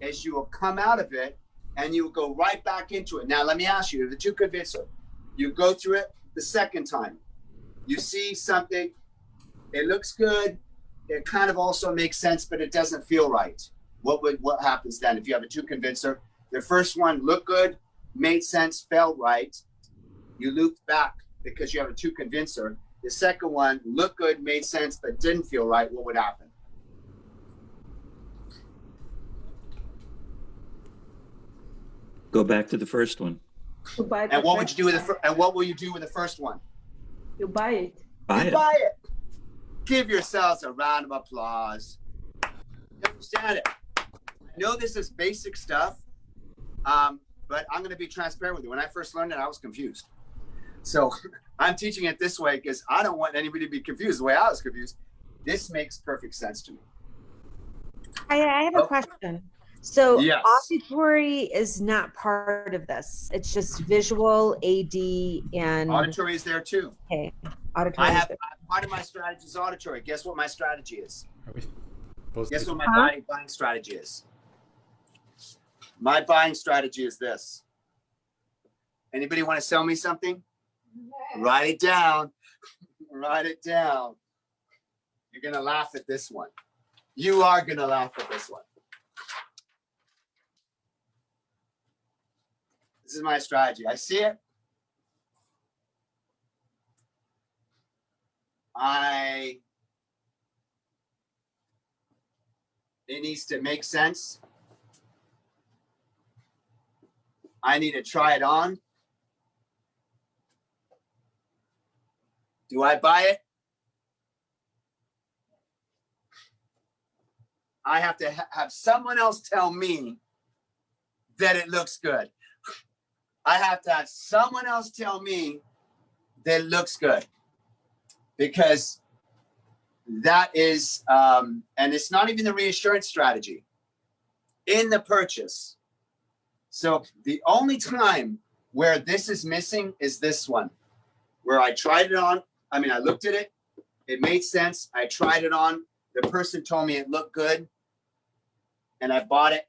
S1: is you will come out of it and you will go right back into it. Now, let me ask you, the 2 convincer, you go through it the second time. You see something, it looks good, it kind of also makes sense, but it doesn't feel right. What happens then if you have a 2 convincer? The first one looked good, made sense, felt right. You looped back because you have a 2 convincer. The second one looked good, made sense, but didn't feel right. What would happen?
S4: Go back to the first one.
S1: And what would you do with and what will you do with the first one?
S7: You buy it.
S1: Buy it. Give yourselves a round of applause. You understand it? I know this is basic stuff, but I'm going to be transparent with you. When I first learned it, I was confused. So I'm teaching it this way because I don't want anybody to be confused the way I was confused. This makes perfect sense to me.
S6: I have a question. So
S1: Yes.
S6: auditory is not part of this. It's just visual, AD, and
S1: Auditory is there too.
S6: Okay, auditory.
S1: Part of my strategy is auditory. Guess what my strategy is? Guess what my buying strategy is? My buying strategy is this. Anybody want to sell me something? Write it down. Write it down. You're going to laugh at this one. You are going to laugh at this one. This is my strategy. I see it. It needs to make sense. I need to try it on. Do I buy it? I have to have someone else tell me that it looks good. I have to have someone else tell me that it looks good. Because that is, and it's not even the reassurance strategy in the purchase. So the only time where this is missing is this one, where I tried it on. I mean, I looked at it. It made sense. I tried it on. The person told me it looked good. And I bought it.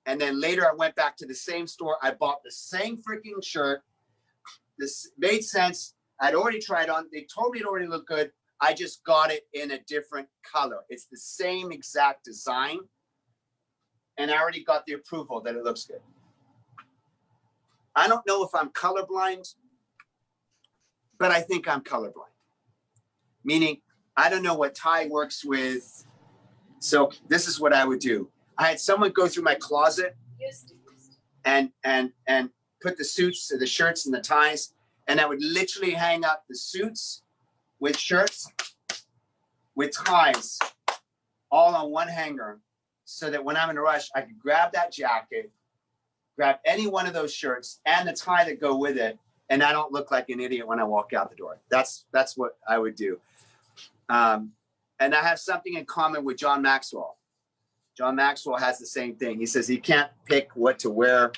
S1: And then later I went back to the same store. I bought the same freaking shirt. This made sense. I'd already tried on. They told me it already looked good. I just got it in a different color. It's the same exact design. And I already got the approval that it looks good. I don't know if I'm colorblind, but I think I'm colorblind. Meaning, I don't know what Ty works with. So this is what I would do. I had someone go through my closet and put the suits, the shirts, and the ties, and I would literally hang up the suits with shirts, with ties, all on one hanger, so that when I'm in a rush, I could grab that jacket, grab any one of those shirts and the tie that go with it, and I don't look like an idiot when I walk out the door. That's what I would do. And I have something in common with John Maxwell. John Maxwell has the same thing. He says he can't pick what to wear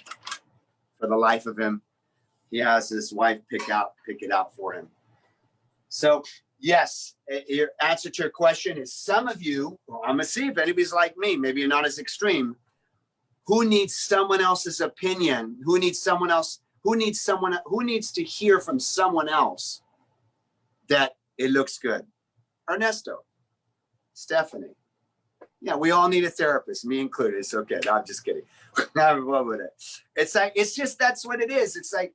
S1: for the life of him. He has his wife pick it out for him. So yes, your answer to your question is some of you, well, I'm gonna see if anybody's like me, maybe you're not as extreme, who needs someone else's opinion, who needs to hear from someone else that it looks good. Ernesto, Stephanie. Yeah, we all need a therapist, me included. It's okay. No, I'm just kidding. I'm in love with it. It's like, it's just, that's what it is. It's like,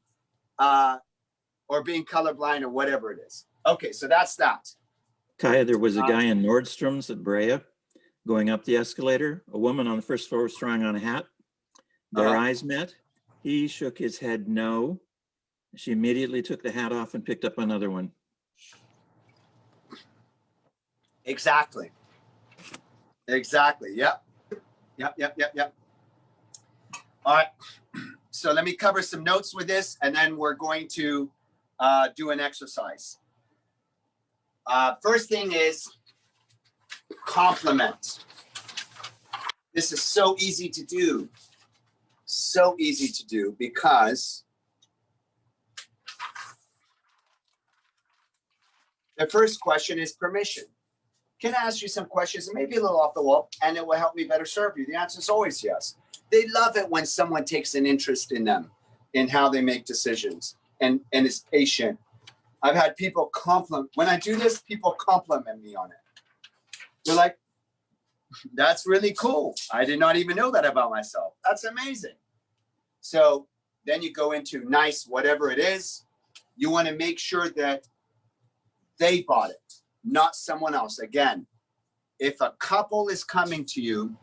S1: or being colorblind or whatever it is. Okay, so that's that.
S4: Kaya, there was a guy in Nordstrom's at Brea going up the escalator. A woman on the first floor was trying on a hat. Their eyes met. He shook his head no. She immediately took the hat off and picked up another one.
S1: Exactly. Exactly. Yep. Yep. All right. So let me cover some notes with this, and then we're going to do an exercise. First thing is compliment. This is so easy to do. So easy to do because the first question is permission. Can I ask you some questions, and maybe a little off the wall, and it will help me better serve you? The answer is always yes. They love it when someone takes an interest in them, in how they make decisions, and is patient. I've had people compliment, when I do this, people compliment me on it. They're like, that's really cool. I did not even know that about myself. That's amazing. So then you go into nice, whatever it is. You want to make sure that they bought it, not someone else. Again, if a couple is coming to you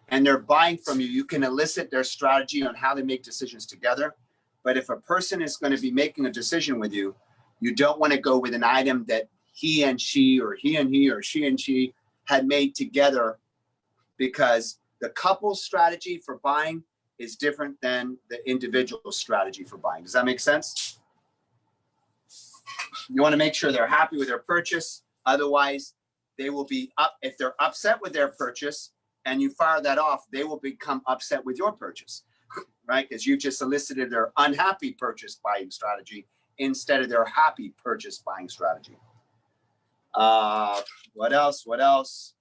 S1: and they're buying from you, you can elicit their strategy on how they make decisions together. But if a person is going to be making a decision with you, you don't want to go with an item that he and she, or he and he, or she and she had made together, because the couple strategy for buying is different than the individual strategy for buying. Does that make sense? You want to make sure they're happy with their purchase. Otherwise, they will be up. If they're upset with their purchase and you fire that off, they will become upset with your purchase, right? Because you just elicited their unhappy purchase buying strategy instead of their happy purchase buying strategy. What else?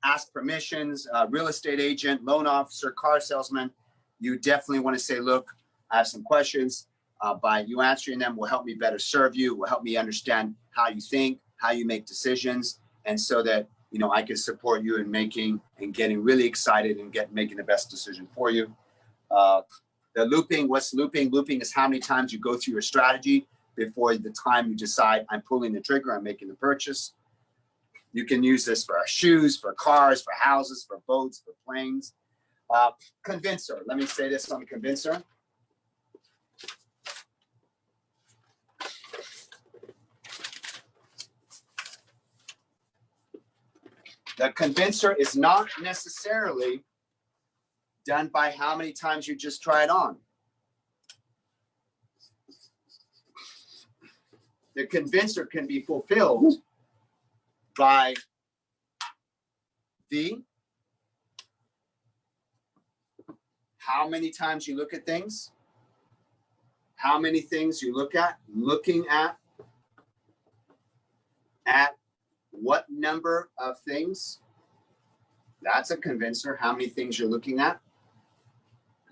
S1: Ask permissions, real estate agent, loan officer, car salesman. You definitely want to say, look, I have some questions. By you answering them will help me better serve you, will help me understand how you think, how you make decisions, and so that, you know, I can support you in making and getting really excited and making the best decision for you. The looping, what's looping? Looping is how many times you go through your strategy before the time you decide I'm pulling the trigger, I'm making the purchase. You can use this for shoes, for cars, for houses, for boats, for planes. Convincer. Let me say this on the convincer. The convincer is not necessarily done by how many times you just try it on. The convincer can be fulfilled by the how many times you look at things, how many things you look at, looking at what number of things. That's a convincer, how many things you're looking at.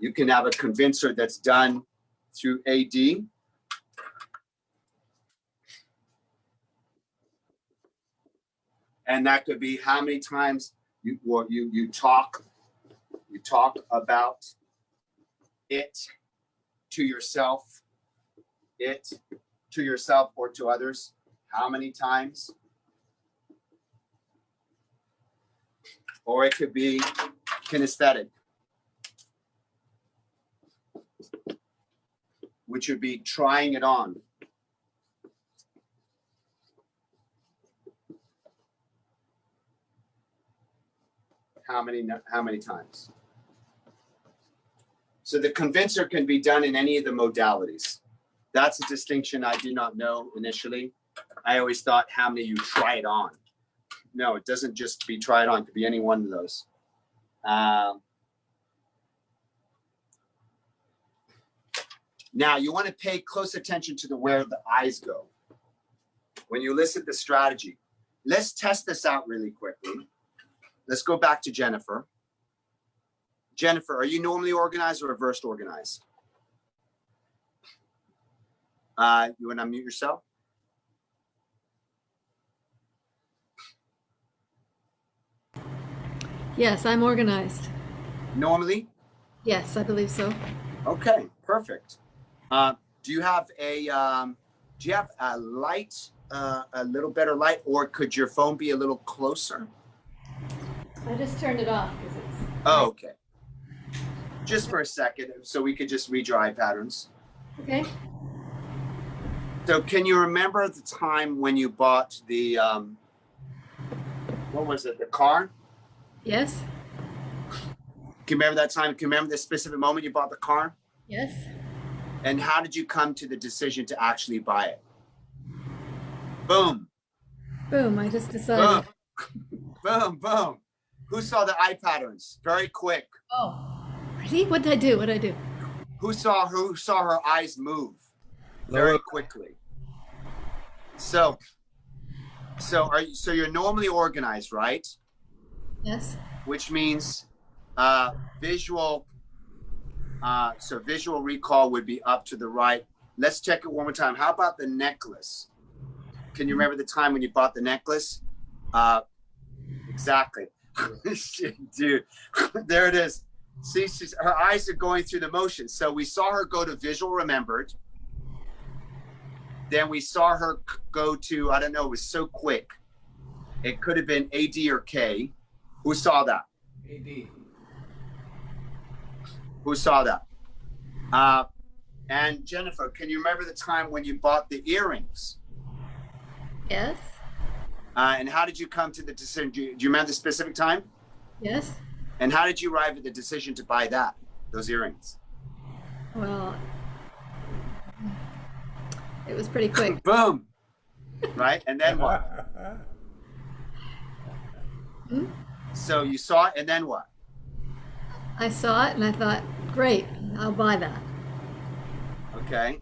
S1: You can have a convincer that's done through AD. And that could be how many times you talk about it to yourself or to others. How many times? Or it could be kinesthetic, which would be trying it on. How many times? So the convincer can be done in any of the modalities. That's a distinction I did not know initially. I always thought how many you try it on. No, it doesn't just be try it on. It could be any one of those. Now you want to pay close attention to where the eyes go. When you elicit the strategy, let's test this out really quickly. Let's go back to Jennifer. Jennifer, are you normally organized or reversed organized? You want to unmute yourself?
S8: Yes, I'm organized.
S1: Normally?
S8: Yes, I believe so.
S1: Okay, perfect. Do you have a light, a little better light, or could your phone be a little closer?
S8: I just turned it off because it's.
S1: Oh, okay. just for a second, so we could just read your eye patterns.
S8: Okay.
S1: So can you remember the time when you bought the, what was it, the car?
S8: Yes.
S1: Can you remember that time? Can you remember the specific moment you bought the car?
S8: Yes.
S1: And how did you come to the decision to actually buy it? Boom.
S8: Boom. I just decided.
S1: Boom, boom. Who saw the eye patterns? Very quick.
S8: Oh, really? What did I do? What did I do?
S1: Who saw her eyes move very quickly? So you're normally organized, right?
S8: Yes.
S1: Which means visual. So visual recall would be up to the right. Let's check it one more time. How about the necklace? Can you remember the time when you bought the necklace? Exactly. Dude, there it is. See, her eyes are going through the motions. So we saw her go to visual remembered. Then we saw her go to, I don't know, it was so quick. It could have been AD or K. Who saw that?
S3: AD.
S1: Who saw that? And Jennifer, can you remember the time when you bought the earrings?
S8: Yes.
S1: And how did you come to the decision? Do you remember the specific time?
S8: Yes.
S1: And how did you arrive at the decision to buy those earrings?
S8: Well, it was pretty quick.
S1: Boom. Right? And then what? So you saw it, and then what?
S8: I saw it and I thought, great, I'll buy that.
S1: Okay.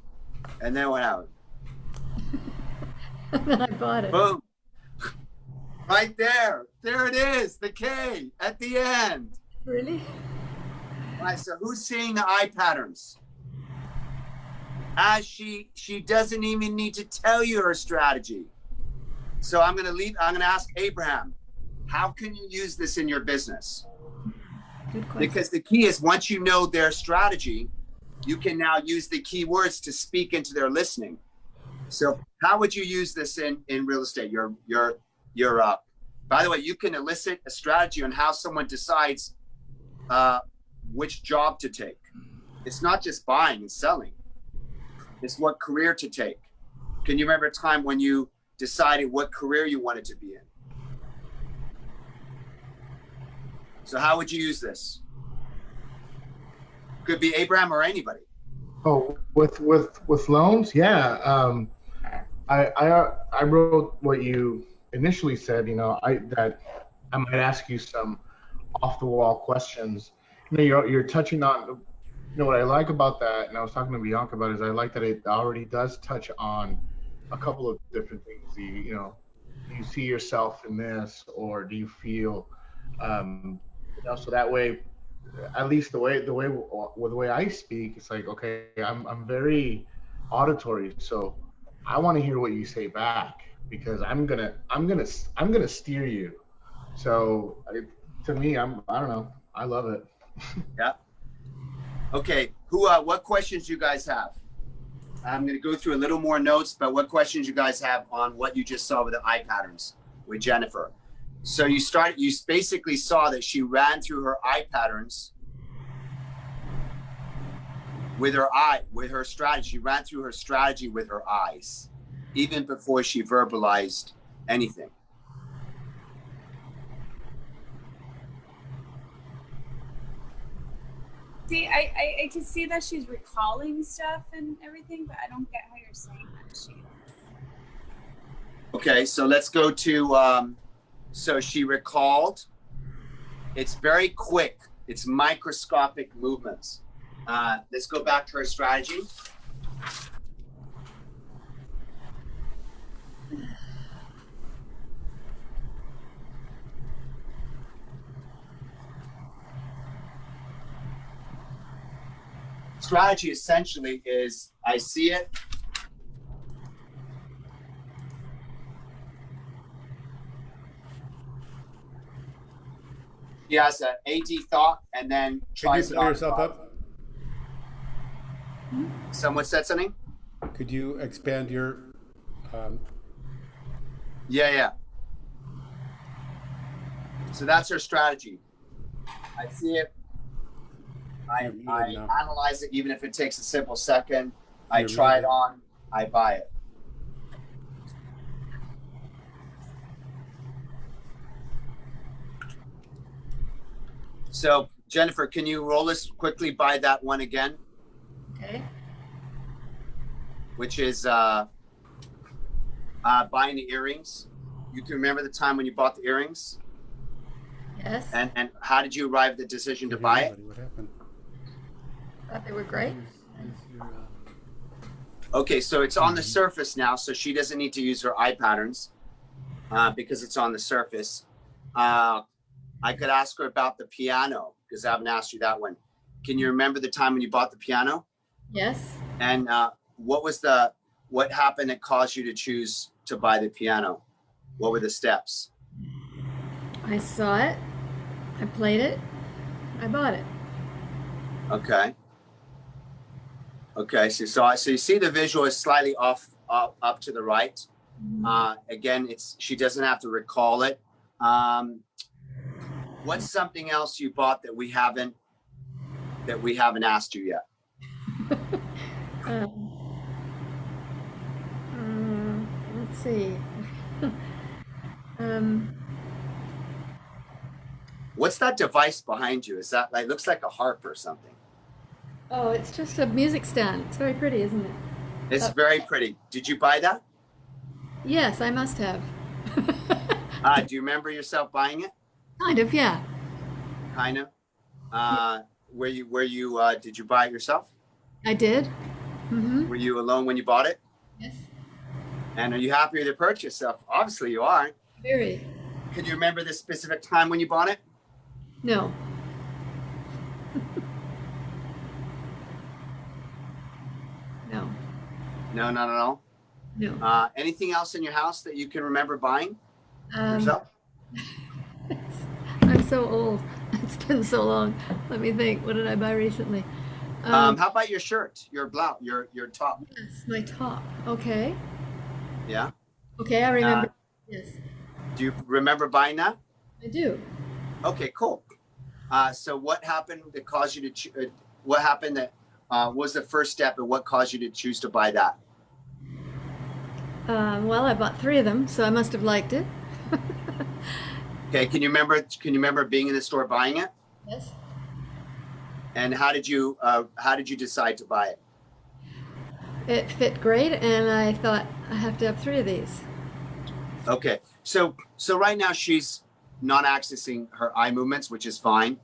S1: And then what happened?
S8: And then I bought it.
S1: Boom. Right there. There it is. The K at the end.
S8: Really?
S1: All right. So who's seeing the eye patterns? As she doesn't even need to tell you her strategy. So I'm going to ask Abraham, how can you use this in your business?
S8: Good question.
S1: Because the key is once you know their strategy, you can now use the keywords to speak into their listening. So how would you use this in real estate? By the way, you can elicit a strategy on how someone decides which job to take. It's not just buying and selling. It's what career to take. Can you remember a time when you decided what career you wanted to be in? So how would you use this? Could be Abraham or anybody.
S12: Oh, with loans, yeah. I wrote what you initially said. That I might ask you some off the wall questions. You're touching on. What I like about that, and I was talking to Bianca about, is I like that it already does touch on a couple of different things. Do you see yourself in this, or do you feel, so that way, at least the way I speak, it's like, okay, I'm very auditory, so I want to hear what you say back, because I'm gonna steer you. So to me, I don't know, I love it.
S1: Yeah. Okay. What questions do you guys have? I'm going to go through a little more notes, but what questions you guys have on what you just saw with the eye patterns with Jennifer? So you basically saw that she ran through her eye patterns with her strategy. She ran through her strategy with her eyes, even before she verbalized anything.
S5: See, I can see that she's recalling stuff and everything, but I don't get how you're saying that
S1: Okay, so let's go to, so she recalled. It's very quick. It's microscopic movements. Let's go back to her strategy. Strategy essentially is, I see it. She has an AD thought and then tries
S3: Could you clear yourself up?
S1: Someone said something?
S3: Could you expand your...
S1: Yeah. So that's her strategy. I see it. I
S3: You're muted now.
S1: analyze it, even if it takes a simple second. I
S3: You're
S1: try it
S3: muted.
S1: on, I buy it. So Jennifer, can you roll us quickly by that one again,
S8: Okay.
S1: which is buying the earrings? You can remember the time when you bought the earrings?
S8: Yes.
S1: And how did you arrive at the decision to buy it?
S3: What happened?
S8: Thought they were great.
S1: Okay, so it's on the surface now, so she doesn't need to use her eye patterns because it's on the surface. I could ask her about the piano because I haven't asked you that one. Can you remember the time when you bought the piano?
S8: Yes.
S1: And what happened that caused you to choose to buy the piano? What were the steps?
S8: I saw it. I played it. I bought it.
S1: Okay. Okay, so you see the visual is slightly off up to the right. Again, she doesn't have to recall it. What's something else you bought that we haven't asked you yet?
S8: Let's see.
S1: What's that device behind you? Is that like looks like a harp or something?
S8: Oh, it's just a music stand. It's very pretty, isn't it?
S1: It's very pretty. Did you buy that?
S8: Yes, I must have.
S1: Do you remember yourself buying it?
S8: Kind of, yeah.
S1: Kind of. Were you did you buy it yourself?
S8: I did. Mm-hmm.
S1: Were you alone when you bought it?
S8: Yes.
S1: And are you happy with the purchase? Obviously you are.
S8: Very.
S1: Could you remember the specific time when you bought it?
S8: No. No.
S1: No, not at all.
S8: No.
S1: Anything else in your house that you can remember buying
S8: Um,
S1: yourself?
S8: I'm so old. It's been so long. Let me think. What did I buy recently?
S1: How about your shirt, your blouse, your top?
S8: Yes, my top. Okay.
S1: Yeah.
S8: Okay, I remember. Yes,
S1: Do you remember buying that?
S8: I do.
S1: Okay, cool. So what happened that caused you to what happened that was the first step and what caused you to choose to buy that?
S8: Well, I bought 3 of them, so I must have liked it.
S1: Okay, can you remember being in the store buying it?
S8: Yes.
S1: And how did you decide to buy it?
S8: It fit great, and I thought I have to have 3 of these.
S1: Okay, so right now she's not accessing her eye movements, which is fine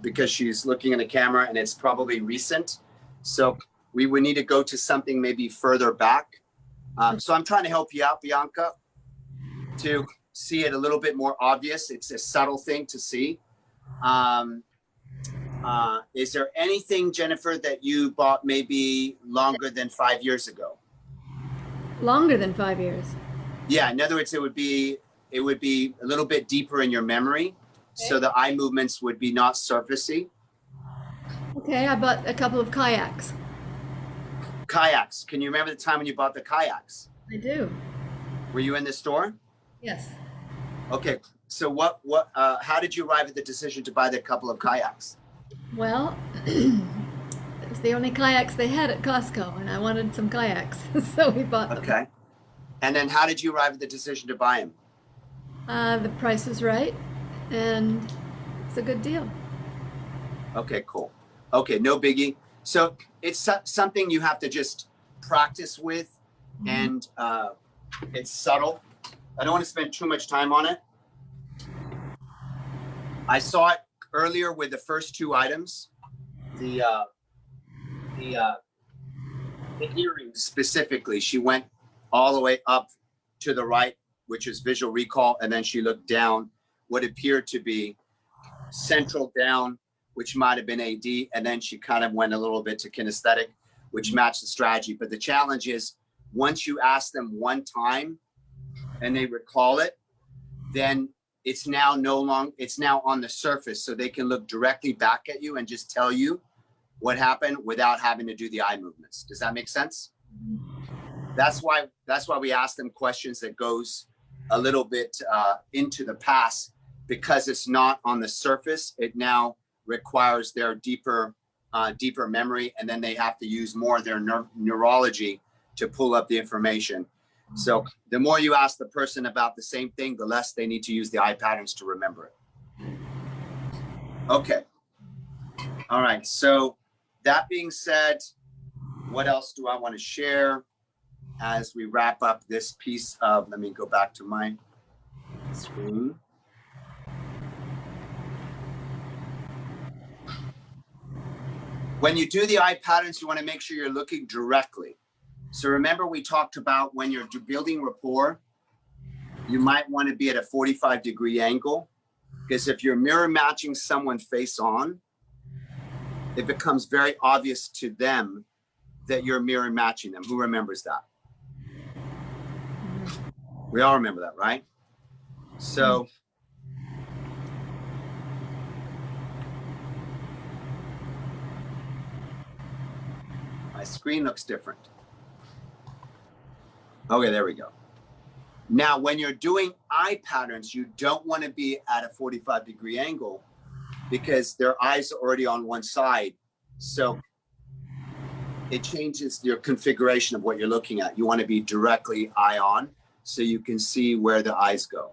S1: because she's looking at the camera and it's probably recent. So we would need to go to something maybe further back. So I'm trying to help you out, Bianca, to see it a little bit more obvious. It's a subtle thing to see. Is there anything, Jennifer, that you bought maybe longer than 5 years ago?
S8: Longer than 5 years.
S1: Yeah, in other words, it would be a little bit deeper in your memory, so the eye movements would be not surfacey.
S8: Okay, I bought a couple of kayaks.
S1: Kayaks. Can you remember the time when you bought the kayaks?
S8: I do.
S1: Were you in the store?
S8: Yes.
S1: Okay. So how did you arrive at the decision to buy the couple of kayaks?
S8: Well, it was the only kayaks they had at Costco, and I wanted some kayaks, so we bought them.
S1: Okay. And then how did you arrive at the decision to buy them?
S8: The price was right, and it's a good deal.
S1: Okay, cool. Okay, no biggie. So it's something you have to just practice with, and it's subtle. I don't want to spend too much time on it. I saw it earlier with the first 2 items, the earrings specifically. She went all the way up to the right, which is visual recall, and then she looked down, what appeared to be central down, which might have been AD, and then she kind of went a little bit to kinesthetic, which matched the strategy. But the challenge is once you ask them one time and they recall it, then it's now on the surface, so they can look directly back at you and just tell you what happened without having to do the eye movements. Does that make sense? That's why we ask them questions that goes a little bit into the past, because it's not on the surface. It now requires their deeper deeper memory, and then they have to use more of their neurology to pull up the information. So the more you ask the person about the same thing, the less they need to use the eye patterns to remember it. Okay. All right. So that being said, what else do I want to share as we wrap up this piece of, let me go back to my screen. When you do the eye patterns, you want to make sure you're looking directly. So remember, we talked about when you're building rapport, you might want to be at a 45-degree angle, because if you're mirror matching someone face on, it becomes very obvious to them that you're mirror matching them. Who remembers that? We all remember that, right? So my screen looks different. Okay, there we go. Now, when you're doing eye patterns, you don't want to be at a 45-degree angle because their eyes are already on one side. So it changes your configuration of what you're looking at. You want to be directly eye on so you can see where the eyes go.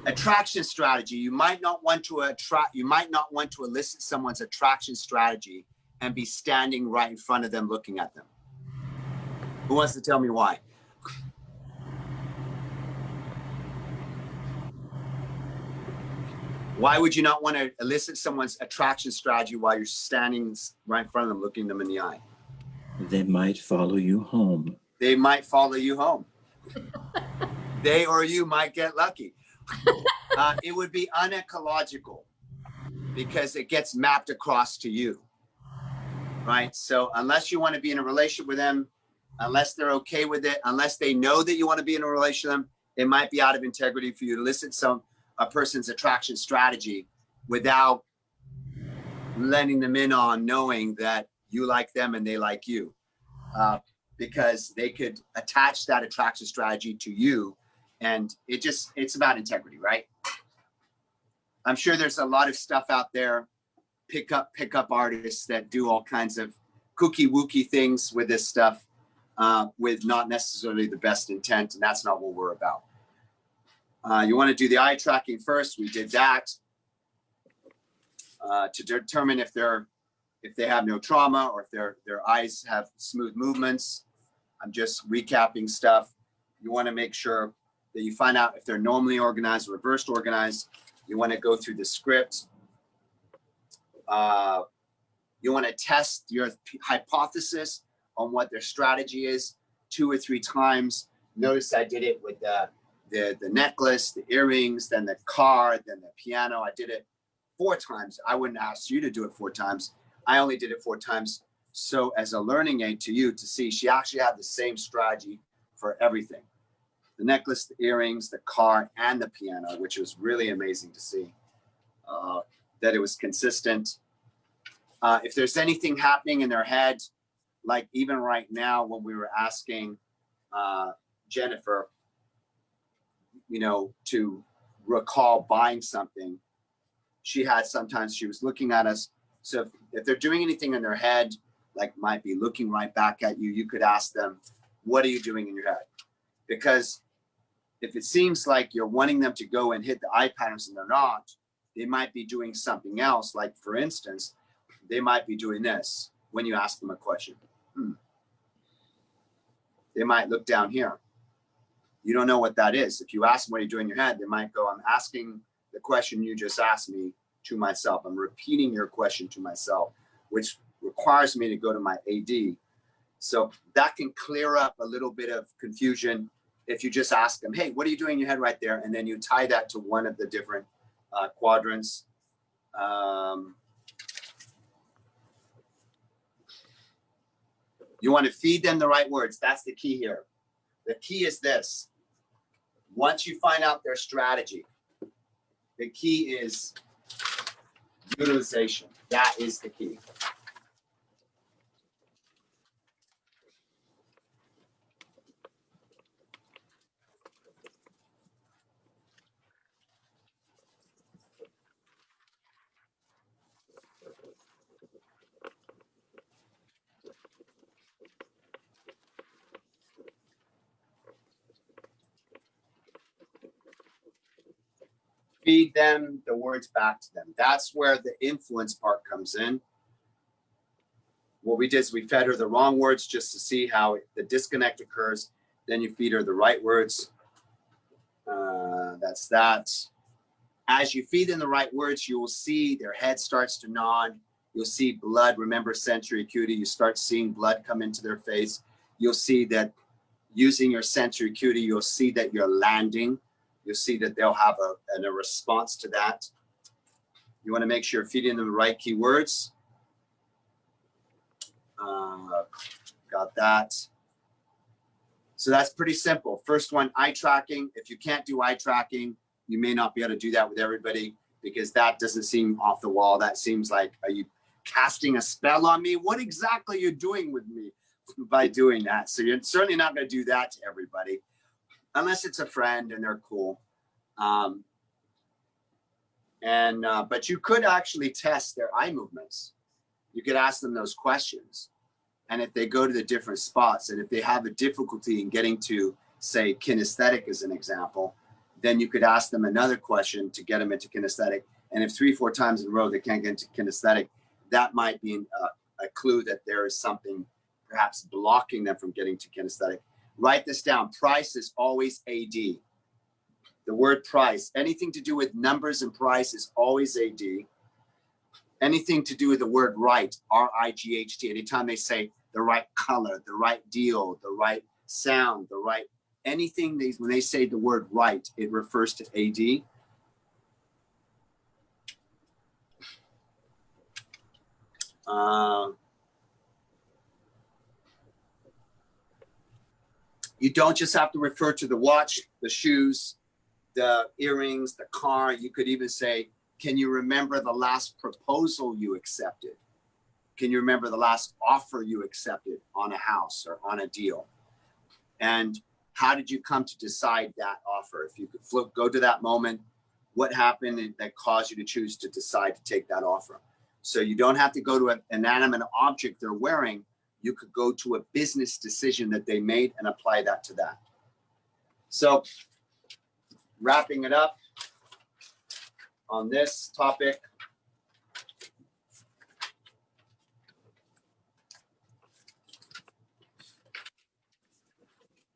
S1: Attraction strategy. You might not want to elicit someone's attraction strategy and be standing right in front of them looking at them. Who wants to tell me why? Why would you not want to elicit someone's attraction strategy while you're standing right in front of them, looking them in the eye?
S4: They might follow you home.
S1: They might follow you home. They or you might get lucky. It would be unecological because it gets mapped across to you, right? So unless you want to be in a relationship with them, unless they're okay with it, unless they know that you want to be in a relationship with them, it might be out of integrity for you to elicit a person's attraction strategy without letting them in on knowing that you like them and they like you, because they could attach that attraction strategy to you, and it's about integrity, right? I'm sure there's a lot of stuff out there, pickup artists that do all kinds of kooky wooky things with this stuff, with not necessarily the best intent, and that's not what we're about. You want to do the eye tracking first. We did that to determine if they have no trauma or if their eyes have smooth movements. I'm just recapping stuff. You want to make sure that you find out if they're normally organized or reversed organized. You want to go through the script. You want to test your hypothesis on what their strategy is 2 or 3 times. Notice I did it with the necklace, the earrings, then the car, then the piano. I did it 4 times. I wouldn't ask you to do it 4 times. I only did it 4 times. So as a learning aid to you to see, she actually had the same strategy for everything. The necklace, the earrings, the car, and the piano, which was really amazing to see, that it was consistent. If there's anything happening in their head, like even right now when we were asking Jennifer, to recall buying something, sometimes she was looking at us. So if they're doing anything in their head, like might be looking right back at you, you could ask them, what are you doing in your head? Because if it seems like you're wanting them to go and hit the eye patterns and they're not, they might be doing something else. Like for instance, they might be doing this when you ask them a question. They might look down here. You don't know what that is. If you ask them what you do in your head, they might go, I'm asking the question you just asked me to myself. I'm repeating your question to myself, which requires me to go to my AD. So that can clear up a little bit of confusion if you just ask them, hey, what are you doing in your head right there? And then you tie that to one of the different quadrants. You want to feed them the right words. That's the key here. The key is this. Once you find out their strategy, the key is utilization. That is the key. feed them the words back to them. That's where the influence part comes in. What we did is we fed her the wrong words just to see how the disconnect occurs. Then you feed her the right words. That's that. As you feed them the right words, you will see their head starts to nod. You'll see blood. Remember sensory acuity. You start seeing blood come into their face. You'll see that using your sensory acuity, you'll see that you're landing. You'll see that they'll have a response to that. You want to make sure you're feeding them the right keywords. Got that. So that's pretty simple. First one, eye tracking. If you can't do eye tracking, you may not be able to do that with everybody because that doesn't seem off the wall. That seems like, are you casting a spell on me? What exactly are you doing with me by doing that? So you're certainly not going to do that to everybody unless it's a friend and they're cool. But you could actually test their eye movements. You could ask them those questions. And if they go to the different spots and if they have a difficulty in getting to, say, kinesthetic as an example, then you could ask them another question to get them into kinesthetic. And if 3-4 times in a row they can't get into kinesthetic, that might be a clue that there is something perhaps blocking them from getting to kinesthetic. Write this down. Price is always AD. The word price, anything to do with numbers and price is always AD. Anything to do with the word right, R-I-G-H-T, anytime they say the right color, the right deal, the right sound, the right, anything, when they say the word right, it refers to AD. You don't just have to refer to the watch, the shoes, the earrings, the car. You could even say, can you remember the last proposal you accepted? Can you remember the last offer you accepted on a house or on a deal? And how did you come to decide that offer? If you could go to that moment, what happened that caused you to choose to decide to take that offer? So you don't have to go to an inanimate object they're wearing. You could go to a business decision that they made and apply that to that. So wrapping it up on this topic,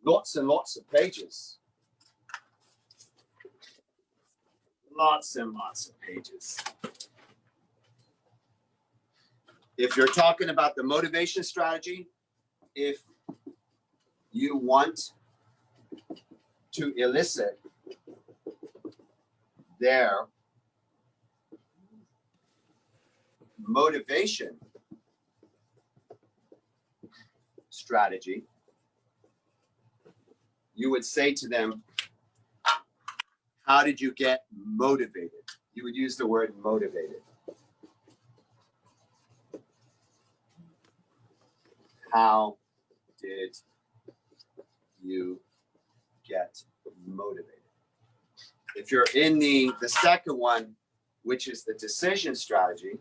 S1: lots and lots of pages. Lots and lots of pages. If you're talking about the motivation strategy, if you want to elicit their motivation strategy, you would say to them, how did you get motivated? You would use the word motivated. How did you get motivated? If you're in the second one, which is the decision strategy,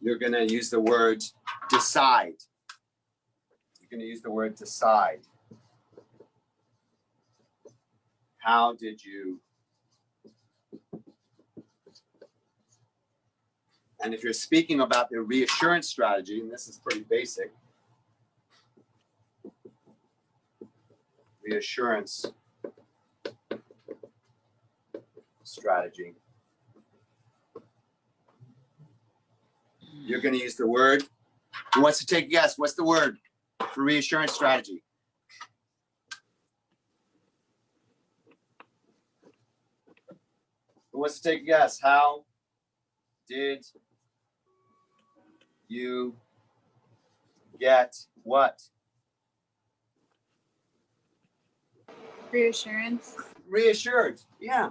S1: you're going to use the word decide. You're going to use the word decide. How did you? And if you're speaking about the reassurance strategy, and this is pretty basic, reassurance strategy, you're going to use the word. Who wants to take a guess? What's the word for reassurance strategy? Who wants to take a guess? How did you get what?
S5: Reassurance.
S1: Reassured, yeah.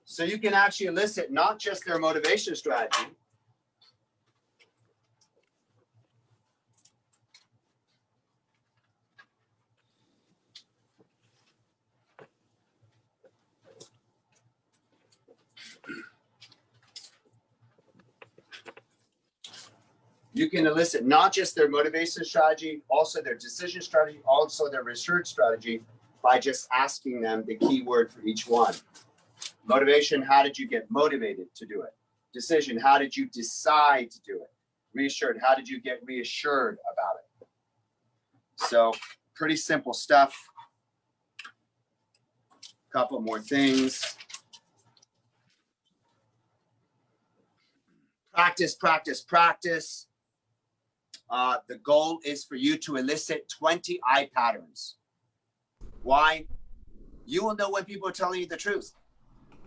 S1: So you can actually elicit not just their motivation strategy, You can elicit not just their motivation strategy, also their decision strategy, also their research strategy by just asking them the key word for each one. Motivation, how did you get motivated to do it? Decision, how did you decide to do it? Reassured, how did you get reassured about it? So pretty simple stuff. Couple more things. Practice, practice, practice. The goal is for you to elicit 20 eye patterns. Why? You will know when people are telling you the truth.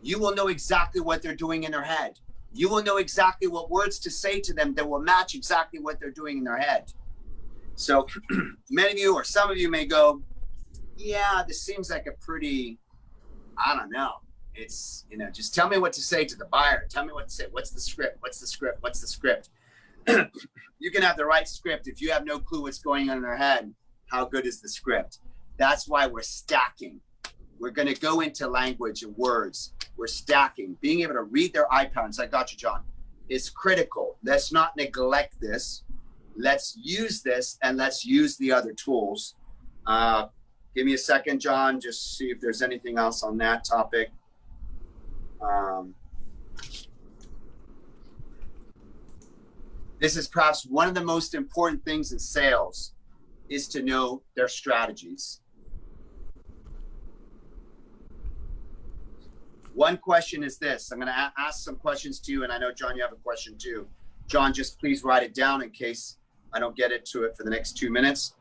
S1: You will know exactly what they're doing in their head. You will know exactly what words to say to them that will match exactly what they're doing in their head. So many of you or some of you may go, yeah, this seems like a pretty, I don't know. It's, you know, just tell me what to say to the buyer. Tell me what to say. What's the script? What's the script? What's the script? You can have the right script. If you have no clue what's going on in their head, how good is the script? That's why we're stacking. We're going to go into language and words. We're stacking. Being able to read their eye patterns, I got you, John, is critical. Let's not neglect this. Let's use this, and let's use the other tools. Give me a second, John, just see if there's anything else on that topic. This is perhaps one of the most important things in sales, is to know their strategies. One question is this. I'm going to ask some questions to you, and I know, John, you have a question too. John, just please write it down in case I don't get into it for the next 2 minutes.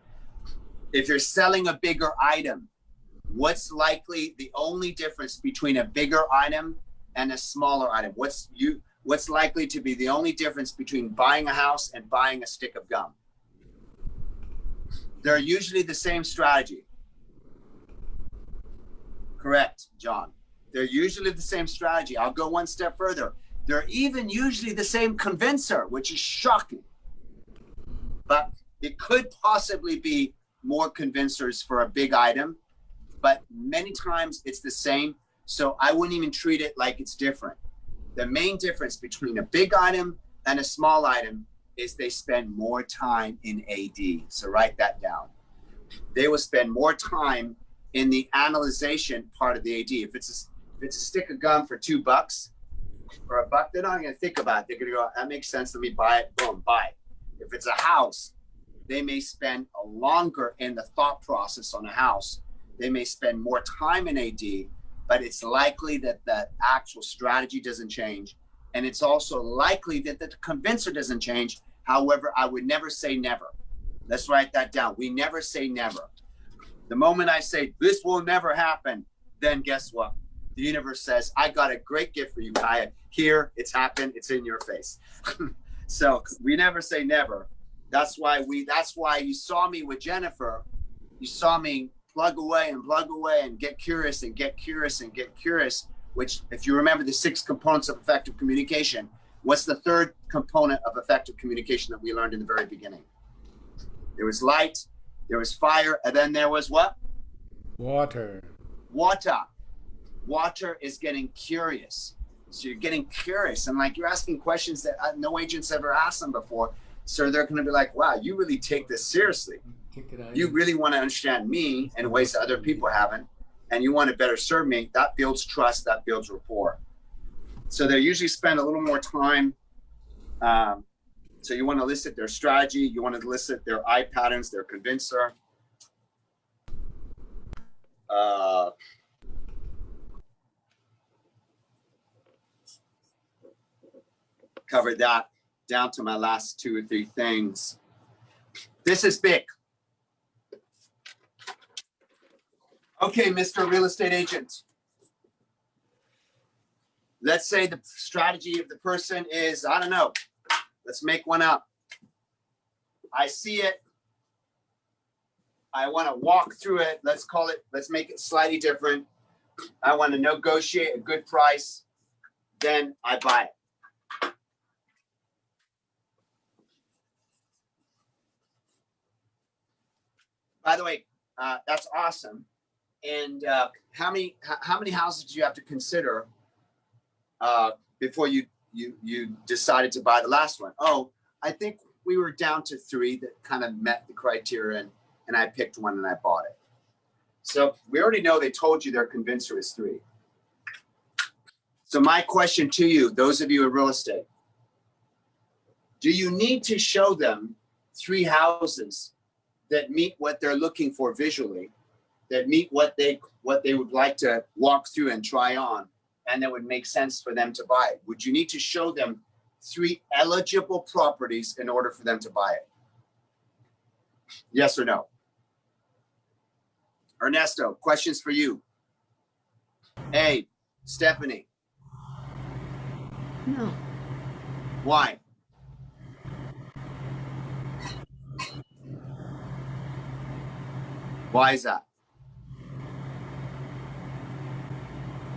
S1: If you're selling a bigger item, what's likely the only difference between a bigger item and a smaller item? What's likely to be the only difference between buying a house and buying a stick of gum? They're usually the same strategy. Correct, John. They're usually the same strategy. I'll go one step further. They're even usually the same convincer, which is shocking. But it could possibly be more convincers for a big item, but many times it's the same. So I wouldn't even treat it like it's different. The main difference between a big item and a small item is they spend more time in AD. So write that down. They will spend more time in the analyzation part of the AD. If it's a stick of gum for $2 or $1, they're not going to think about it. They're going to go, that makes sense. Let me buy it. Boom, buy it. If it's a house, they may spend longer in the thought process on a house. They may spend more time in AD, but it's likely that the actual strategy doesn't change. And it's also likely that the convincer doesn't change. However, I would never say never. Let's write that down. We never say never. The moment I say, this will never happen, then guess what? The universe says, I got a great gift for you, Kaya. Here, it's happened. It's in your face. So we never say never. That's why you saw me with Jennifer. You saw me plug away and get curious and get curious and get curious, which, if you remember the 6 components of effective communication, what's the third component of effective communication that we learned in the very beginning? There was light, there was fire, and then there was what?
S3: Water.
S1: Water is getting curious. So you're getting curious, and like you're asking questions that no agent's ever asked them before. So they're going to be like, wow, you really take this seriously. You really want to understand me in ways that other people haven't, and you want to better serve me. That builds trust, that builds rapport. So they usually spend a little more time. So you want to elicit their strategy. You want to elicit their eye patterns, their convincer. Covered that. Down to my last 2 or 3 things. This is big. Okay, Mr. Real Estate Agent. Let's say the strategy of the person is, I don't know, let's make one up. I see it. I want to walk through it. Let's make it slightly different. I want to negotiate a good price. Then I buy it. By the way, that's awesome. And how many houses do you have to consider before you decided to buy the last one? Oh, I think we were down to 3 that kind of met the criteria, and I picked one and I bought it. So we already know they told you their convincer is 3. So my question to you, those of you in real estate, do you need to show them 3 houses that meet what they're looking for visually, that meet what they would like to walk through and try on, and that would make sense for them to buy it? Would you need to show them 3 eligible properties in order for them to buy it? Yes or no? Ernesto, questions for you. A, Stephanie.
S8: No.
S1: Why? Why is that?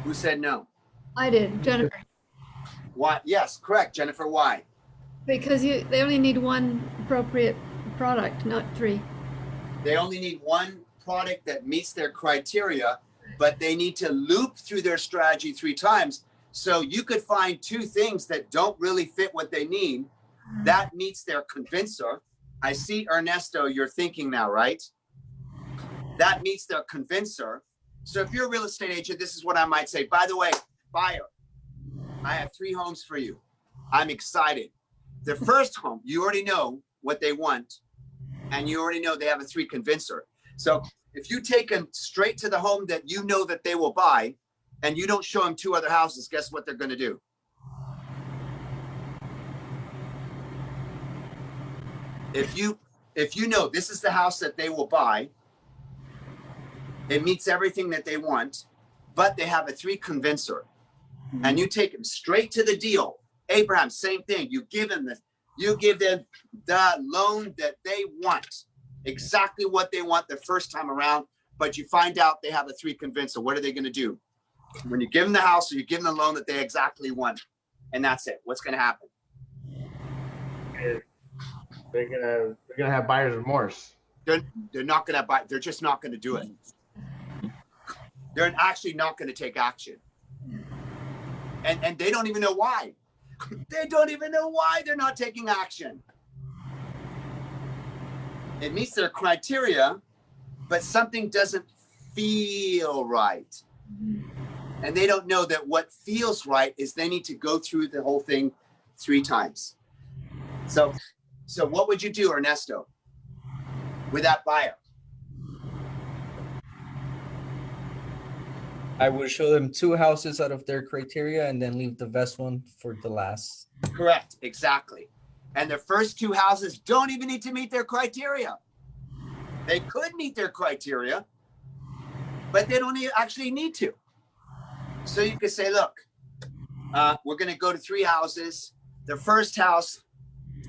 S1: Who said no?
S8: I did, Jennifer.
S1: Why? Yes, correct, Jennifer. Why?
S8: Because they only need one appropriate product, not 3.
S1: They only need one product that meets their criteria, but they need to loop through their strategy 3 times. So you could find 2 things that don't really fit what they need. That meets their convincer. I see, Ernesto, you're thinking now, right? That meets their convincer. So if you're a real estate agent, this is what I might say. By the way, buyer, I have 3 homes for you. I'm excited. The first home, you already know what they want, and you already know they have a 3 convincer. So if you take them straight to the home that you know that they will buy, and you don't show them 2 other houses, guess what they're going to do? If you know this is the house that they will buy, it meets everything that they want, but they have a 3 convincer, and you take them straight to the deal. Abraham, same thing. You give them the loan that they want, exactly what they want the first time around, but you find out they have a 3 convincer. What are they going to do? When you give them the house, or you give them the loan that they exactly want, and that's it. What's going to happen?
S12: They're gonna have buyer's remorse.
S1: They're not going to buy. They're just not going to do it. They're actually not going to take action, and they don't even know why. They don't even know why they're not taking action. It meets their criteria, but something doesn't feel right. And they don't know that what feels right is they need to go through the whole thing 3 times. So what would you do, Ernesto, with that buyer?
S14: I would show them 2 houses out of their criteria and then leave the best one for the last.
S1: Correct, exactly. And the first 2 houses don't even need to meet their criteria. They could meet their criteria, but they don't actually need to. So you could say, look, we're going to go to 3 houses. The first house,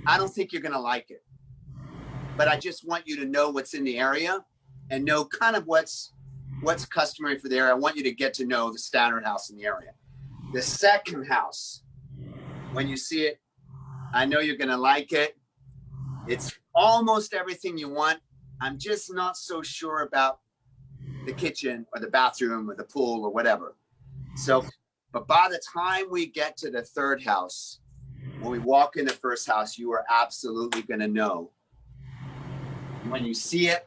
S1: I don't think you're going to like it, but I just want you to know what's in the area and know kind of what's customary for the area. I want you to get to know the standard house in the area. The second house, when you see it, I know you're going to like it. It's almost everything you want. I'm just not so sure about the kitchen or the bathroom or the pool or whatever. So, but by the time we get to the 3rd house, when we walk in the first house, you are absolutely going to know. When you see it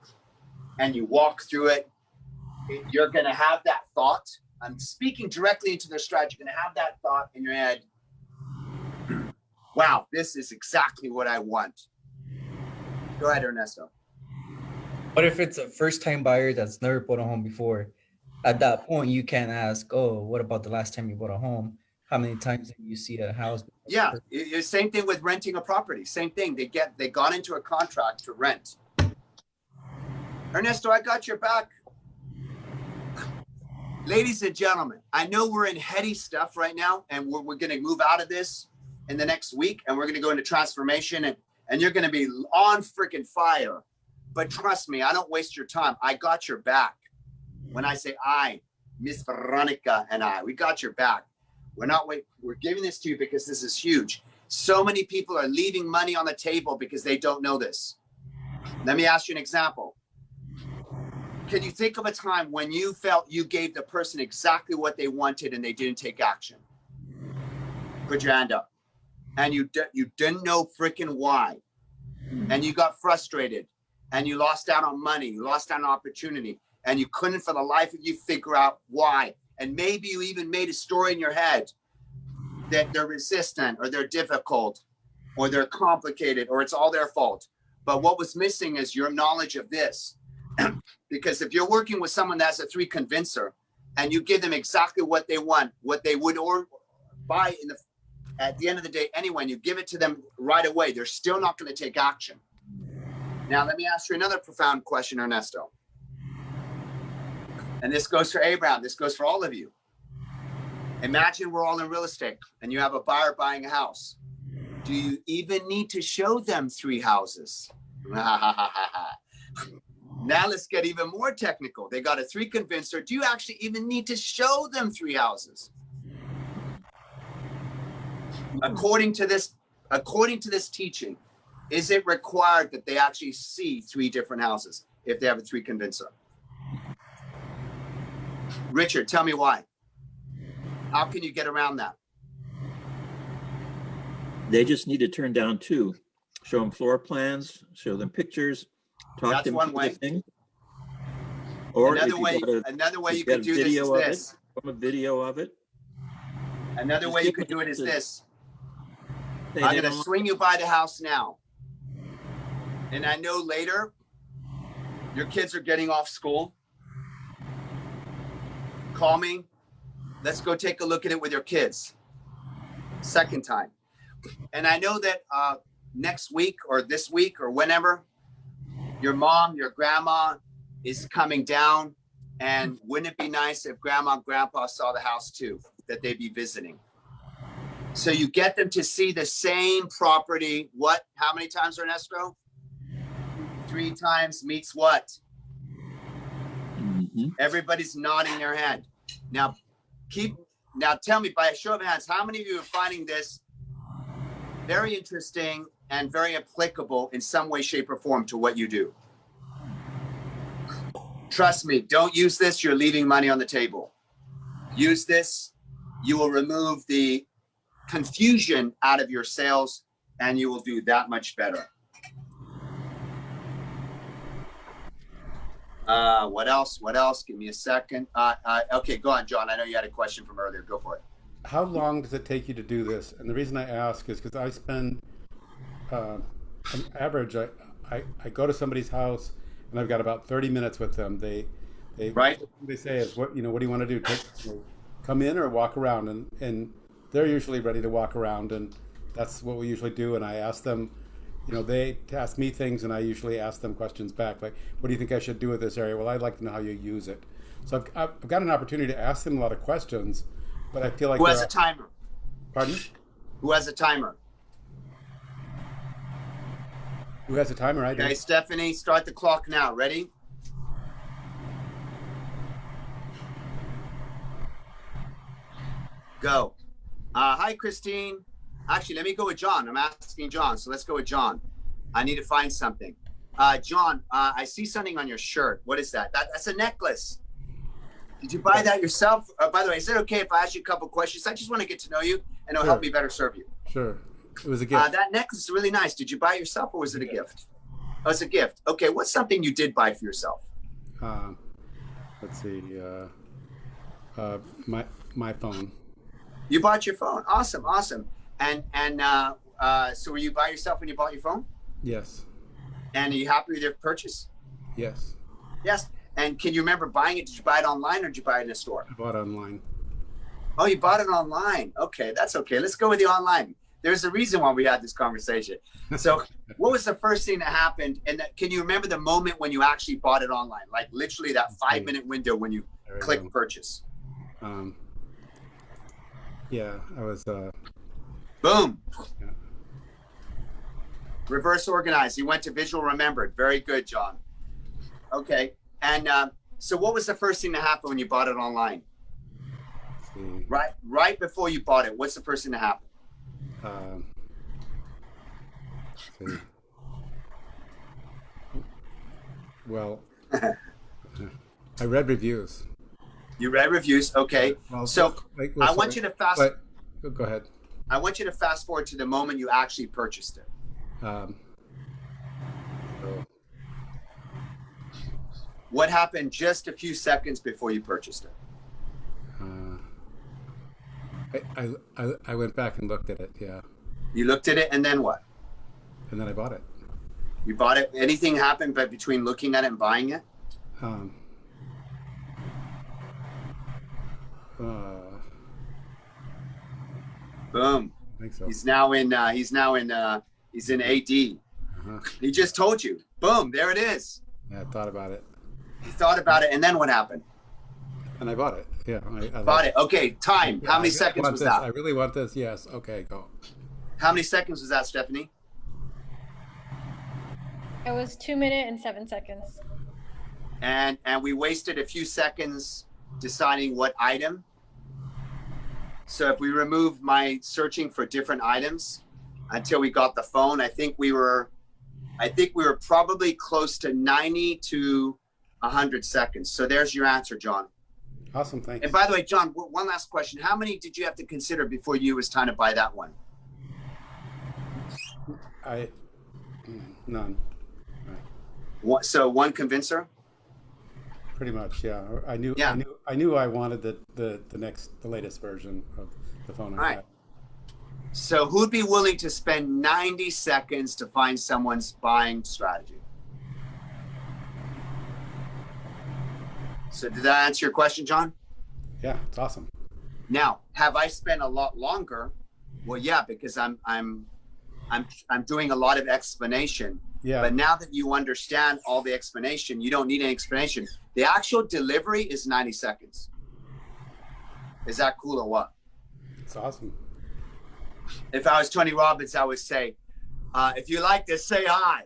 S1: and you walk through it, you're going to have that thought. I'm speaking directly into their strategy. You're going to have that thought in your head. Wow, this is exactly what I want. Go ahead, Ernesto.
S14: What if it's a first-time buyer that's never bought a home before? At that point, you can ask, oh, what about the last time you bought a home? How many times did you see a house?
S1: Yeah, same thing with renting a property. Same thing. They got into a contract to rent. Ernesto, I got your back. Ladies and gentlemen, I know we're in heady stuff right now, and we're going to move out of this in the next week, and we're going to go into transformation, and you're going to be on freaking fire. But trust me, I don't waste your time. I got your back. When I say I, Miss Veronica and I, we got your back. We're giving this to you because this is huge. So many people are leaving money on the table because they don't know this. Let me ask you an example. Can you think of a time when you felt you gave the person exactly what they wanted and they didn't take action? Put your hand up. And you didn't know freaking why. and you got frustrated and you lost out on money, you lost out on opportunity, and you couldn't for the life of you figure out why. And maybe you even made a story in your head that they're resistant or they're difficult or they're complicated or it's all their fault. But what was missing is your knowledge of this. Because if you're working with someone that's a 3 convincer and you give them exactly what they want, what they would or buy at the end of the day anyway, and you give it to them right away, they're still not going to take action. Now, let me ask you another profound question, Ernesto. And this goes for Abraham. This goes for all of you. Imagine we're all in real estate and you have a buyer buying a house. Do you even need to show them 3 houses? Now let's get even more technical. They got a 3 convincer. Do you actually even need to show them 3 houses? According to this teaching, is it required that they actually see 3 different houses if they have a 3 convincer? Richard, tell me why. How can you get around that?
S4: They just need to turn down 2. Show them floor plans, show them pictures, talk
S1: That's
S4: them
S1: one
S4: through
S1: way.
S4: the thing. Or
S1: Another way you could do this is this.
S4: From a video of it.
S1: Another way you could do it is this. I'm going to swing you by the house now. And I know later your kids are getting off school. Call me. Let's go take a look at it with your kids. Second time. And I know that next week or this week or whenever, your mom, your grandma is coming down. And wouldn't it be nice if grandma and grandpa saw the house too, that they'd be visiting? So you get them to see the same property. What? How many times, Ernesto? 3 times meets what?
S4: Mm-hmm.
S1: Everybody's nodding their head. Now tell me by a show of hands, how many of you are finding this very interesting and very applicable in some way, shape, or form to what you do? Trust me, don't use this. You're leaving money on the table. Use this. You will remove the confusion out of your sales and you will do that much better. What else? Give me a second. Okay, go on, John. I know you had a question from earlier. Go for it.
S3: How long does it take you to do this? And the reason I ask is because I spend, on average, I go to somebody's house and I've got about 30 minutes with them. They say is what do you want to do? Come in or walk around, and they're usually ready to walk around, and that's what we usually do. And I ask them, they ask me things, and I usually ask them questions back, like, what do you think I should do with this area? Well, I'd like to know how you use it. So I've got an opportunity to ask them a lot of questions, but I feel like—
S1: Who has a timer?
S3: Pardon?
S1: Who has a timer?
S3: Who has a timer? I do.
S1: Okay, Stephanie, start the clock now. Ready? Go. Hi, Christine. Actually, let me go with John. I'm asking John, so let's go with John. I need to find something. John, I see something on your shirt. What is that? That's a necklace. Did you buy that yourself? By the way, is it okay if I ask you a couple questions? I just want to get to know you, and it'll help me better serve you.
S3: Sure. It was a gift.
S1: That necklace is really nice. Did you buy it yourself, or was it a gift? Oh, it's a gift. Okay, what's something you did buy for yourself?
S3: Let's see. My phone.
S1: You bought your phone. Awesome. And so were you by yourself when you bought your phone?
S3: Yes.
S1: And are you happy with your purchase?
S3: Yes.
S1: Yes. And can you remember buying it? Did you buy it online or did you buy it in a store?
S3: I bought it online.
S1: Oh, you bought it online. Okay, that's okay. Let's go with the online. There's a reason why we had this conversation. So what was the first thing that happened? And can you remember the moment when you actually bought it online? Like literally that 5-minute window when you click purchase.
S3: Yeah, I was.
S1: Boom.
S3: Yeah.
S1: Reverse organized. You went to visual remembered. Very good, John. Okay. And so what was the first thing that happened when you bought it online? Right before you bought it, what's the first thing that happened?
S3: Well, I read reviews.
S1: You read reviews, okay. So I want you to fast.
S3: Go ahead.
S1: I want you to fast forward to the moment you actually purchased it.
S3: Cool.
S1: What happened just a few seconds before you purchased it?
S3: I went back and looked at it. Yeah.
S1: You looked at it, and then what?
S3: And then I bought it.
S1: You bought it. Anything happened but between looking at it and buying it? Boom.
S3: I think so.
S1: He's in AD. He just told you. Boom, there it is.
S3: Yeah, I thought about it.
S1: You thought about it, and then what happened?
S3: And I bought it. Yeah. I
S1: Bought it. Okay, time. How many seconds was that?
S3: I really want this. Yes. Okay, go.
S1: How many seconds was that, Stephanie?
S9: It was 2 minutes and 7 seconds.
S1: And we wasted a few seconds deciding what item. So if we remove my searching for different items until we got the phone, I think we were probably close to 90 to 100 seconds. So there's your answer, John.
S3: Awesome, thanks.
S1: And by the way, John, one last question. How many did you have to consider before you was time to buy that one?
S3: None.
S1: So one convincer?
S3: Pretty much, yeah. I knew I wanted the latest version of the phone I had.
S1: So who'd be willing to spend 90 seconds to find someone's buying strategy? So did that answer your question, John?
S3: Yeah, it's awesome.
S1: Now, have I spent a lot longer? Well, yeah, because I'm doing a lot of explanation.
S3: Yeah.
S1: But now that you understand all the explanation, you don't need any explanation. The actual delivery is 90 seconds. Is that cool or what?
S3: It's awesome.
S1: If I was Tony Robbins, I would say, if you like this, say hi.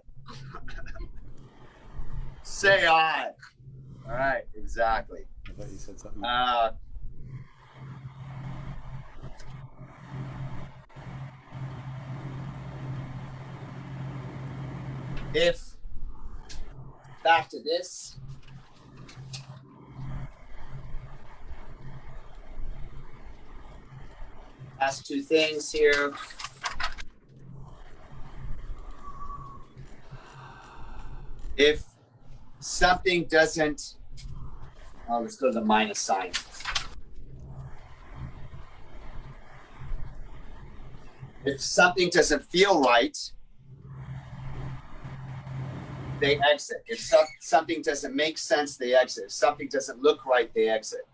S1: Say hi. All right, exactly.
S3: I thought you said something.
S1: If back to this, ask two things here. If something doesn't, let's go to the minus sign. If something doesn't feel right, they exit. If something doesn't make sense, they exit. If something doesn't look right, they exit.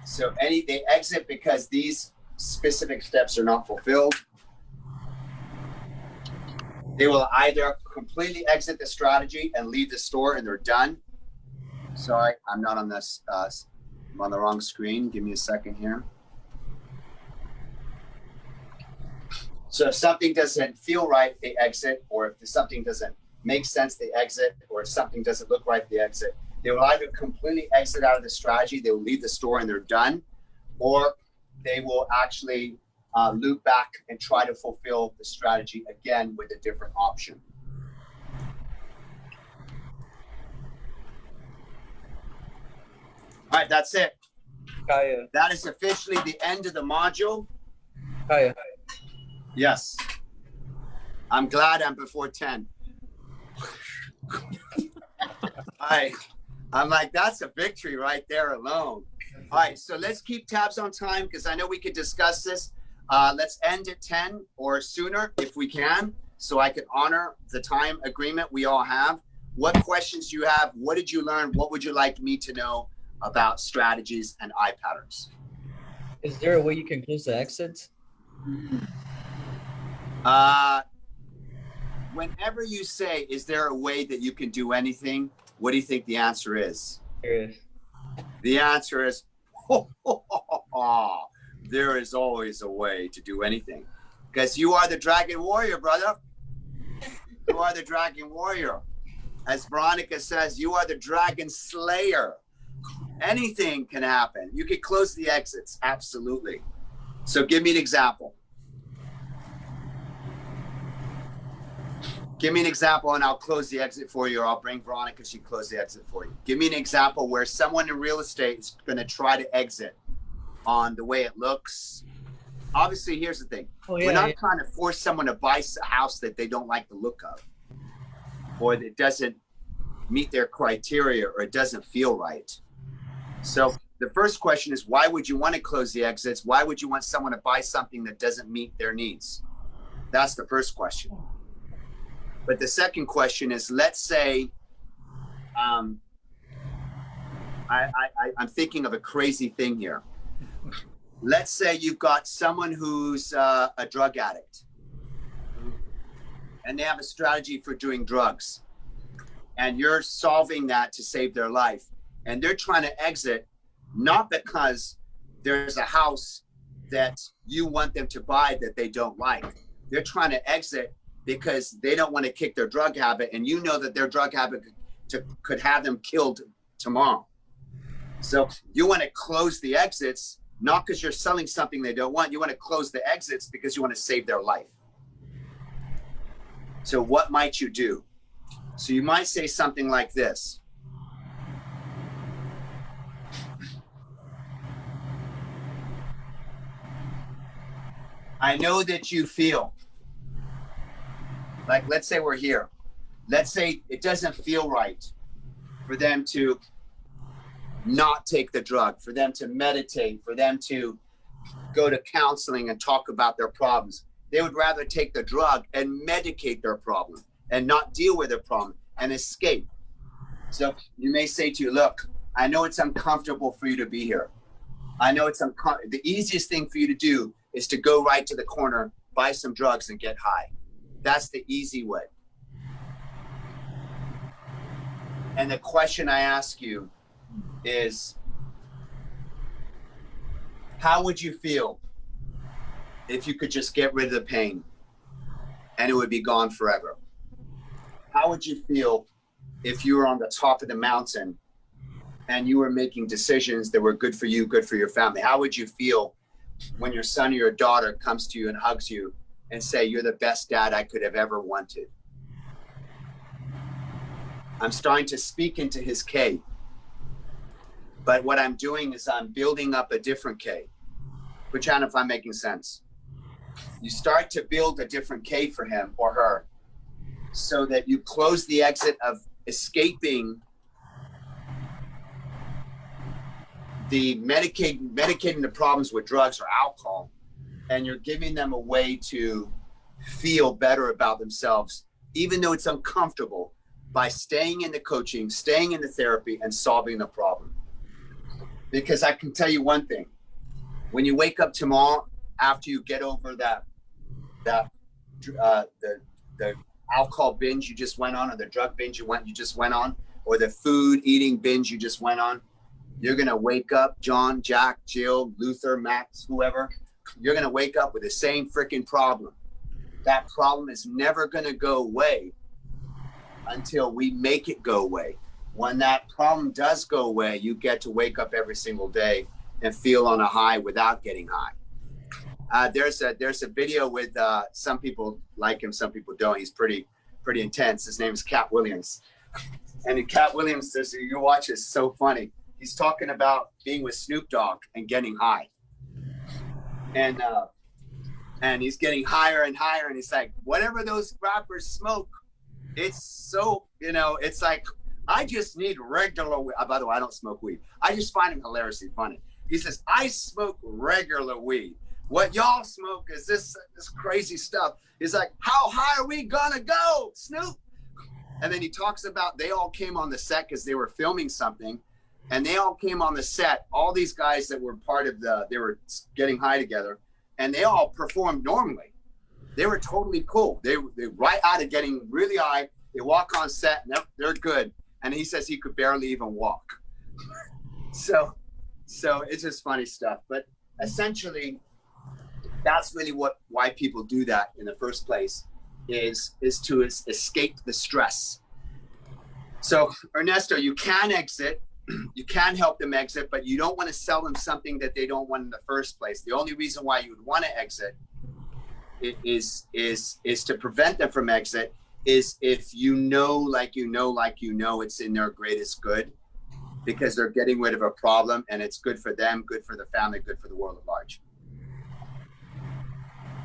S1: So they exit because these specific steps are not fulfilled. They will either completely exit the strategy and leave the store and they're done. Sorry, I'm not on this, I'm on the wrong screen. Give me a second here. So if something doesn't feel right, they exit, or if something doesn't make sense, they exit, or if something doesn't look right, they exit. They will either completely exit out of the strategy, they will leave the store and they're done, or they will actually loop back and try to fulfill the strategy again with a different option. All right, that's it.
S14: Kaya.
S1: That is officially the end of the module.
S14: Kaya.
S1: Yes. I'm glad I'm before 10. I'm like, that's a victory right there alone. All right, so let's keep tabs on time because I know we could discuss this. Let's end at 10 or sooner if we can, so I can honor the time agreement we all have. What questions do you have? What did you learn? What would you like me to know about strategies and eye patterns?
S14: Is there a way you can close the exits?
S1: Whenever you say, is there a way that you can do anything? What do you think the answer is? The answer is, there is always a way to do anything. Because you are the dragon warrior, brother. You are the dragon warrior. As Veronica says, you are the dragon slayer. Anything can happen. You can close the exits, absolutely. So give me an example. Give me an example and I'll close the exit for you, or I'll bring Veronica, she close the exit for you. Give me an example where someone in real estate is going to try to exit on the way it looks. Obviously, here's the thing. We're not trying to force someone to buy a house that they don't like the look of. or it doesn't meet their criteria, or it doesn't feel right. So the first question is, why would you want to close the exits? Why would you want someone to buy something that doesn't meet their needs? That's the first question. But the second question is, let's say, I'm thinking of a crazy thing here. Let's say you've got someone who's a drug addict, and they have a strategy for doing drugs, and you're solving that to save their life. And they're trying to exit, not because there's a house that you want them to buy that they don't like. They're trying to exit because they don't want to kick their drug habit, and you know that their drug habit could have them killed tomorrow. So you want to close the exits, not because you're selling something they don't want. You want to close the exits because you want to save their life. So what might you do? So you might say something like this. I know that you feel like, let's say we're here. Let's say it doesn't feel right for them to not take the drug, for them to meditate, for them to go to counseling and talk about their problems. They would rather take the drug and medicate their problem and not deal with their problem and escape. So you may say to you, look, I know it's uncomfortable for you to be here. I know it's the easiest thing for you to do is to go right to the corner, buy some drugs and get high. That's the easy way. And the question I ask you is, how would you feel if you could just get rid of the pain and it would be gone forever? How would you feel if you were on the top of the mountain and you were making decisions that were good for you, good for your family? How would you feel when your son or your daughter comes to you and hugs you and say, you're the best dad I could have ever wanted? I'm starting to speak into his K. But what I'm doing is I'm building up a different K. Which, Anna, if I'm making sense. You start to build a different K for him or her so that you close the exit of escaping the medicating the problems with drugs or alcohol, and you're giving them a way to feel better about themselves, even though it's uncomfortable, by staying in the coaching, staying in the therapy, and solving the problem. Because I can tell you one thing, when you wake up tomorrow after you get over the alcohol binge you just went on, or the drug binge you just went on, or the food eating binge you just went on, you're gonna wake up, John, Jack, Jill, Luther, Max, whoever, you're gonna wake up with the same freaking problem. That problem is never gonna go away until we make it go away. When that problem does go away, you get to wake up every single day and feel on a high without getting high. There's a video with some people like him, some people don't. He's pretty intense. His name is Cat Williams. And Cat Williams says, you watch, it's so funny. He's talking about being with Snoop Dogg and getting high. And he's getting higher and higher. And he's like, whatever those rappers smoke, it's so, it's like, I just need regular weed. By the way, I don't smoke weed. I just find him hilariously funny. He says, I smoke regular weed. What y'all smoke is this crazy stuff. He's like, how high are we gonna go, Snoop? And then he talks about, they all came on the set because they were filming something, and they all came on the set, all these guys that were part of they were getting high together, and they all performed normally. They were totally cool. They right out of getting really high, they walk on set, and they're good. And he says he could barely even walk. So it's just funny stuff. But essentially, that's really why people do that in the first place, is to escape the stress. So Ernesto, you can exit, you can help them exit, but you don't want to sell them something that they don't want in the first place. The only reason why you would want to exit is to prevent them from exit, is if you know it's in their greatest good, because they're getting rid of a problem and it's good for them, good for the family, good for the world at large.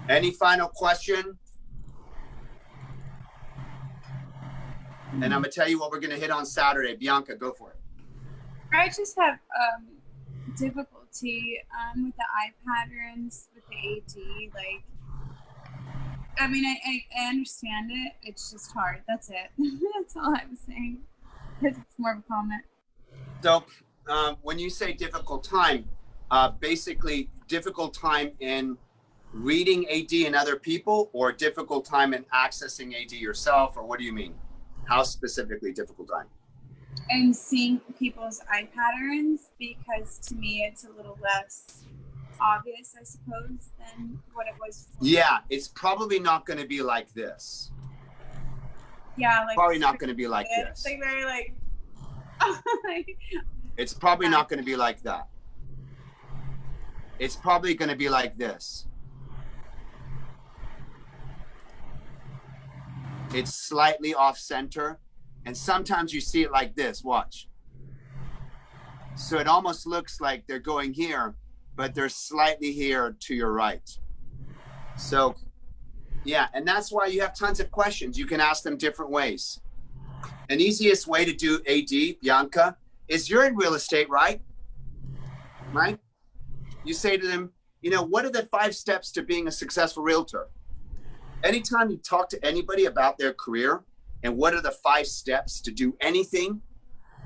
S1: Any final question? And I'm gonna tell you what we're gonna hit on Saturday. Bianca, go for it.
S5: I just have difficulty with the eye patterns with the AD. Like, I mean, I understand it. It's just hard. That's it. That's all I was saying. Because it's more of a comment.
S1: So when you say difficult time, basically difficult time in reading AD and other people, or difficult time in accessing AD yourself, or what do you mean? How specifically difficult time?
S5: And seeing people's eye patterns, because to me it's a little less obvious, I suppose, than what it was before.
S1: Yeah, it's probably not going to be like this.
S5: Yeah, like
S1: probably not going to be like
S5: this.
S1: this.
S5: Like very like.
S1: It's probably not going to be like that. It's probably going to be like this. It's slightly off center, and sometimes you see it like this. Watch. So it almost looks like they're going here, but they're slightly here to your right. So yeah, and that's why you have tons of questions. You can ask them different ways. An easiest way to do AD, Bianca, is you're in real estate, right? Right? You say to them, you know, what are the 5 steps to being a successful realtor? Anytime you talk to anybody about their career and what are the 5 steps to do anything,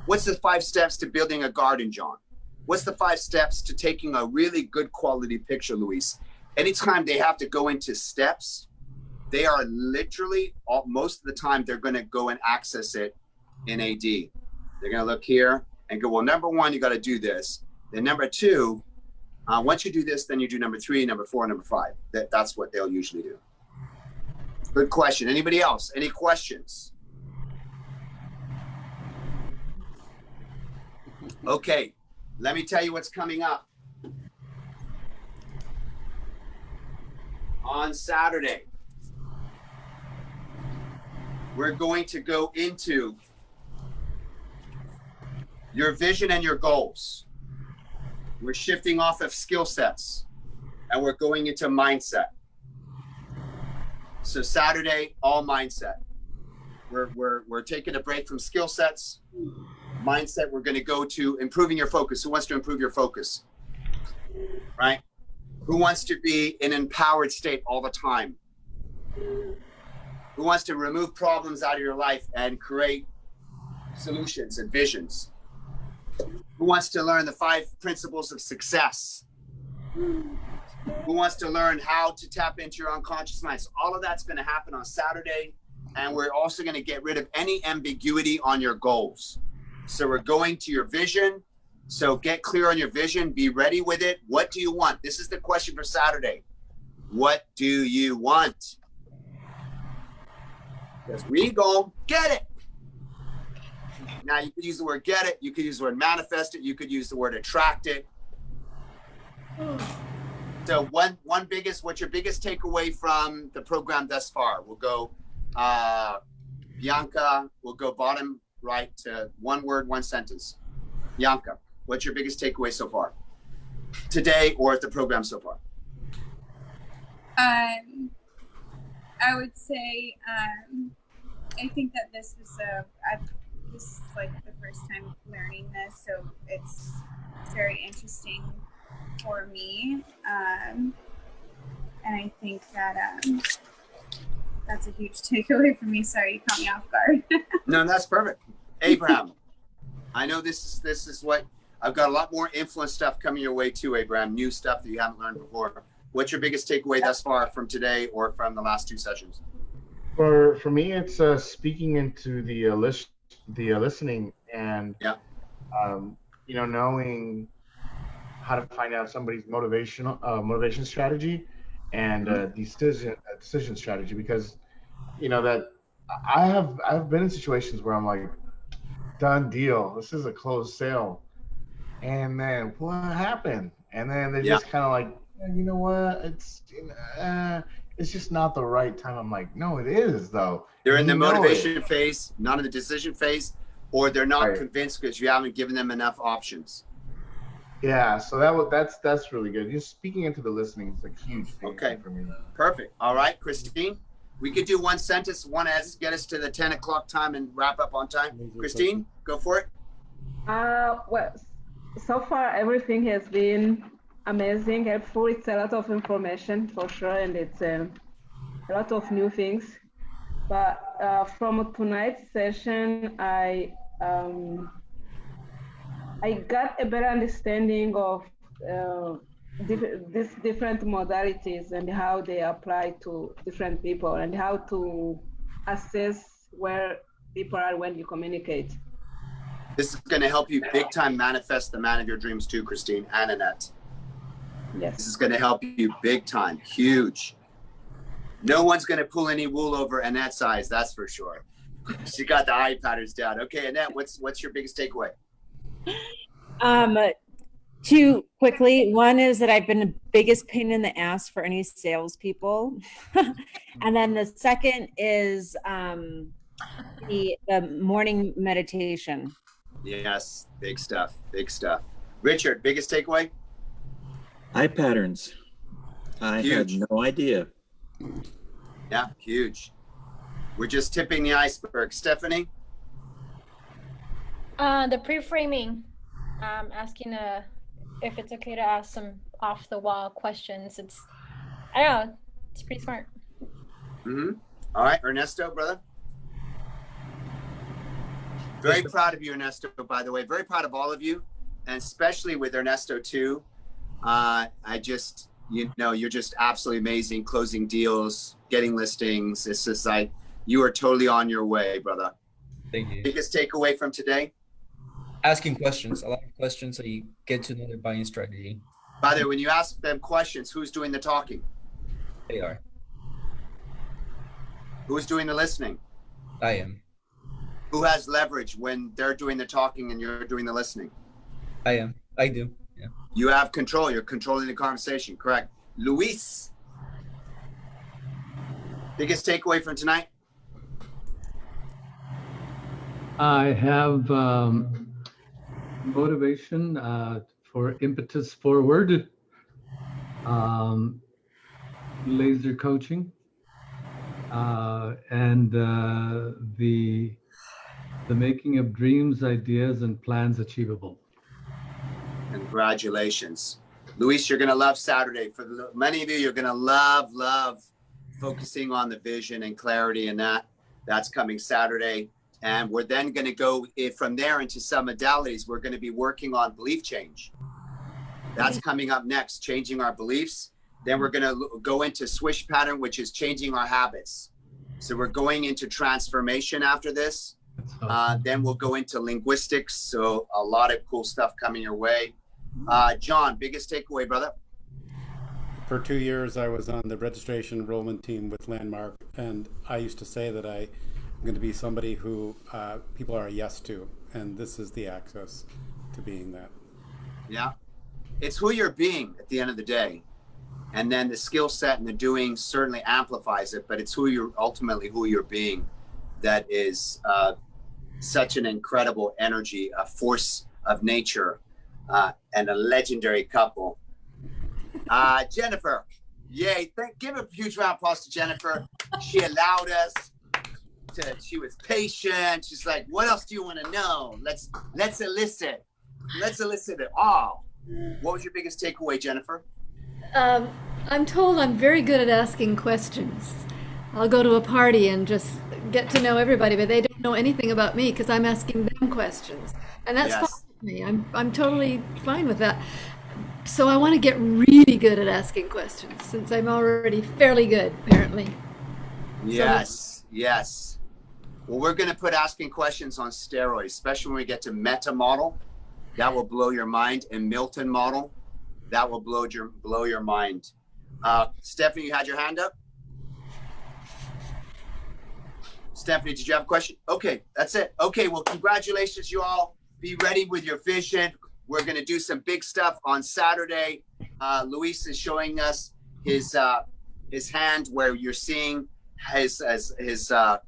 S1: what's the 5 steps to building a garden, John? What's the 5 steps to taking a really good quality picture, Luis? Anytime they have to go into steps, they are literally, most of the time, they're going to go and access it in AD. They're going to look here and go, well, number 1, you got to do this. Then number 2, once you do this, then you do number 3, number 4, number 5. That's what they'll usually do. Good question. Anybody else? Any questions? Okay, let me tell you what's coming up. On Saturday, we're going to go into your vision and your goals. We're shifting off of skill sets and we're going into mindset. So Saturday, all mindset. We're taking a break from skill sets. Mindset, we're going to go to improving your focus. Who wants to improve your focus? Right? Who wants to be in an empowered state all the time? Who wants to remove problems out of your life and create solutions and visions? Who wants to learn the 5 principles of success? Who wants to learn how to tap into your unconscious mind? So all of that's going to happen on Saturday. And we're also going to get rid of any ambiguity on your goals. So we're going to your vision. So get clear on your vision. Be ready with it. What do you want? This is the question for Saturday. What do you want? Because we go get it. Now you could use the word get it. You could use the word manifest it. You could use the word attract it. So what's your biggest takeaway from the program thus far? We'll go, Bianca, we'll go bottom right to 1 word, 1 sentence. Bianca, what's your biggest takeaway so far? Today or at the program so far?
S5: I would say, I think that this is like the first time learning this, so it's very interesting for me. And I think that that's a huge takeaway for me. Sorry, you caught me off guard.
S1: No, that's perfect. Abraham, I know this is what I've got a lot more influence stuff coming your way too, Abraham, new stuff that you haven't learned before. What's your biggest takeaway thus far from today or from the last 2 sessions?
S12: For me, it's speaking into the listening and you know, knowing how to find out somebody's motivation strategy and decision strategy, because you know that I've been in situations where I'm like, done deal, this is a closed sale, and then what happened? And then they just kind of like, you know what, it's just not the right time. I'm like, no, it is though.
S1: They're in the motivation phase, not in the decision phase, or they're not
S12: Right.
S1: convinced because you haven't given them enough options.
S12: Yeah, so that's really good. Just speaking into the listening is a huge thing for me.
S1: Perfect. All right, Christine, We could do one sentence, get us to the 10 o'clock time and wrap up on time. Christine, go for it.
S7: Well, so far everything has been amazing, helpful. It's a lot of information for sure, and it's a lot of new things. But from tonight's session, I got a better understanding of these different modalities and how they apply to different people and how to assess where people are when you communicate.
S1: This is going to help you big time manifest the man of your dreams too, Christine and Annette.
S7: Yes.
S1: This is going to help you big time, huge. No one's going to pull any wool over Annette's eyes, that's for sure. She got the eye patterns down. Okay, Annette, what's your biggest takeaway?
S6: Two quickly. One is that I've been the biggest pain in the ass for any salespeople. And then the second is the morning meditation.
S1: Yes, big stuff, big stuff. Richard, biggest takeaway?
S4: Eye patterns. I had no idea.
S1: Yeah, huge. We're just tipping the iceberg. Stephanie?
S9: The pre-framing, asking if it's okay to ask some off-the-wall questions. I don't know, it's pretty smart.
S1: All right, Ernesto, brother. Very proud of you, Ernesto, by the way. Very proud of all of you, and especially with Ernesto too. You're just absolutely amazing, closing deals, getting listings. It's just like, you are totally on your way, brother.
S14: Thank you.
S1: Biggest takeaway from today?
S14: Asking questions, a lot of questions, so you get to know their buying strategy.
S1: By the way, when you ask them questions, who's doing the talking?
S14: They are.
S1: Who's doing the listening?
S14: I am.
S1: Who has leverage when they're doing the talking and you're doing the listening?
S14: I am. I do. Yeah.
S1: You have control. You're controlling the conversation. Correct. Luis, biggest takeaway from tonight?
S15: I have motivation for impetus forward, laser coaching, and the making of dreams, ideas, and plans achievable.
S1: Congratulations. Luis, you're going to love Saturday. For many of you, you're going to love focusing on the vision and clarity, and that's coming Saturday. And we're then going to go from there into some modalities. We're going to be working on belief change. That's coming up next, changing our beliefs. Then we're going to go into swish pattern, which is changing our habits. So we're going into transformation after this. Then we'll go into linguistics. So a lot of cool stuff coming your way. John, biggest takeaway, brother?
S3: For 2 years, I was on the registration enrollment team with Landmark, and I used to say that I'm going to be somebody who people are a yes to, and this is the access to being that.
S1: Yeah, it's who you're being at the end of the day, and then the skill set and the doing certainly amplifies it, but it's who you're being that is such an incredible energy, a force of nature, and a legendary couple. Jennifer, yay, give a huge round of applause to Jennifer. She allowed us she was patient. She's like, what else do you want to know? Let's elicit it all. What was your biggest takeaway, Jennifer?
S8: I'm told I'm very good at asking questions. I'll go to a party and just get to know everybody, but they don't know anything about me because I'm asking them questions. And that's fine with me. I'm totally fine with that. So I want to get really good at asking questions since I'm already fairly good, apparently.
S1: Yes. Well, we're going to put asking questions on steroids, especially when we get to meta model. That will blow your mind. And Milton model, that will blow your mind. Stephanie, you had your hand up? Stephanie, did you have a question? Okay, that's it. Okay, well, congratulations, you all. Be ready with your vision. We're going to do some big stuff on Saturday. Luis is showing us his hand where you're seeing his how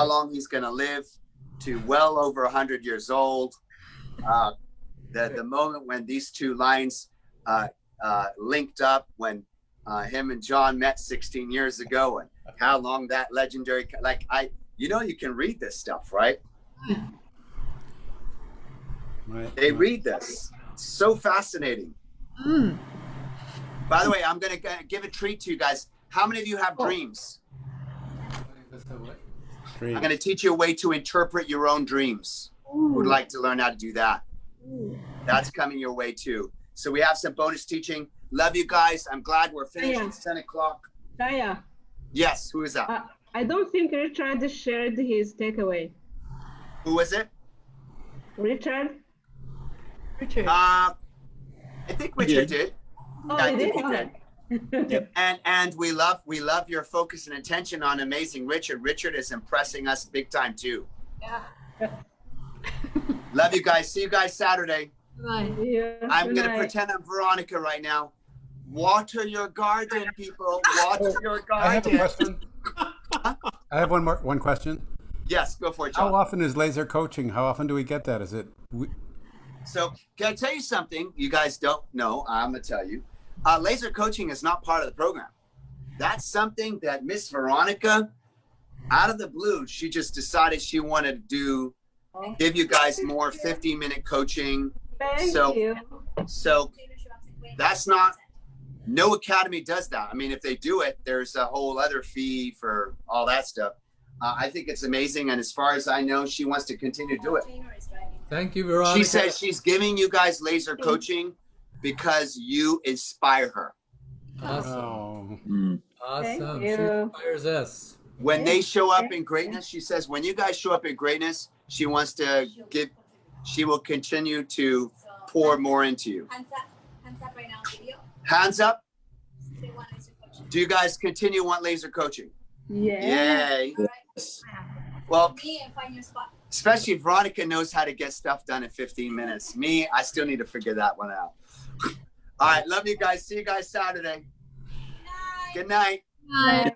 S1: long he's going to live to well over 100 years old. The moment when these two lines linked up, when Him and John met 16 years ago, and how long that legendary, like you can read this stuff, right? They read this. It's so fascinating. By the way, I'm going to give a treat to you guys. How many of you have dreams? I'm going to teach you a way to interpret your own dreams. Who'd like to learn how to do that? That's coming your way too. So we have some bonus teaching. Love you guys. I'm glad we're finished. It's 10 o'clock.
S7: Daya.
S1: Yes, who is that?
S7: I don't think Richard shared his takeaway.
S1: Who was it?
S7: Richard?
S8: Richard.
S1: I think Richard did.
S7: Oh,
S1: I
S7: he
S1: think
S7: did?
S1: he did.
S4: Yep.
S1: And we love your focus and attention on amazing Richard. Richard is impressing us big time too.
S8: Yeah.
S1: Love you guys. See you guys Saturday.
S8: Bye.
S7: Yeah,
S1: I'm going to pretend I'm Veronica right now. Water your garden, people. Water your garden.
S3: I have a question. I have one question.
S1: Yes, go for it, John.
S3: How often is laser coaching? How often do we get that? Is it?
S1: So can I tell you something you guys don't know? I'm going to tell you. Laser coaching is not part of the program. That's something that Miss Veronica, out of the blue, she just decided she wanted to give you guys more 15-minute coaching.
S7: Thank you.
S1: So that's not, no academy does that. I mean, if they do it, there's a whole other fee for all that stuff. I think it's amazing. And as far as I know, she wants to continue to do it.
S15: Thank you, Veronica.
S1: She says she's giving you guys laser coaching because you inspire her.
S15: Awesome. Awesome. She inspires us.
S1: When they show up in greatness, she says, when you guys show up in greatness, she wants to give, she will continue to pour more into you.
S2: Hands up right now, video.
S1: Hands up.
S2: They want laser coaching.
S1: Do you guys want laser coaching?
S7: Yeah.
S1: Yay. Well,
S2: Me and find your spot.
S1: especially Veronica knows how to get stuff done in 15 minutes. Me, I still need to figure that one out. All right. Love you guys. See you guys Saturday. Good night.
S8: Bye.